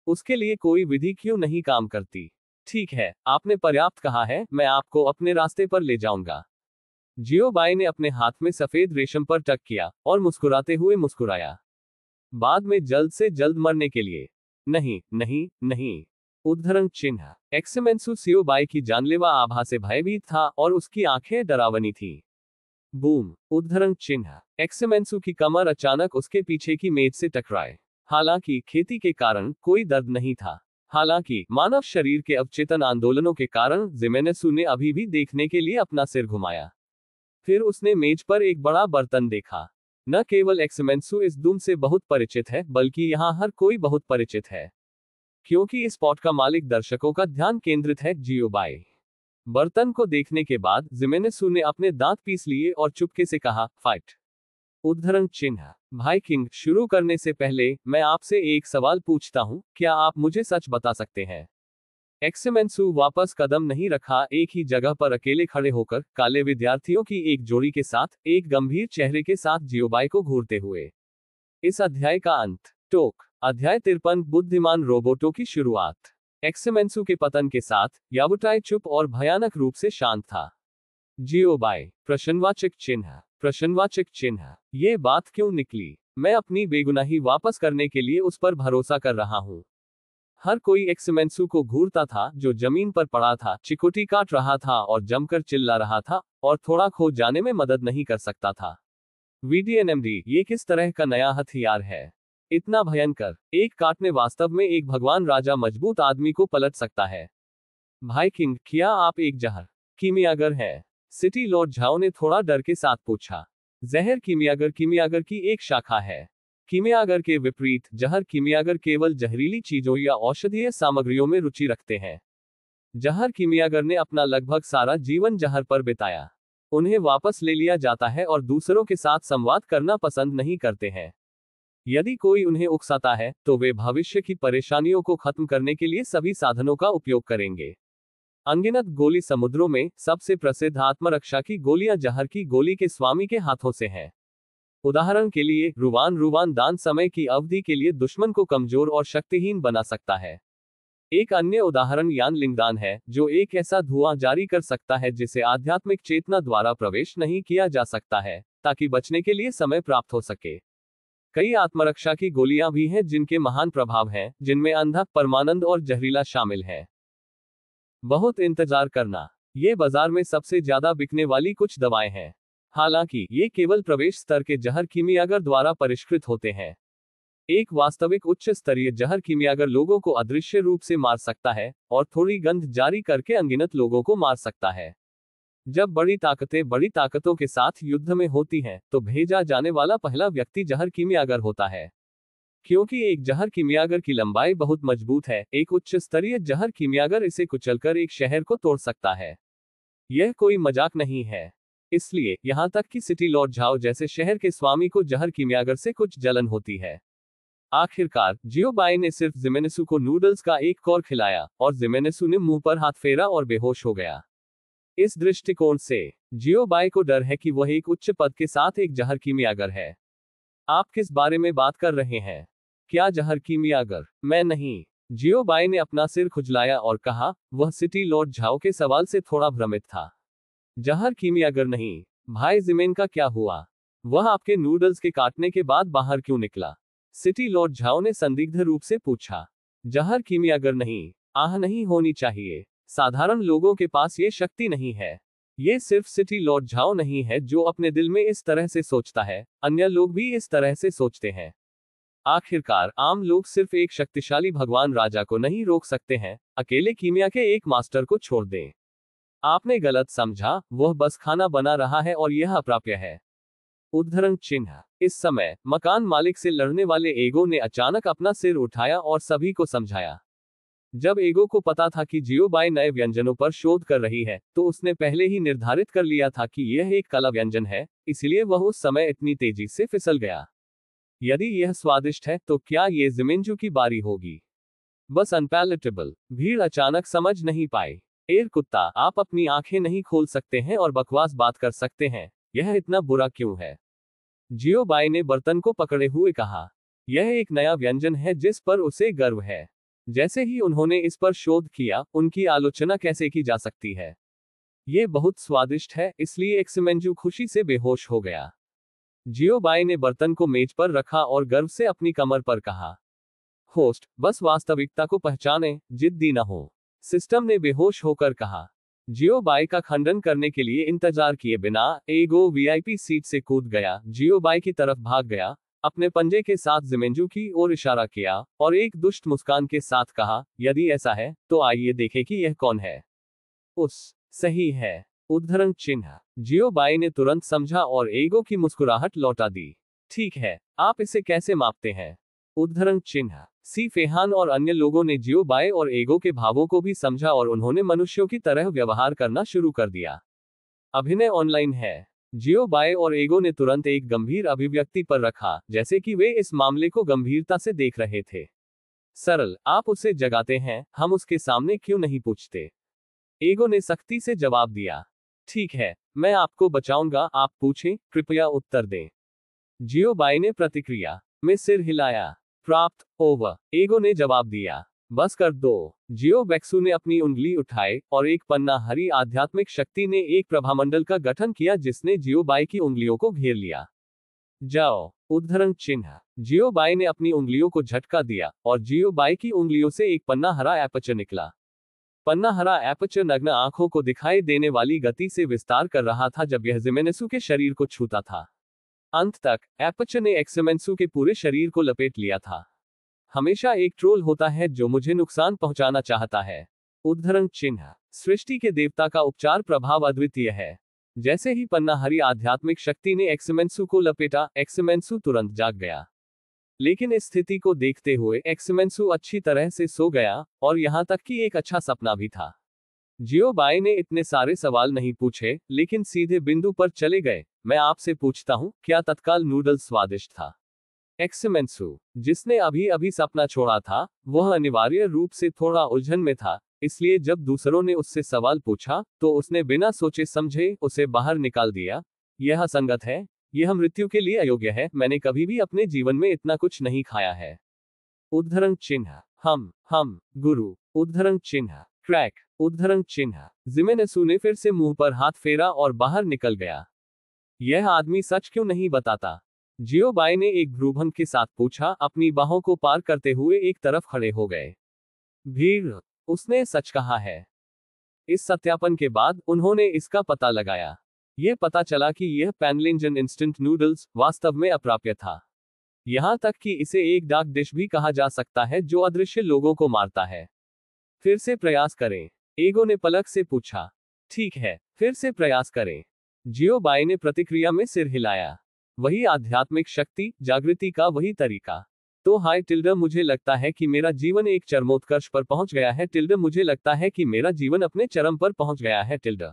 उसके लिए कोई विधि क्यों नहीं काम करती? ठीक है, आपने पर्याप्त कहा है, मैं आपको अपने रास्ते पर ले जाऊंगा। जियोबाई ने अपने हाथ में सफेद रेशम पर टक किया और मुस्कुराते हुए मुस्कुराया। बाद में जल्द से जल्द मरने के लिए। नहीं, नहीं, नहीं। उद्धरण चिन्ह। एक्समेंसु जियोबाई की जानलेवा आभा से भयभीत था और उसकी आंखें डरावनी थी। बूम। उद्धरण चिन्ह। एक्समेंसु की कमर अचानक उसके पीछे की मेज से टकराए। हालांकि खेती के कारण कोई दर्द नहीं था। हालांकि मानव शरीर के अवचेतन आंदोलनों के कारण जिमेनेसु ने अभी भी देखने के लिए अपना सिर घुमाया। फिर उसने मेज पर एक बड़ा बर्तन देखा। न केवल एक्समेंसु इस दुम से बहुत परिचित है, बल्कि यहाँ हर कोई बहुत परिचित है, क्योंकि इस पॉट का मालिक दर्शकों का ध्यान केंद्रित है, जियोबाई। बर्तन को देखने के बाद जिमेनेसु ने अपने दांत पीस लिए और चुपके से कहा, फाइट। उद्धरण चिन्ह। भाई किंग, शुरू करने से पहले मैं आपसे एक सवाल पूछता हूं, क्या आप मुझे सच बता सकते हैं? एक्समेंसु वापस कदम नहीं रखा, एक ही जगह पर अकेले खड़े होकर, काले विद्यार्थियों की एक जोड़ी के साथ, एक गंभीर चेहरे के साथ जियोबाई को घूरते हुए। इस अध्याय का अंत। टोक। अध्याय 53, बुद्धिमान रोबोटों की शुरुआत। एक्समेंसु के पतन के साथ याबुटाई चुप और भयानक रूप से शांत था। जियोबाई। प्रश्नवाचक चिन्ह। प्रश्नवाचक चिन्ह। ये बात क्यों निकली? मैं अपनी बेगुनाही वापस करने के लिए उस पर भरोसा कर रहा हूं। हर कोई एक्समेंसु को घूरता था, जो जमीन पर पड़ा था, चिकोटी काट रहा था और जमकर चिल्ला रहा था, और थोड़ा खो जाने में मदद नहीं कर सकता था। वीडीएनएमडी, ये किस तरह का नया हथियार है? इतना भयंकर। एक काटने वास्तव में एक भगवान राजा मजबूत आदमी को पलट सकता है। भाई किंग, क्या आप एक जहर कीमियागर हैं? सिटी लॉर्ड झाओ ने थोड़ा डर के साथ पूछा। जहर कीमियागर की एक शाखा है। कीमियागर के विपरीत, जहर कीमियागर केवल जहरीली चीजों या औषधीय सामग्रियों में रुचि रखते हैं। जहर कीमियागर ने अपना लगभग सारा जीवन जहर पर बिताया। उन्हें वापस ले लिया जाता है और दूसरों के साथ संवाद करना पसंद नहीं करते हैं। यदि कोई उन्हें उकसाता है, तो वे भविष्य की परेशानियों को खत्म करने के लिए सभी साधनों का उपयोग करेंगे। अनगिनत गोली समुद्रों में सबसे प्रसिद्ध आत्मरक्षा की गोलियां जहर की गोली के स्वामी के हाथों से हैं। उदाहरण के लिए, रुवान दान समय की अवधि के लिए दुश्मन को कमजोर और शक्तिहीन बना सकता है। एक अन्य उदाहरण यान लिंगदान है, जो एक ऐसा धुआं जारी कर सकता है जिसे आध्यात्मिक चेतना द्वारा प्रवेश नहीं किया जा सकता है, ताकि बचने के लिए समय प्राप्त हो सके। कई आत्मरक्षा की गोलियां भी हैं जिनके महान प्रभाव हैं, जिनमें अंधा, परमानंद और जहरीला शामिल है। बहुत इंतजार करना। ये बाजार में सबसे ज्यादा बिकने वाली कुछ दवाएं हैं। हालांकि ये केवल प्रवेश स्तर के जहर कीमियागर द्वारा परिष्कृत होते हैं। एक वास्तविक उच्च स्तरीय जहर कीमियागर लोगों को अदृश्य रूप से मार सकता है और थोड़ी गंध जारी करके अनगिनत लोगों को मार सकता है। जब बड़ी ताकतें बड़ी ताकतों के साथ युद्ध में होती हैं, तो भेजा जाने वाला पहला व्यक्ति जहर कीमियागर होता है। क्योंकि एक जहर कीमियागर की लंबाई बहुत मजबूत है, एक उच्च स्तरीय जहर कीमियागर इसे कुचलकर एक शहर को तोड़ सकता है। यह कोई मजाक नहीं है। इसलिए यहां तक कि सिटी लॉर्ड झाओ जैसे शहर के स्वामी को जहर कीमियागर से कुछ जलन होती है। आखिरकार जियोबाई ने सिर्फ जिमेनेसु को नूडल्स का एक कौर खिलाया, और जिमेनेसु ने मुंह पर हाथ फेरा और बेहोश हो गया। इस दृष्टिकोण से जियोबाई को डर है कि वह एक उच्च पद के साथ एक जहर कीमियागर है। आप किस बारे में बात कर रहे हैं? क्या जहर कीमियागर? मैं नहीं। जियो बाई ने अपना सिर खुजलाया और कहा, वह सिटी लॉर्ड झाओ के सवाल से थोड़ा भ्रमित था। जहर कीमियागर नहीं। भाई जिमेन का क्या हुआ? वह आपके नूडल्स के काटने के बाद बाहर क्यों निकला? सिटी लॉर्ड झाओ ने संदिग्ध रूप से पूछा। जहर कीमियागर नहीं। आह नहीं होनी चाहिए। साधारण लोगों के पास ये शक्ति नहीं है। ये सिर्फ सिटी लॉर्ड झाओ नहीं है जो अपने दिल में इस तरह से सोचता है, अन्य लोग भी इस तरह से सोचते हैं। आखिरकार आम लोग सिर्फ एक शक्तिशाली भगवान राजा को नहीं रोक सकते हैं, अकेले कीमिया के एक मास्टर को छोड़ दें। आपने गलत समझा, वह बस खाना बना रहा है और यह अप्राप्य है। उद्धरण चिन्ह। इस समय मकान मालिक से लड़ने वाले एगो ने अचानक अपना सिर उठाया और सभी को समझाया। जब एगो को पता था कि जियो बाई नए व्यंजनों पर शोध कर रही है, तो उसने पहले ही निर्धारित कर लिया था कि यह एक कला व्यंजन है, इसलिए वह उस समय इतनी तेजी से फिसल गया। यदि यह स्वादिष्ट है तो क्या ये जिमिंजू की बारी होगी? बस अनपैलेटेबल। भीड़ अचानक समझ नहीं पाई। एर कुत्ता, आप अपनी आंखें नहीं खोल सकते हैं और बकवास बात कर सकते हैं, यह इतना बुरा क्यों है? जियो बाई ने बर्तन को पकड़े हुए कहा। यह एक नया व्यंजन है जिस पर उसे गर्व है। जैसे ही उन्होंने इस पर शोध किया, उनकी आलोचना कैसे की जा सकती है? ये बहुत स्वादिष्ट है, इसलिए एक्समेंजू खुशी से बेहोश हो गया। जियो बाई ने बर्तन को मेज पर रखा और गर्व से अपनी कमर पर कहा, होस्ट, बस वास्तविकता को पहचाने, जिद्दी न हो। सिस्टम ने बेहोश होकर कहा। जियो बाई का खंडन करने के लिए इंतजार किए बिना एगो वीआईपी सीट से कूद गया, जियो बाई की तरफ भाग गया, अपने पंजे के साथ जिमेंजू की ओर इशारा किया और एक दुष्ट मुस्कान के साथ कहा, यदि ऐसा है तो आइए देखें कि यह कौन है। उस सही है। उद्धरण चिन्ह। जियो बाई ने तुरंत समझा और एगो की मुस्कुराहट लौटा दी। ठीक है, आप इसे कैसे मापते हैं? उद्धरण चिन्ह। सी फेहान और अन्य लोगों ने जियो बाई और एगो के भावों को भी समझा और उन्होंने मनुष्यों की तरह व्यवहार करना शुरू कर दिया। अभिनय ऑनलाइन है। जियो बाई और एगो ने तुरंत एक गंभीर अभिव्यक्ति पर रखा, जैसे कि वे इस मामले को गंभीरता से देख रहे थे। सरल, आप उसे जगाते हैं, हम उसके सामने क्यों नहीं पूछते? एगो ने सख्ती से जवाब दिया। ठीक है, मैं आपको बचाऊंगा, आप पूछें, कृपया उत्तर दें। जियो बाई ने प्रतिक्रिया में सिर हिलाया। प्राप्त, ओवर, एगो ने जवाब दिया। बस कर दो। जियो बेक्सू ने अपनी उंगली उठाई और एक पन्ना हरी आध्यात्मिक शक्ति ने एक प्रभामंडल का गठन किया जिसने जियो बाई की उंगलियों को घेर लिया। जाओ। उद्धरण चिन्ह। जियो बाई ने अपनी उंगलियों को झटका दिया और जियो बाई की उंगलियों से एक पन्ना हरा एपर्चर निकला। पन्ना हरा एपर्चर नग्न आंखों को दिखाई देने वाली गति से विस्तार कर रहा था जब यह जिमेनेसू के शरीर को छूता था। अंत तक एपर्चर ने एक्समेंसू के पूरे शरीर को लपेट लिया था। हमेशा एक ट्रोल होता है जो मुझे नुकसान पहुंचाना चाहता है। उद्धरण चिन्ह। सृष्टि के देवता का उपचार प्रभाव अद्वितीय है। जैसे ही पन्ना हरी आध्यात्मिक शक्ति ने एक्समेंसू को लपेटा, एक्समेंसू तुरंत जाग गया। लेकिन इस स्थिति को देखते हुए एक्समेंसू अच्छी तरह से सो गया, और यहां तक कि एक अच्छा सपना भी था। जियो बाई ने इतने सारे सवाल नहीं पूछे, लेकिन सीधे बिंदु पर चले गए। मैं आपसे पूछता हूं, क्या तत्काल नूडल्स स्वादिष्ट था? एक्समेंसू, जिसने अभी अभी सपना छोड़ा था, वह अनिवार्य रूप से थोड़ा उलझन में था, इसलिए जब दूसरों ने उससे सवाल पूछा, तो उसने बिना सोचे समझे उसे बाहर निकाल दिया। यह असंगत है, यह मृत्यु के लिए अयोग्य है, मैंने कभी भी अपने जीवन में इतना कुछ नहीं खाया है। उद्धरण चिन्ह। हम, गुरु। उद्धरण चिन्ह। क्रैक। उद्धरण चिन्ह। जिमेनेसू ने फिर से मुंह पर हाथ फेरा और बाहर निकल गया। यह आदमी सच क्यों नहीं बताता? जियो बाई ने एक भ्रूभंग के साथ पूछा, अपनी बाहों को पार करते हुए एक तरफ खड़े हो गए। भीड़, उसने सच कहा है। इस सत्यापन के बाद उन्होंने इसका पता लगाया। यह पता चला कि यह पैनलिंजन इंस्टेंट नूडल्स वास्तव में अप्राप्य था। यहां तक कि इसे एक डार्क डिश भी कहा जा सकता है जो अदृश्य लोगों को मारता है। फिर से प्रयास करें, एगो ने पलक से पूछा। ठीक है, फिर से प्रयास करें। जियो बाई ने प्रतिक्रिया में सिर हिलाया। वही आध्यात्मिक शक्ति, जागृति का वही तरीका। तो हाय टिल्डर, मुझे लगता है कि मेरा जीवन एक चरमोत्कर्ष पर पहुंच गया है टिल्डर, मुझे लगता है कि मेरा जीवन अपने चरम पर पहुंच गया है टिल्डर।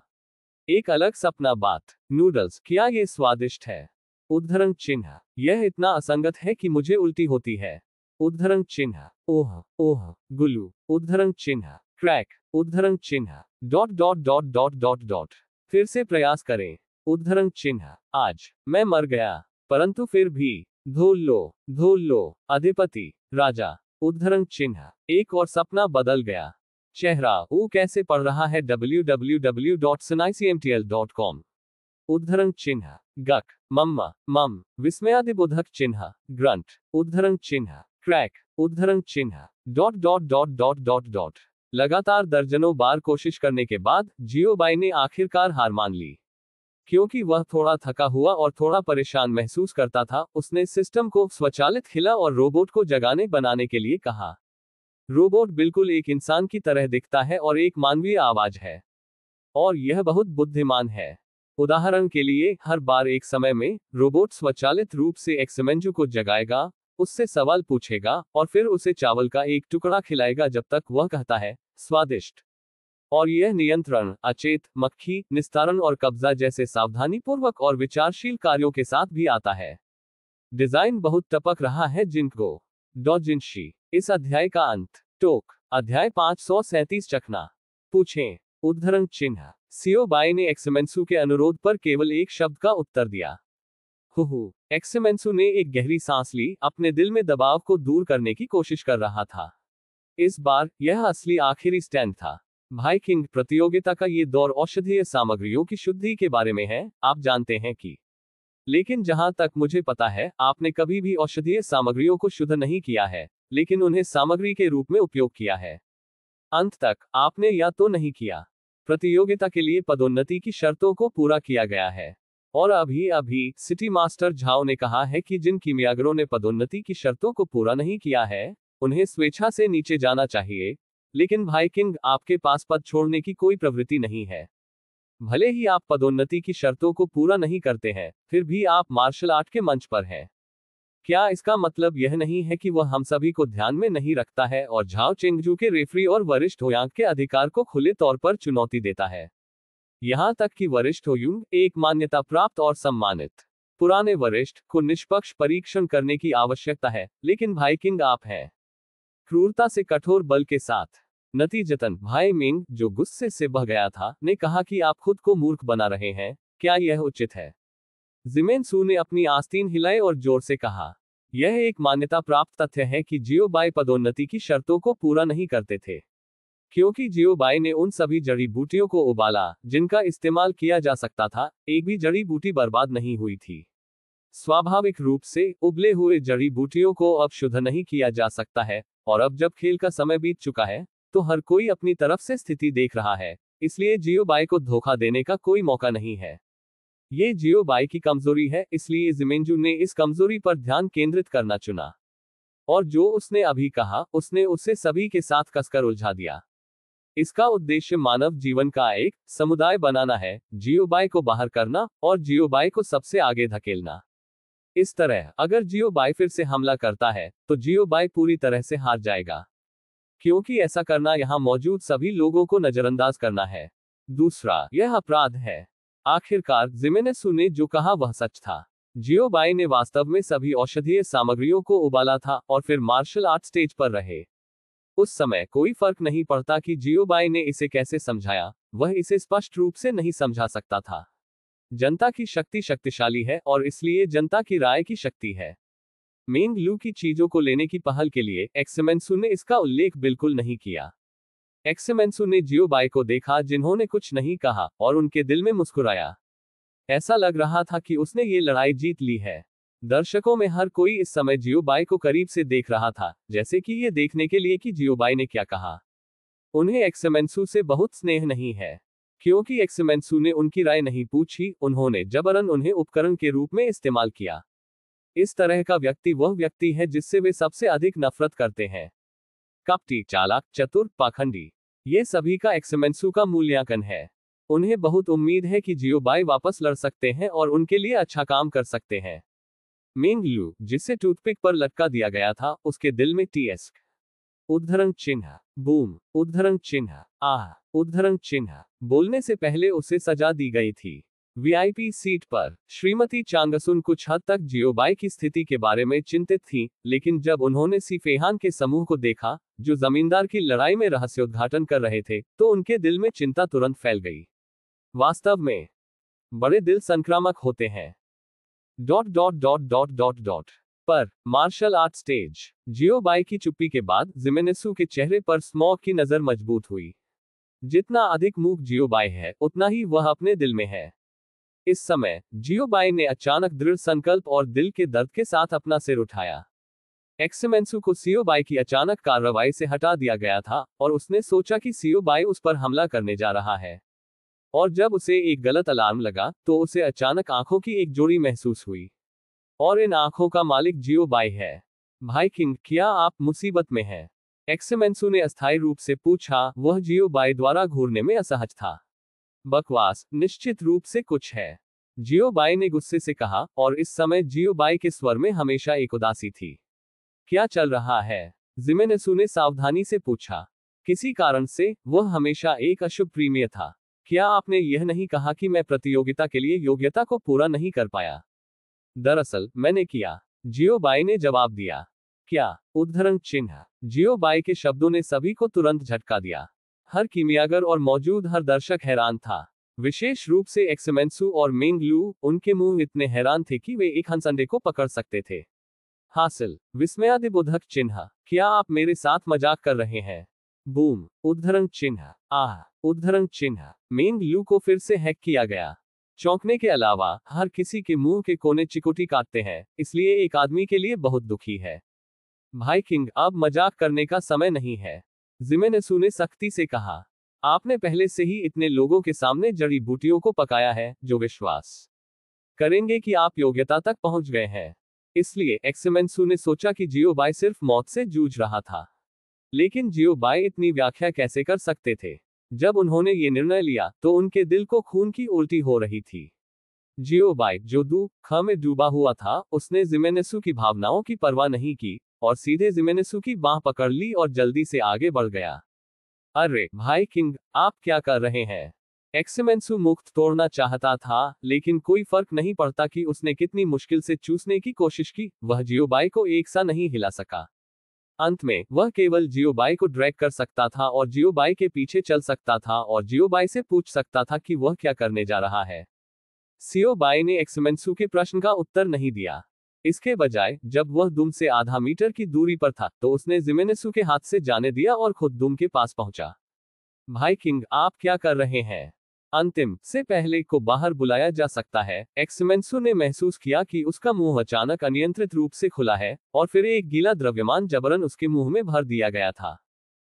एक अलग सपना बात। नूडल्स, क्या ये स्वादिष्ट है? उद्धरण चिन्ह। यह इतना असंगत है कि मुझे उल्टी होती है। उद्धरण चिन्ह। ओह, गुल्लू। उद्धरण चिन्ह। क्रैक। उद्धरण चिन्ह। डॉट। फिर से प्रयास करें। उद्धरण चिन्ह। आज मैं मर गया, परंतु फिर भी धोल लो, अधिपति, राजा। उद्धरण चिन्ह। एक और सपना बदल गया। चेहरा, वो कैसे पढ़ रहा है www.sunaicmtl.com। उद्धरण चिन्ह। गक, मम्मा, मम, विस्मयादिबोधक चिन्ह, ग्रंट, उद्धरण चिन्ह। क्रैक, उद्धरण चिन्ह। Dot dot dot dot dot dot. लगातार दर्जनों बार कोशिश करने के बाद जियोबाई ने आखिरकार हार मान ली। क्योंकि वह थोड़ा थका हुआ और थोड़ा परेशान महसूस करता था, उसने सिस्टम को स्वचालित खिला और रोबोट को जगाने बनाने के लिए कहा। रोबोट बिल्कुल एक इंसान की तरह दिखता है और एक मानवीय आवाज है। और यह बहुत बुद्धिमान है। उदाहरण के लिए, हर बार एक समय में, रोबोट स्वचालित रूप से एक्समेंजू को जगाएगा, उससे सवाल पूछेगा, और फिर उसे चावल का एक टुकड़ा खिलाएगा जब तक वह कहता है, स्वादिष्ट। और यह नियंत्रण, अचेत, मक्खी, निस्तारण और कब्जा जैसे सावधानीपूर्वक और विचारशील कार्यों के साथ भी आता है। डिजाइन बहुत टपक रहा है जिनको। डॉजिंशी। इस अध्याय का अंत। टोक। अध्याय 537 चखना। पूछें। उद्धरण चिन्ह। सियोबाई ने एक्समेंसू के अनुरोध पर केवल एक शब्द का उत्तर दिया। हुहु। एक्समेंसू ने एक गहरी सांस ली, अपने दिल में दबाव को दूर करने की कोशिश कर रहा था। इस बार, यह असली आखिरी स्टैंड था। भाई किंग, प्रतियोगिता का ये दौर औषधीय सामग्रियों की शुद्धि के बारे में है, आप जानते हैं कि। लेकिन जहां तक मुझे पता है, आपने कभी भी औषधीय सामग्रियों को शुद्ध नहीं किया है, लेकिन उन्हें सामग्री के रूप में उपयोग किया है। अंत तक, आपने या तो नहीं किया। प्रतियोगिता के लिए पदोन्नति की शर्तों को पूरा किया गया है। और अभी अभी, सिटी मास्टर झाओ ने कहा है कि जिन कीमियागरों ने पदोन्नति की शर्तों को पूरा नहीं किया है, उन्हें स्वेच्छा से नीचे जाना चाहिए। लेकिन भाई किंग, आपके पास पद छोड़ने की कोई प्रवृत्ति नहीं है। भले ही आप पदोन्नति की शर्तों को पूरा नहीं करते हैं, फिर भी आप मार्शल आर्ट के मंच पर हैं। क्या इसका मतलब यह नहीं है कि वह हम सभी को ध्यान में नहीं रखता है और झाओ चेंगजू के रेफरी और वरिष्ठ होयांग के अधिकार को खुले तौर पर चुनौती देता है? यहां तक कि वरिष्ठ होयुंग, एक मान्यता प्राप्त और सम्मानित पुराने वरिष्ठ, को निष्पक्ष परीक्षण करने की आवश्यकता है, लेकिन भाई किंग आप हैं। क्रूरता से कठोर बल के साथ। नतीजतन, भाई मिंग, जो गुस्से से बह गया था, ने कहा कि आप खुद को मूर्ख बना रहे हैं, क्या यह उचित है? जिमेनसू ने अपनी आस्तीन हिलाई और जोर से कहा। यह एक मान्यता प्राप्त तथ्य है कि जियोबाई पदोन्नति की शर्तों को पूरा नहीं करते थे। क्योंकि जियोबाई ने उन सभी जड़ी बूटियों को उबाला, जिनका इस्तेमाल किया जा सकता था, एक भी जड़ी बूटी बर्बाद नहीं हुई थी। स्वाभाविक रूप से, उबले हुए जड़ी बूटियों को अब शुद्ध नहीं किया जा सकता है, और अब जब खेल का समय बीत चुका है, तो हर कोई अपनी तरफ से स्थिति देख रहा है, इसलिए जियोबाई को धोखा देने का कोई मौका नहीं है। ये जियोबाई की कमजोरी है, इसलिए जिमेंजू ने इस कमजोरी पर ध्यान केंद्रित करना चुना। और जो उसने अभी कहा, उसने उसे सभी के साथ कसकर उलझा दिया। इसका उद्देश्य मानव जीवन का एक समुदाय बनाना है, जियोबाई को बाहर करना, और जियोबाई को सबसे आगे धकेलना। इस तरह, अगर जियोबाई फिर से हमला करता है, तो जियोबाई पूरी तरह से हार जाएगा। क्योंकि ऐसा करना यहां मौजूद सभी लोगों को नजरअंदाज करना है। दूसरा, यह अपराध है। आखिरकार, जिमेनेसू ने जो कहा वह सच था। जियोबाई ने वास्तव में सभी औषधीय सामग्रियों को उबाला था, और फिर मार्शल आर्ट स्टेज पर रहे। उस समय कोई फर्क नहीं पड़ता कि जियोबाई ने इसे कैसे समझाया, वह इसे स्पष्ट रूप से नहीं समझा सकता था। जनता की शक्ति शक्तिशाली है, और इसलिए जनता की राय की शक्ति है। मेंग लू की चीजों को लेने की पहल के लिए एक्समेंसू ने इसका उल्लेख बिल्कुल नहीं किया। एक्समेंसू ने जियोबाई को देखा, जिन्होंने कुछ नहीं कहा, और उनके दिल में मुस्कुराया। ऐसा लग रहा था कि उसने ये लड़ाई जीत ली है। दर्शकों में हर कोई इस समय जियोबाई को करीब से देख रहा था, जैसे कि ये देखने के लिए कि जियोबाई ने क्या कहा। उन्हें एक्समेंसू से बहुत स्नेह नहीं है। क्योंकि एक्समेंसू ने उनकी राय नहीं पूछी, उन्होंने जबरन उन्हें उपकरण के रूप में इस्तेमाल किया। इस तरह का व्यक्ति वह व्यक्ति है जिससे वे सबसे अधिक नफरत करते हैं। कपटी, चालाक, चतुर, पाखंडी, ये सभी का एक्समेंसू का मूल्यांकन है। उन्हें बहुत उम्मीद है कि जियोबाई वापस लड़ सकते हैं और उनके लिए अच्छा काम कर सकते हैं। मेंग लू, जिसे टूथपिक पर लटका दिया गया था, उसके दिल में टीएस्क। उद्धरण चिन्ह। बूम। उद्धरण चिन्ह। आह। उद्धरण चिन्ह। बोलने से पहले उसे सजा दी गई थी। वीआईपी सीट पर श्रीमती चांगसुन कुछ हद तक जियोबाई की स्थिति के बारे में चिंतित थी, लेकिन जब उन्होंने सीफेहान के समूह को देखा, जो जमींदार की लड़ाई में रहस्योद्घाटन कर रहे थे, तो उनके दिल में चिंता तुरंत फैल गई। वास्तव में, बड़े दिल संक्रामक होते हैं। Dot dot dot dot dot dot पर मार्शल आर्ट स्टेज। जियोबाई की चुप्पी के बाद जिमेनेसु के चेहरे पर स्मॉग की नजर मजबूत हुई। जितना अधिक मूक जियोबाई है, उतना ही वह अपने दिल में है। इस समय जियोबाई ने अचानक दृढ़ संकल्प और दिल के दर्द के साथ अपना सिर उठाया। एक्समेंसु को सियोबाई की अचानक कार्रवाई से हटा दिया गया था और उसने सोचा कि सियोबाई उस पर हमला करने जा रहा है। और जब उसे एक गलत अलार्म लगा, तो उसे अचानक आंखों की एक जोड़ी महसूस हुई। और इन आंखों का मालिक जियोबाई है। भाई किंग, क्या आप मुसीबत में हैं? एक्समेंसु ने अस्थायी रूप से पूछा। वह जियोबाई द्वारा घूरने में असहज था। बकवास, निश्चित रूप से कुछ है, जियोबाई ने गुस्से से कहा, और इस समय जियोबाई के स्वर में हमेशा एक उदासी थी। क्या चल रहा है? जिमेनेसु ने सावधानी से पूछा। किसी कारण से वह हमेशा एक अशुभ प्रीमियर था। क्या आपने यह नहीं कहा कि मैं प्रतियोगिता के लिए योग्यता को पूरा नहीं कर पाया? दरअसल मैंने किया, जियोबाई ने जवाब दिया। क्या? उद्धरण चिन्ह। जियोबाई के शब्दों ने सभी को तुरंत झटका दिया। हर कीमियागर और मौजूद हर दर्शक हैरान था। विशेष रूप से एक्समेंसु और मेंग लू, उनके मुंह इतने हैरान थे कि वे एक हंसंडे को पकड़ सकते थे। हासिल, विस्मयादिबोधक चिन्ह। क्या आप मेरे साथ मजाक कर रहे हैं? बूम, उद्धरण चिन्ह। आह, उद्धरण चिन्ह। मेंग लू को फिर से हैक किया गया। चौंकने के अलावा हर किसी के मुंह के कोने चिकोटी काटते हैं, इसलिए एक आदमी के लिए बहुत दुखी है। भाई किंग, अब मजाक करने का समय नहीं है, जिमेनेसु ने सख्ती से कहा। आपने पहले से ही इतने लोगों के सामने जड़ी बूटियों को पकाया है जो विश्वास करेंगे कि आप योग्यता तक पहुंच गए हैं। इसलिए एक्समेंसु ने सोचा कि जियोबाई सिर्फ मौत से जूझ रहा था। लेकिन जियोबाई इतनी व्याख्या कैसे कर सकते थे? जब उन्होंने ये निर्णय लिया, तो उनके दिल को खून की उल्टी हो रही थी। जियोबाई, जो दुख में डूबा हुआ था, उसने जिमेनेसु की भावनाओं की परवाह नहीं की और सीधे जिमेनेसु की बांह पकड़ ली और जल्दी से आगे बढ़ गया। अरे भाई किंग, आप क्या कर रहे हैं? एक्समेंसु मुक्त तोड़ना चाहता था, लेकिन कोई फर्क नहीं पड़ता कि उसने कितनी मुश्किल से चूसने की कोशिश की, वह जियोबाई को एक सा नहीं हिला सका। अंत में वह केवल जियोबाई को ड्रैग कर सकता था और जियोबाई के पीछे चल सकता था और जियोबाई से पूछ सकता था कि वह क्या करने जा रहा है। सियोबाई ने एक्समेंसु के प्रश्न का उत्तर नहीं दिया। इसके बजाय जब वह दुम से आधा मीटर की दूरी पर था, तो उसने जिमेनेसु के हाथ से जाने दिया और खुद दुम के पास पहुंचा। भाई किंग, आप क्या कर रहे हैं? अंतिम से पहले को बाहर बुलाया जा सकता है। एक्समेंसु ने महसूस किया कि उसका मुंह अचानक अनियंत्रित रूप से खुला है, और फिर एक गीला द्रव्यमान जबरन उसके मुंह में भर दिया गया था।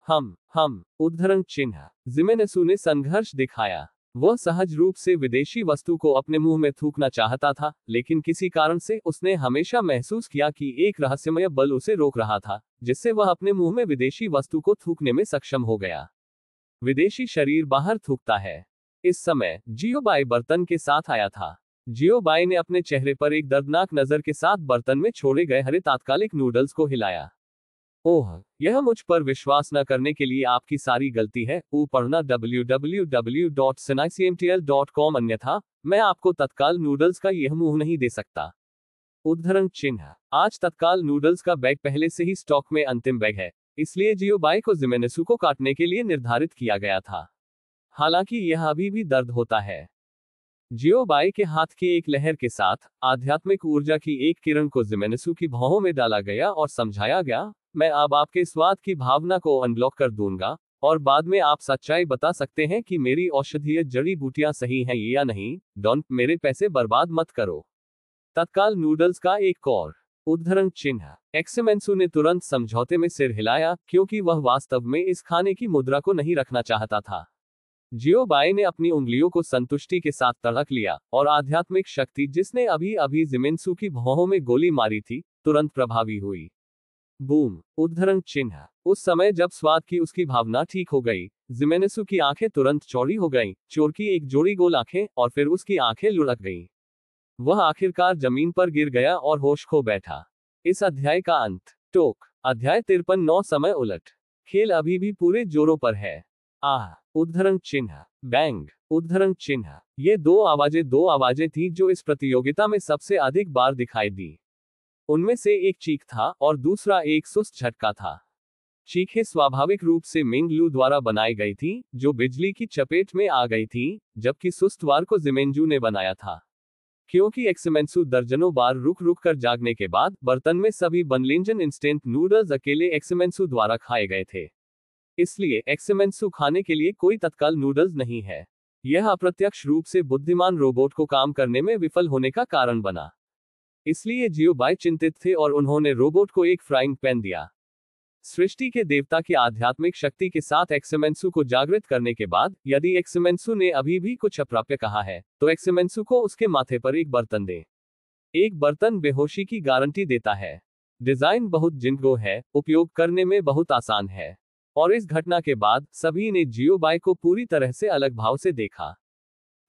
हम, उद्धरण चिन्ह। जिमेनेसु ने संघर्ष दिखाया। वह सहज रूप से विदेशी वस्तु को अपने मुंह में थूकना चाहता था, लेकिन किसी कारण से उसने हमेशा महसूस किया कि एक रहस्यमय बल उसे रोक रहा था, जिससे वह अपने मुंह में विदेशी वस्तु को थूकने में सक्षम हो गया। विदेशी शरीर बाहर थूकता है। इस समय जियोबाई बर्तन के साथ आया था। जियोबाई ने अपने चेहरे पर एक दर्दनाक नजर के साथ बर्तन में छोड़े गए हरे तात्कालिक नूडल्स को हिलाया। ओह, यह मुझ पर विश्वास न करने के लिए आपकी सारी गलती है। पढ़ना www.sinacmtl.com। अन्यथा मैं आपको तत्काल नूडल्स का यह मुंह नहीं दे सकता। उद्धरण चिन्ह। आज तत्काल नूडल्स का बैग पहले से ही स्टॉक में अंतिम बैग है, इसलिए जियोबाई को जिमेनेसु को काटने के लिए निर्धारित किया गया था। हालांकि यह अभी भी दर्द होता है। जियोबाई के हाथ की एक लहर के साथ आध्यात्मिक ऊर्जा की एक किरण को जिमेनेसु की भौहों में डाला गया और समझाया गया, मैं अब आपके स्वाद की भावना को अनब्लॉक कर दूंगा, और बाद में आप सच्चाई बता सकते हैं कि मेरी औषधीय जड़ी बूटियां सही हैं या नहीं। डोंट, मेरे पैसे बर्बाद मत करो। तत्काल नूडल्स का एक और उद्धरण चिन्ह। एक्समेंसु ने तुरंत समझौते में सिर हिलाया, क्योंकि वह वास्तव में इस खाने की मुद्रा को नहीं रखना चाहता था। जियोबाई ने अपनी उंगलियों को संतुष्टि के साथ तड़क लिया, और आध्यात्मिक शक्ति जिसने अभी अभी जिमेनेसु की भौहों में गोली मारी थी, तुरंत प्रभावी हुई। बूम, उद्धरण चिन्ह। उस समय जब स्वाद की उसकी भावना ठीक हो गई, जिमेनेसु की आंखें तुरंत चौड़ी हो गईं, चोर की एक जोड़ी गोल आंखें, और फिर उसकी आंखें लुढ़क गईं। वह आखिरकार जमीन पर गिर गया और होश खो बैठा। इस अध्याय का अंत। टोक। अध्याय 53। 9 समय उलट। खेल अभी भी पूरे जोरों पर है। आह, उद्धरण चिन्ह। बैंग, उद्धरण चिन्ह। ये दो आवाजें थी जो इस प्रतियोगिता में सबसे अधिक बार दिखाई दी। उनमें से एक चीख था और दूसरा एक सुस्त झटका था। चीखें स्वाभाविक रूप से मेंग लू द्वारा बनाई गई थी, जो बिजली की चपेट में आ गई थी, जबकि सुस्त वार को जिमेंजू ने बनाया था। क्योंकि एक्समेंसू दर्जनों बार रुक रुक कर जागने के बाद बर्तन में सभी बनलेंजन इंस्टेंट नूडल्स अकेले एक्समेंसू द्वारा खाए गए थे। इसलिए एक्समेंसू खाने के लिए कोई तत्काल नूडल्स नहीं है। यह अप्रत्यक्ष रूप से बुद्धिमान रोबोट को काम करने में विफल होने का कारण बना। इसलिए जियोबाई चिंतित थे और उन्होंने रोबोट को एक फ्राइंग पैन दिया। सृष्टि के देवता की आध्यात्मिक शक्ति के साथ एक्समेंसू को जागृत करने के बाद यदि एक्समेंसू ने अभी भी कुछ अप्राप्य कहा है तो एक्समेंसू को उसके माथे पर एक बर्तन दे। एक बर्तन बेहोशी की गारंटी देता है। डिजाइन बहुत जिंगो है, उपयोग करने में बहुत आसान है। और इस घटना के बाद सभी ने जियोबाई को पूरी तरह से अलग भाव से देखा,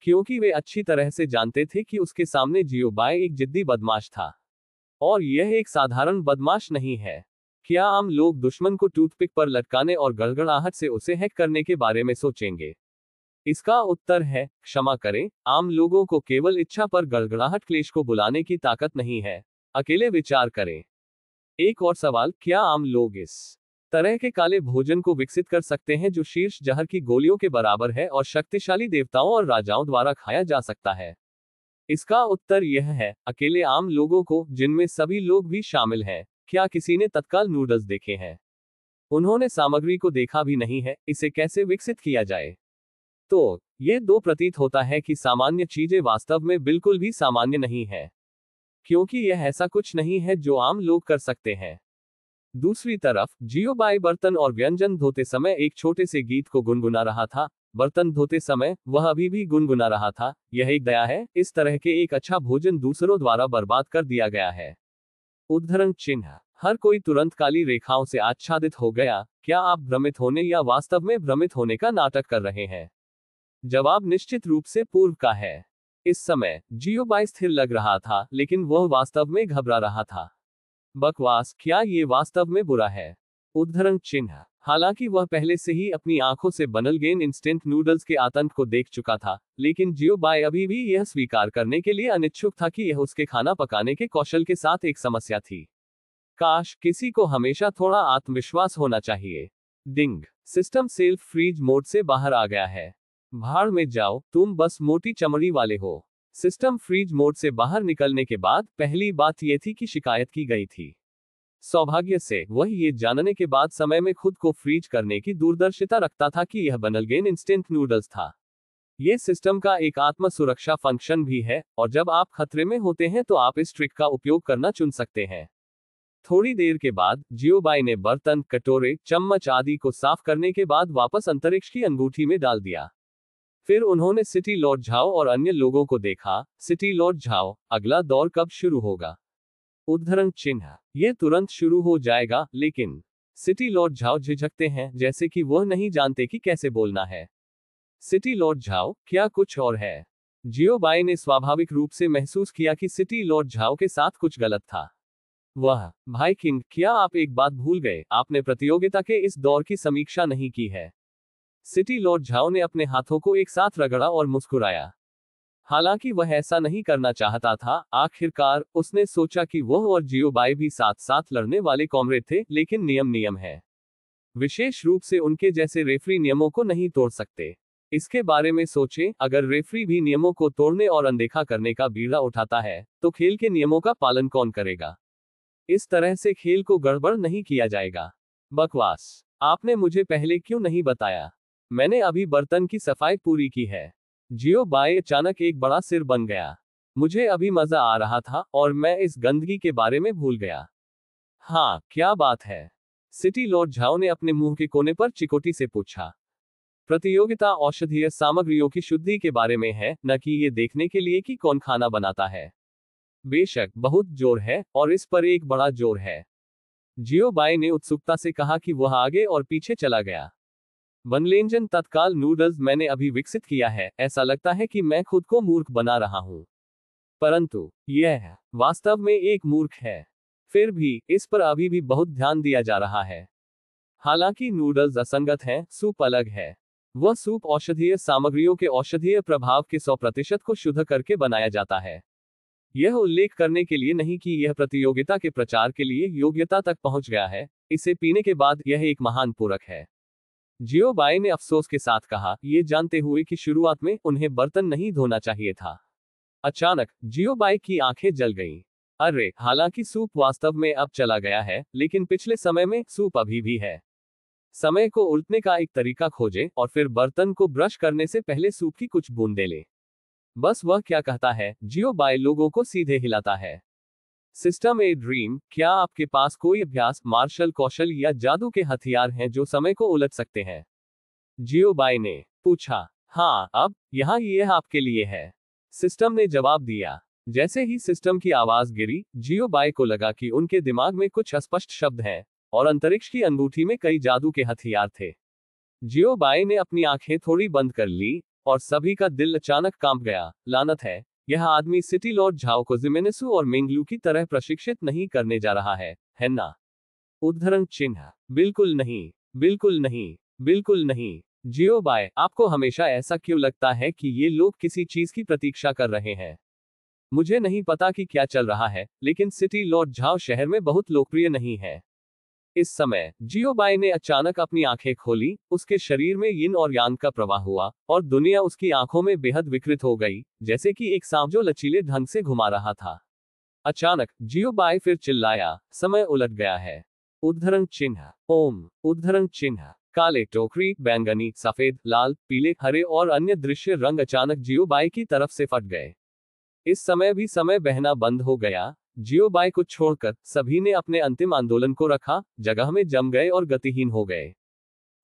क्योंकि वे अच्छी तरह से जानते थे कि उसके सामने जियोबाई एक जिद्दी बदमाश था। और यह एक साधारण बदमाश नहीं है। क्या आम लोग दुश्मन को टूथपिक पर लटकाने और गड़गड़ाहट से उसे हैक करने के बारे में सोचेंगे? इसका उत्तर है, क्षमा करें, आम लोगों को केवल इच्छा पर गड़गड़ाहट क्लेश को बुलाने की ताकत नहीं है। अकेले विचार करें। एक और सवाल, क्या आम लोग इस तरह के काले भोजन को विकसित कर सकते हैं जो शीर्ष जहर की गोलियों के बराबर है और शक्तिशाली देवताओं और राजाओं द्वारा खाया जा सकता है? इसका उत्तर यह है, अकेले आम लोगों को, जिनमें सभी लोग भी शामिल हैं। क्या किसी ने तत्काल नूडल्स देखे हैं? उन्होंने सामग्री को देखा भी नहीं है, इसे कैसे विकसित किया जाए। तो ये दो प्रतीत होता है कि सामान्य चीजें वास्तव में बिल्कुल भी सामान्य नहीं है, क्योंकि यह ऐसा कुछ नहीं है जो आम लोग कर सकते हैं। दूसरी तरफ जियोबाई बर्तन और व्यंजन धोते समय एक छोटे से गीत को गुनगुना रहा था। बर्तन धोते समय वह अभी भी गुनगुना रहा था, यह एक दया है, इस तरह के एक अच्छा भोजन दूसरों द्वारा बर्बाद कर दिया गया है। उद्धरण चिन्ह। हर कोई तुरंत काली रेखाओं से आच्छादित हो गया। क्या आप भ्रमित होने या वास्तव में भ्रमित होने का नाटक कर रहे हैं? जवाब निश्चित रूप से पूर्व का है। इस समय जियोबाई स्थिर लग रहा था, लेकिन वह वास्तव में घबरा रहा था। बकवास, क्या ये वास्तव में बुरा है? उद्धरण चिन्ह। हालांकि वह पहले से ही अपनी आंखों से बनलगेन इंस्टेंट नूडल्स के आतंक को देख चुका था, लेकिन जियोबाई अभी भी यह स्वीकार करने के लिए अनिच्छुक था कि यह उसके खाना पकाने के कौशल के साथ एक समस्या थी। काश किसी को हमेशा थोड़ा आत्मविश्वास होना चाहिए। डिंग। सिस्टम सेल्फ फ्रीज मोड से बाहर आ गया है। भाड़ में जाओ, तुम बस मोटी चमड़ी वाले हो। सिस्टम फ्रीज मोड से बाहर निकलने के बाद पहली बात यह थी कि शिकायत की गई थी। सौभाग्य से वह ये जानने के बाद समय में खुद को फ्रीज करने की दूरदर्शिता रखता था कि यह बनलगेन इंस्टेंट नूडल्स था। यह सिस्टम का एक आत्म सुरक्षा फंक्शन भी है, और जब आप खतरे में होते हैं तो आप इस ट्रिक का उपयोग करना चुन सकते हैं। थोड़ी देर के बाद जियोबाई ने बर्तन, कटोरे, चम्मच आदि को साफ करने के बाद वापस अंतरिक्ष की अंगूठी में डाल दिया। फिर उन्होंने सिटी लॉर्ड झाओ और अन्य लोगों को देखा। सिटी लॉर्ड झाओ, अगला दौर कब शुरू होगा? उद्धरण चिन्ह। यह तुरंत शुरू हो जाएगा, लेकिन सिटी लॉर्ड झाओ झिझकते हैं, जैसे कि वह नहीं जानते कि कैसे बोलना है। सिटी लॉर्ड झाओ, क्या कुछ और है? जियोबाई ने स्वाभाविक रूप से महसूस किया कि सिटी लॉर्ड झाओ के साथ कुछ गलत था। वह, भाई किंग, क्या आप एक बात भूल गए? आपने प्रतियोगिता के इस दौर की समीक्षा नहीं की है। सिटी लॉर्ड झाओ ने अपने हाथों को एक साथ रगड़ा और मुस्कुराया। हालांकि वह ऐसा नहीं करना चाहता था। आखिरकार उसने सोचा कि वह और जियोबाई भी साथ साथ लड़ने वाले कॉमरेड थे, लेकिन नियम नियम है। विशेष रूप से उनके जैसे रेफरी नियमों को नहीं तोड़ सकते। इसके बारे में सोचें, अगर रेफरी भी नियमों को तोड़ने और अनदेखा करने का बीड़ा उठाता है, तो खेल के नियमों का पालन कौन करेगा? इस तरह से खेल को गड़बड़ नहीं किया जाएगा। बकवास, आपने मुझे पहले क्यों नहीं बताया? मैंने अभी बर्तन की सफाई पूरी की है। जियोबाई अचानक एक बड़ा सिर बन गया। मुझे अभी मजा आ रहा था और मैं इस गंदगी के बारे में भूल गया। हाँ, क्या बात है? सिटी लॉर्ड झाओ ने अपने मुंह के कोने पर चिकोटी से पूछा। प्रतियोगिता औषधीय सामग्रियों की शुद्धि के बारे में है, न कि ये देखने के लिए कि कौन खाना बनाता है। बेशक बहुत जोर है, और इस पर एक बड़ा जोर है। जियोबाई ने उत्सुकता से कहा कि वह आगे और पीछे चला गया। बनलेंजन तत्काल नूडल्स मैंने अभी विकसित किया है। ऐसा लगता है कि मैं खुद को मूर्ख बना रहा हूं, परंतु यह वास्तव में एक मूर्ख है। फिर भी इस पर अभी भी बहुत ध्यान दिया जा रहा है। हालांकि नूडल्स असंगत हैं, सूप अलग है। वह सूप औषधीय सामग्रियों के औषधीय प्रभाव के 100% को शुद्ध करके बनाया जाता है। यह उल्लेख करने के लिए नहीं कि यह प्रतियोगिता के प्रचार के लिए योग्यता तक पहुंच गया है। इसे पीने के बाद यह एक महान पूरक है। जियोबाई ने अफसोस के साथ कहा, ये जानते हुए कि शुरुआत में उन्हें बर्तन नहीं धोना चाहिए था। अचानक जियोबाई की आंखें जल गईं। अरे, हालांकि सूप वास्तव में अब चला गया है, लेकिन पिछले समय में सूप अभी भी है। समय को उल्टने का एक तरीका खोजें और फिर बर्तन को ब्रश करने से पहले सूप की कुछ बूंदें लें। बस वह क्या कहता है, जियोबाई लोगों को सीधे हिलाता है। सिस्टम ए ड्रीम, क्या आपके पास कोई अभ्यास, मार्शल कौशल या जादू के हथियार हैं जो समय को उलट सकते हैं? जियोबाई ने पूछा। हाँ, अब यहाँ यह आपके लिए है, सिस्टम ने जवाब दिया। जैसे ही सिस्टम की आवाज गिरी, जियोबाई को लगा कि उनके दिमाग में कुछ अस्पष्ट शब्द हैं और अंतरिक्ष की अंगूठी में कई जादू के हथियार थे। जियोबाई ने अपनी आंखें थोड़ी बंद कर ली और सभी का दिल अचानक कांप गया। लानत है, यह आदमी सिटी लॉर्ड झाओ को जिमेनेसु और मिंगलू की तरह प्रशिक्षित नहीं करने जा रहा है ना? उद्धरण चिन्ह। बिल्कुल नहीं, बिल्कुल नहीं, बिल्कुल नहीं। जियोबाई, आपको हमेशा ऐसा क्यों लगता है कि ये लोग किसी चीज की प्रतीक्षा कर रहे हैं? मुझे नहीं पता कि क्या चल रहा है, लेकिन सिटी लॉर्ड झाओ शहर में बहुत लोकप्रिय नहीं है। इस समय जियोबाई ने अचानक अपनी आंखें खोली, उसके शरीर में यिन और यांग का प्रवाह हुआ और दुनिया उसकी आंखों में बेहद विकृत हो गई, जैसे कि एक सांप जो लचीले ढंग से घुमा रहा था। अचानक जियोबाई फिर चिल्लाया, समय उलट गया है। उद्धरण चिन्ह। ओम। उद्धरण चिन्ह। काले, टोकरी, बैंगनी, सफेद, लाल, पीले, हरे और अन्य दृश्य रंग अचानक जियोबाई की तरफ से फट गए। इस समय भी समय बहना बंद हो गया। जियोबाई को छोड़कर सभी ने अपने अंतिम आंदोलन को रखा, जगह में जम गए और गतिहीन हो गए।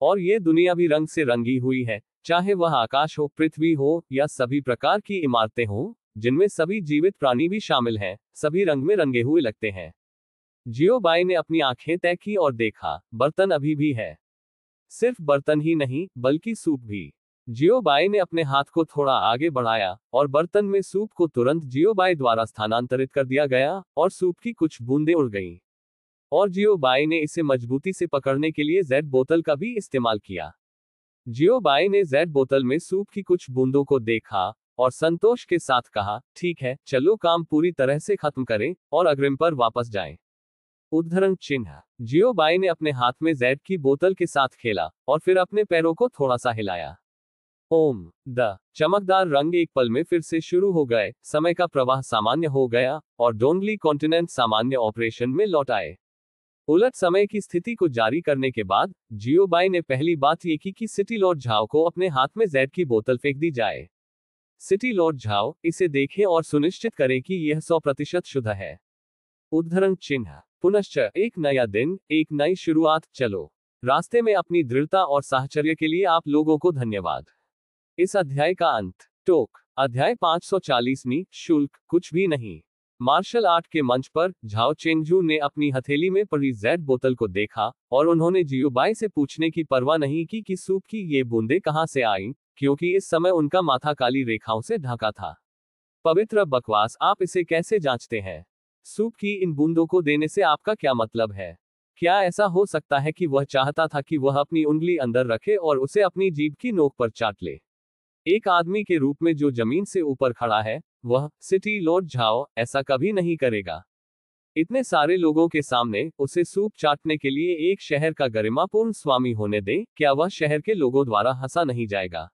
और ये दुनिया भी रंग से रंगी हुई है, चाहे वह आकाश हो, पृथ्वी हो या सभी प्रकार की इमारतें हो, जिनमें सभी जीवित प्राणी भी शामिल हैं, सभी रंग में रंगे हुए लगते हैं। जियोबाई ने अपनी आंखें तय की और देखा, बर्तन अभी भी है। सिर्फ बर्तन ही नहीं, बल्कि सूप भी। जियोबाई ने अपने हाथ को थोड़ा आगे बढ़ाया और बर्तन में सूप को तुरंत जियोबाई द्वारा स्थानांतरित कर दिया गया और सूप की कुछ बूंदें उड़ गईं। और जियोबाई ने इसे मजबूती से पकड़ने के लिए जेड बोतल का भी इस्तेमाल किया। जियोबाई ने जेड बोतल में सूप की कुछ बूंदों को देखा और संतोष के साथ कहा, ठीक है, चलो काम पूरी तरह से खत्म करें और अग्रिम पर वापस जाएं। उद्धरण चिन्ह। जियोबाई ने अपने हाथ में जेड की बोतल के साथ खेला और फिर अपने पैरों को थोड़ा सा हिलाया। ओम। द चमकदार रंग एक पल में फिर से शुरू हो गए, समय का प्रवाह सामान्य हो गया और डोंगली कॉन्टिनेंट सामान्य ऑपरेशन में लौट आए। उलट समय की स्थिति को जारी करने के बाद जियोबाई ने पहली बात ये की कि सिटी लॉर्ड झाओ को अपने हाथ में जेड की बोतल फेंक दी जाए। सिटी लॉर्ड झाओ, इसे देखें और सुनिश्चित करें कि यह 100% शुद्ध है। उद्धरण चिन्ह। पुनश्च एक नया दिन, एक नई शुरुआत, चलो। रास्ते में अपनी दृढ़ता और साहचर्य के लिए आप लोगों को धन्यवाद। इस अध्याय का अंत। टोक। अध्याय 540। शुल्क कुछ भी नहीं। मार्शल आर्ट के मंच पर झाओ चेंगजू ने अपनी हथेली में पड़ी जेड बोतल को देखा और उन्होंने जियोबाई से पूछने की परवाह नहीं की कि सूप की ये बूंदें कहां से आईं, क्योंकि इस समय उनका माथा काली रेखाओं से ढका था। पवित्र बकवास, आप इसे कैसे जांचते हैं? सूप की इन बूंदों को देने से आपका क्या मतलब है? क्या ऐसा हो सकता है कि वह चाहता था कि वह अपनी उंगली अंदर रखे और उसे अपनी जीभ की नोक पर चाट ले? एक आदमी के रूप में जो जमीन से ऊपर खड़ा है, वह सिटी लॉर्ड झाओ ऐसा कभी नहीं करेगा। इतने सारे लोगों के सामने उसे सूप चाटने के लिए एक शहर का गरिमापूर्ण स्वामी होने दें, क्या वह शहर के लोगों द्वारा हंसा नहीं जाएगा?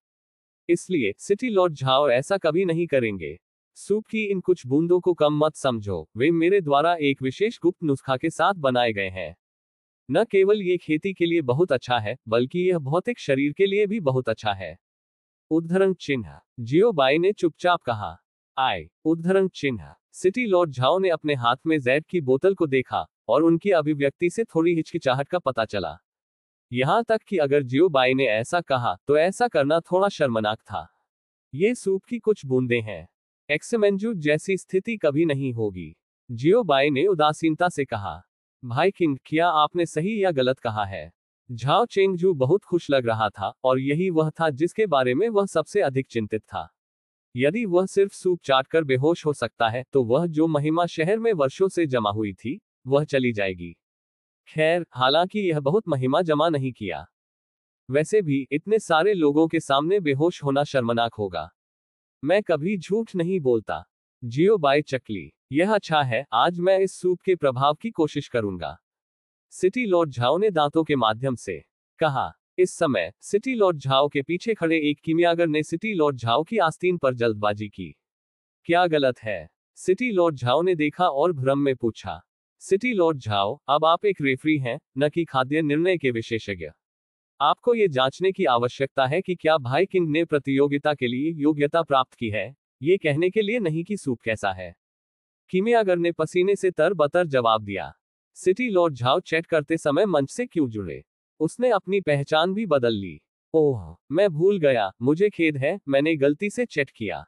इसलिए सिटी लॉर्ड झाओ ऐसा कभी नहीं करेंगे। सूप की इन कुछ बूंदों को कम मत समझो, वे मेरे द्वारा एक विशेष गुप्त नुस्खा के साथ बनाए गए हैं। न केवल ये खेती के लिए बहुत अच्छा है, बल्कि यह भौतिक शरीर के लिए भी बहुत अच्छा है। उद्धरण चिन्ह। जियोबाई ने चुपचाप कहा, आय। उद्धरण चिन्ह। सिटी लॉर्ड झाओ ने अपने हाथ में जेड की बोतल को देखा और उनकी अभिव्यक्ति से थोड़ी हिचकिचाहट का पता चला। यहां तक कि अगर जियोबाई ने ऐसा कहा तो ऐसा करना थोड़ा शर्मनाक था। ये सूप की कुछ बूंदें हैं। एक्समेंजू जैसी स्थिति कभी नहीं होगी। जियोबाई ने उदासीनता से कहा, भाई किंग, क्या आपने सही या गलत कहा है? झाओ चेंगजू बहुत खुश लग रहा था और यही वह था जिसके बारे में वह सबसे अधिक चिंतित था। यदि वह सिर्फ सूप चाट कर बेहोश हो सकता है तो वह जो महिमा शहर में वर्षों से जमा हुई थी, वह चली जाएगी। खैर, हालांकि यह बहुत महिमा जमा नहीं किया। वैसे भी इतने सारे लोगों के सामने बेहोश होना शर्मनाक होगा। मैं कभी झूठ नहीं बोलता। जियोबाई चकली। यह अच्छा है, आज मैं इस सूप के प्रभाव की कोशिश करूंगा। सिटी लॉर्ड झाओ ने दांतों के माध्यम से कहा। इस समय सिटी लॉर्ड झाओ के पीछे खड़े एक कीमियागर ने सिटी लॉर्ड झाओ की आस्तीन पर जल्दबाजी की। क्या गलत है? सिटी लॉर्ड झाओ ने देखा और भ्रम में पूछा। सिटी लॉर्ड झाओ, अब आप एक रेफरी हैं, न कि खाद्य निर्णय के विशेषज्ञ। आपको ये जांचने की आवश्यकता है कि क्या भाई किंग ने प्रतियोगिता के लिए योग्यता प्राप्त की है, ये कहने के लिए नहीं कि सूप कैसा है। कीमियागर ने पसीने से तरबतर जवाब दिया। सिटी लॉर्ड झाओ चैट करते समय मंच से क्यों जुड़े? उसने अपनी पहचान भी बदल ली। ओह, मैं भूल गया, मुझे खेद है, मैंने गलती से चैट किया।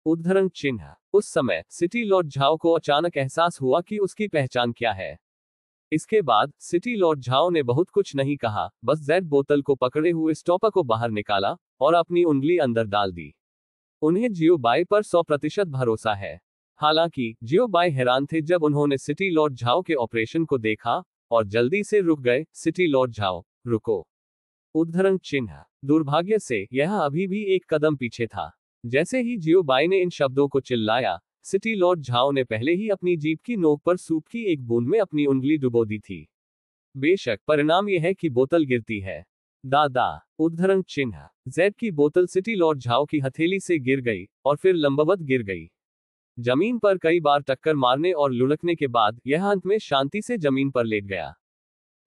उद्धरण चिन्ह। उस समय सिटी लॉर्ड झाओ को अचानक एहसास हुआ कि उसकी पहचान क्या है। इसके बाद सिटी लॉर्ड झाओ ने बहुत कुछ नहीं कहा, बस जेड बोतल को पकड़े हुए स्टॉपर को बाहर निकाला और अपनी उंगली अंदर डाल दी। उन्हें जियो बाई पर 100% भरोसा है। हालांकि जियो बाई हैरान थे जब उन्होंने सिटी लॉर्ड झाओ के ऑपरेशन को देखा और जल्दी से रुक गए। सिटी लॉर्ड झाओ, रुको। उद्धरण चिन्ह। दुर्भाग्य से यह अभी भी एक कदम पीछे था। जैसे ही जियो बाई ने इन शब्दों को चिल्लाया, सिटी लॉर्ड झाओ ने पहले ही अपनी जीभ की नोक पर सूप की एक बूंद में अपनी उंगली डुबो दी थी। बेशक परिणाम यह है कि बोतल गिरती है। दादा। उद्धरण चिन्ह। जेड की बोतल सिटी लॉर्ड झाओ की हथेली से गिर गई और फिर लंबवत गिर गई। जमीन पर कई बार टक्कर मारने और लुढ़कने के बाद यह अंत में शांति से जमीन पर लेट गया।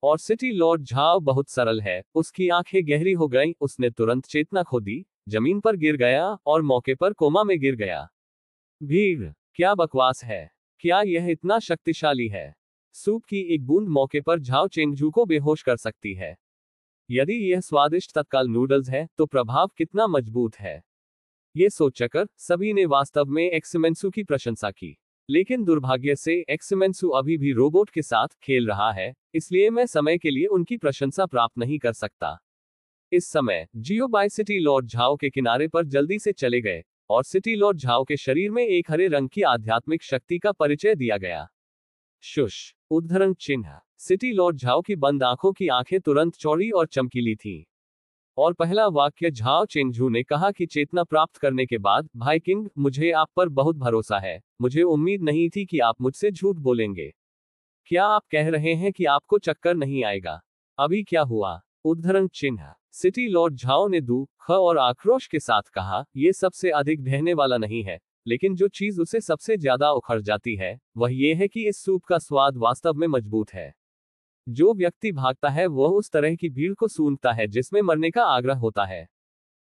और सिटी लॉर्ड झाओ बहुत सरल है, उसकी आंखें गहरी हो गईं, उसने तुरंत चेतना खो दी, जमीन पर गिर गया और मौके पर कोमा में गिर गया। भीड़। क्या बकवास है? क्या यह इतना शक्तिशाली है? सूप की एक बूंद मौके पर झाओ चेंगजू को बेहोश कर सकती है। यदि यह स्वादिष्ट तत्काल नूडल्स है, तो प्रभाव कितना मजबूत है। ये सोचकर सभी ने वास्तव में एक्समेंसू की प्रशंसा की। लेकिन दुर्भाग्य से एक्समेंसू अभी भी रोबोट के साथ खेल रहा है, इसलिए मैं समय के लिए उनकी प्रशंसा प्राप्त नहीं कर सकता। इस समय जियो बाई सिटी लॉर्ड झाओ के किनारे पर जल्दी से चले गए और सिटी लॉर्ड झाओ के शरीर में एक हरे रंग की आध्यात्मिक शक्ति का परिचय दिया गया। शुश। उद्धरण चिन्ह। सिटी लॉर्ड झाओ की बंद आंखों की आंखें तुरंत चौड़ी और चमकीली थीं। और पहला वाक्य झाओ चेंगझू ने कहा कि चेतना प्राप्त करने के बाद, भाई किंग, मुझे आप पर बहुत भरोसा है, मुझे उम्मीद नहीं थी कि आप मुझसे झूठ बोलेंगे। क्या आप कह रहे हैं कि आपको चक्कर नहीं आएगा? अभी क्या हुआ? उद्धरण चिन्ह। सिटी लॉर्ड झाओ ने दुख और आक्रोश के साथ कहा, यह सबसे अधिक ढहने वाला नहीं है, लेकिन जो चीज उसे सबसे ज्यादा उखड़ जाती है, वह यह है कि इस सूप का स्वाद वास्तव में मजबूत है। जो व्यक्ति भागता है वह उस तरह की भीड़ को सूंघता है जिसमें मरने का आग्रह होता है।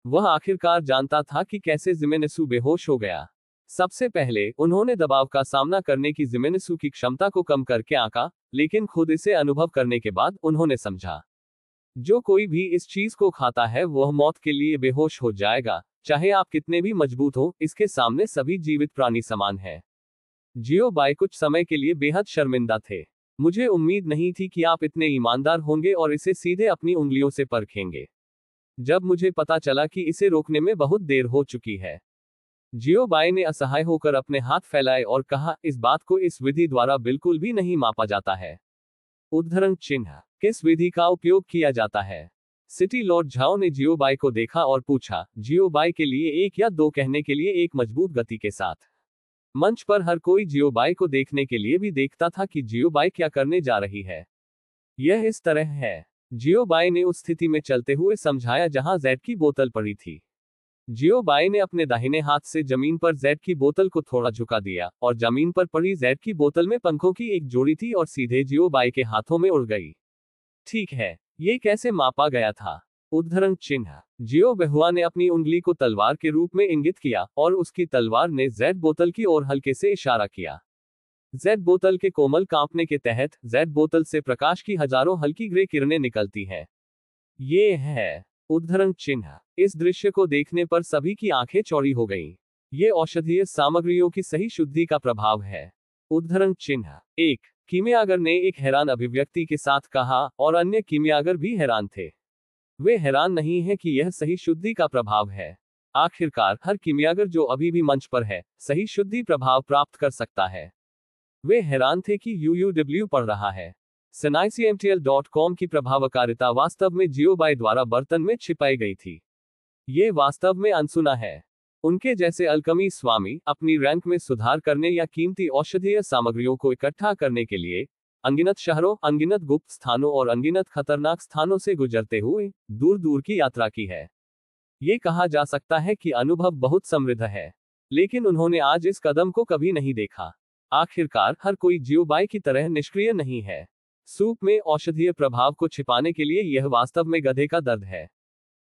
वह आखिरकार जानता था कि कैसे जिमेनेसू बेहोश हो गया। सबसे पहले उन्होंने दबाव का सामना करने की जिमेनेसू की क्षमता को कम करके आंका, लेकिन खुद इसे अनुभव करने के बाद उन्होंने समझा, जो कोई भी इस चीज को खाता है वह मौत के लिए बेहोश हो जाएगा, चाहे आप कितने भी मजबूत हो, इसके सामने सभी जीवित प्राणी समान हैं। जियो बाई कुछ समय के लिए बेहद शर्मिंदा थे। मुझे उम्मीद नहीं थी कि आप इतने ईमानदार होंगे और इसे सीधे अपनी उंगलियों से परखेंगे। जब मुझे पता चला कि इसे रोकने में बहुत देर हो चुकी है। जियो बाई ने असहाय होकर अपने हाथ फैलाए और कहा, इस बात को इस विधि द्वारा बिल्कुल भी नहीं मापा जाता है। उद्धरण चिन्ह। किस विधि का उपयोग किया जाता है? सिटी लॉर्ड झाओ ने जियो बाई को देखा और पूछा, जियो बाई के लिए एक या दो कहने के लिए एक मजबूत गति के साथ। मंच पर हर कोई जियो बाई को देखने के लिए भी देखता था कि जियो बाई क्या करने जा रही है। यह इस तरह है। जियो बाई ने उस स्थिति में चलते हुए समझाया जहां जेड की बोतल पड़ी थी। जियो बाई ने अपने दाहिने हाथ से जमीन पर जेड की बोतल को थोड़ा झुका दिया और जमीन पर पड़ी जेड की बोतल में पंखों की एक जोड़ी थी और सीधे जियो बाई के हाथों में उड़ गई। ठीक है, ये कैसे मापा गया था? उद्धरण चिन्ह। जियो बहुआ ने अपनी उंगली को तलवार के रूप में इंगित किया और उसकी तलवार ने जेड बोतल की ओर हल्के से इशारा किया। जेड बोतल के कोमल कांपने के तहत जेड बोतल से प्रकाश की हजारों हल्की ग्रे किरणें निकलती हैं। ये है। उद्धरण चिन्ह। इस दृश्य को देखने पर सभी की आंखें चौड़ी हो गईं। ये औषधीय सामग्रियों की सही शुद्धि का प्रभाव है। उद्धरण चिन्ह। एक कीमियागर ने एक हैरान अभिव्यक्ति के साथ कहा और अन्य कीमियागर भी हैरान थे। वे हैरान नहीं हैं कि यह सही शुद्धि का प्रभाव है। आखिरकार हर कीमियागर जो अभी भी मंच पर है, सही शुद्धि प्रभाव प्राप्त कर सकता है। वे हैरान थे कि यूयूडब्ल्यू पढ़ रहा है। SNICMTL.com की प्रभावकारिता वास्तव में जियो बाई द्वारा बर्तन में छिपाई गई थी। ये वास्तव में अनसुना है। उनके जैसे अल्कमी स्वामी अपनी रैंक में सुधार करने या कीमती औषधीय सामग्रियों को इकट्ठा करने के लिए अनगिनत शहरों, अनगिनत गुप्त स्थानों और अनगिनत खतरनाक स्थानों से गुजरते हुए दूर दूर की यात्रा की है। ये कहा जा सकता है कि अनुभव बहुत समृद्ध है। लेकिन उन्होंने आज इस कदम को कभी नहीं देखा। आखिरकार हर कोई जियोबाई की तरह निष्क्रिय नहीं है। सूप में औषधीय प्रभाव को छिपाने के लिए यह वास्तव में गधे का दर्द है,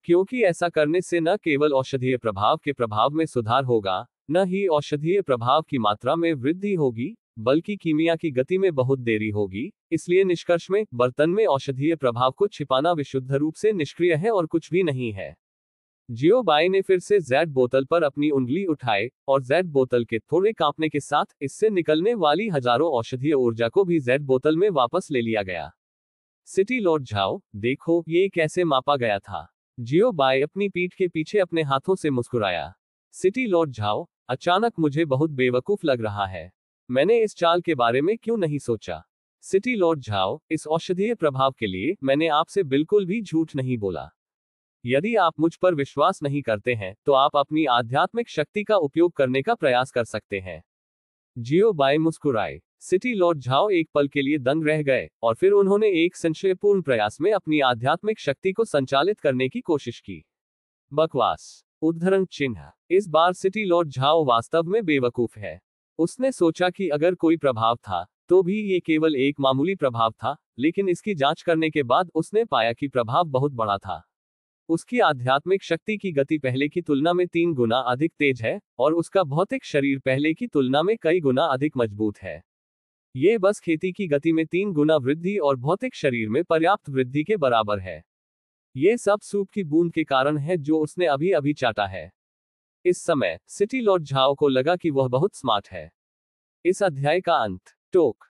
क्योंकि ऐसा करने से न केवल औषधीय प्रभाव के प्रभाव में सुधार होगा, न ही औषधीय प्रभाव की मात्रा में वृद्धि होगी, बल्कि कीमिया की गति में बहुत देरी होगी। इसलिए निष्कर्ष में, बर्तन में औषधीय प्रभाव को छिपाना विशुद्ध रूप से निष्क्रिय है और कुछ भी नहीं है। जियोबाई ने फिर से जेड बोतल पर अपनी उंगली उठाई, और जेड बोतल के थोड़े कांपने के साथ इससे निकलने वाली हजारों औषधीय ऊर्जा को भी जेड बोतल में वापस ले लिया गया। सिटी लॉर्ड झाओ, देखो ये कैसे मापा गया था। जियोबाई अपनी पीठ के पीछे अपने हाथों से मुस्कुराया। सिटी लॉर्ड झाओ, अचानक मुझे बहुत बेवकूफ लग रहा है। मैंने इस चाल के बारे में क्यों नहीं सोचा। सिटी लॉर्ड झाओ, इस औषधीय प्रभाव के लिए मैंने आपसे बिल्कुल भी झूठ नहीं बोला। यदि आप मुझ पर विश्वास नहीं करते हैं, तो आप अपनी आध्यात्मिक शक्ति का उपयोग करने का प्रयास कर सकते हैं। जियोबाई मुस्कुराए। सिटी लॉर्ड झाओ एक पल के लिए दंग रह गए, और फिर उन्होंने एक संशयपूर्ण प्रयास में अपनी आध्यात्मिक शक्ति को संचालित करने की कोशिश की। बकवास। उद्धरण चिन्ह। इस बार सिटी लॉर्ड झाओ वास्तव में बेवकूफ है। उसने सोचा कि अगर कोई प्रभाव था, तो भी ये केवल एक मामूली प्रभाव था, लेकिन इसकी जांच करने के बाद उसने पाया कि प्रभाव बहुत बड़ा था। उसकी आध्यात्मिक शक्ति की गति पहले की तुलना में 3 गुना अधिक तेज है, और उसका भौतिक शरीर पहले की तुलना में कई गुना अधिक मजबूत है। ये बस खेती की गति में 3 गुना वृद्धि और भौतिक शरीर में पर्याप्त वृद्धि के बराबर है। ये सब सूप की बूंद के कारण है जो उसने अभी अभी चाटा है। इस समय सिटी लॉर्ड झाओ को लगा कि वह बहुत स्मार्ट है। इस अध्याय का अंत। टोक।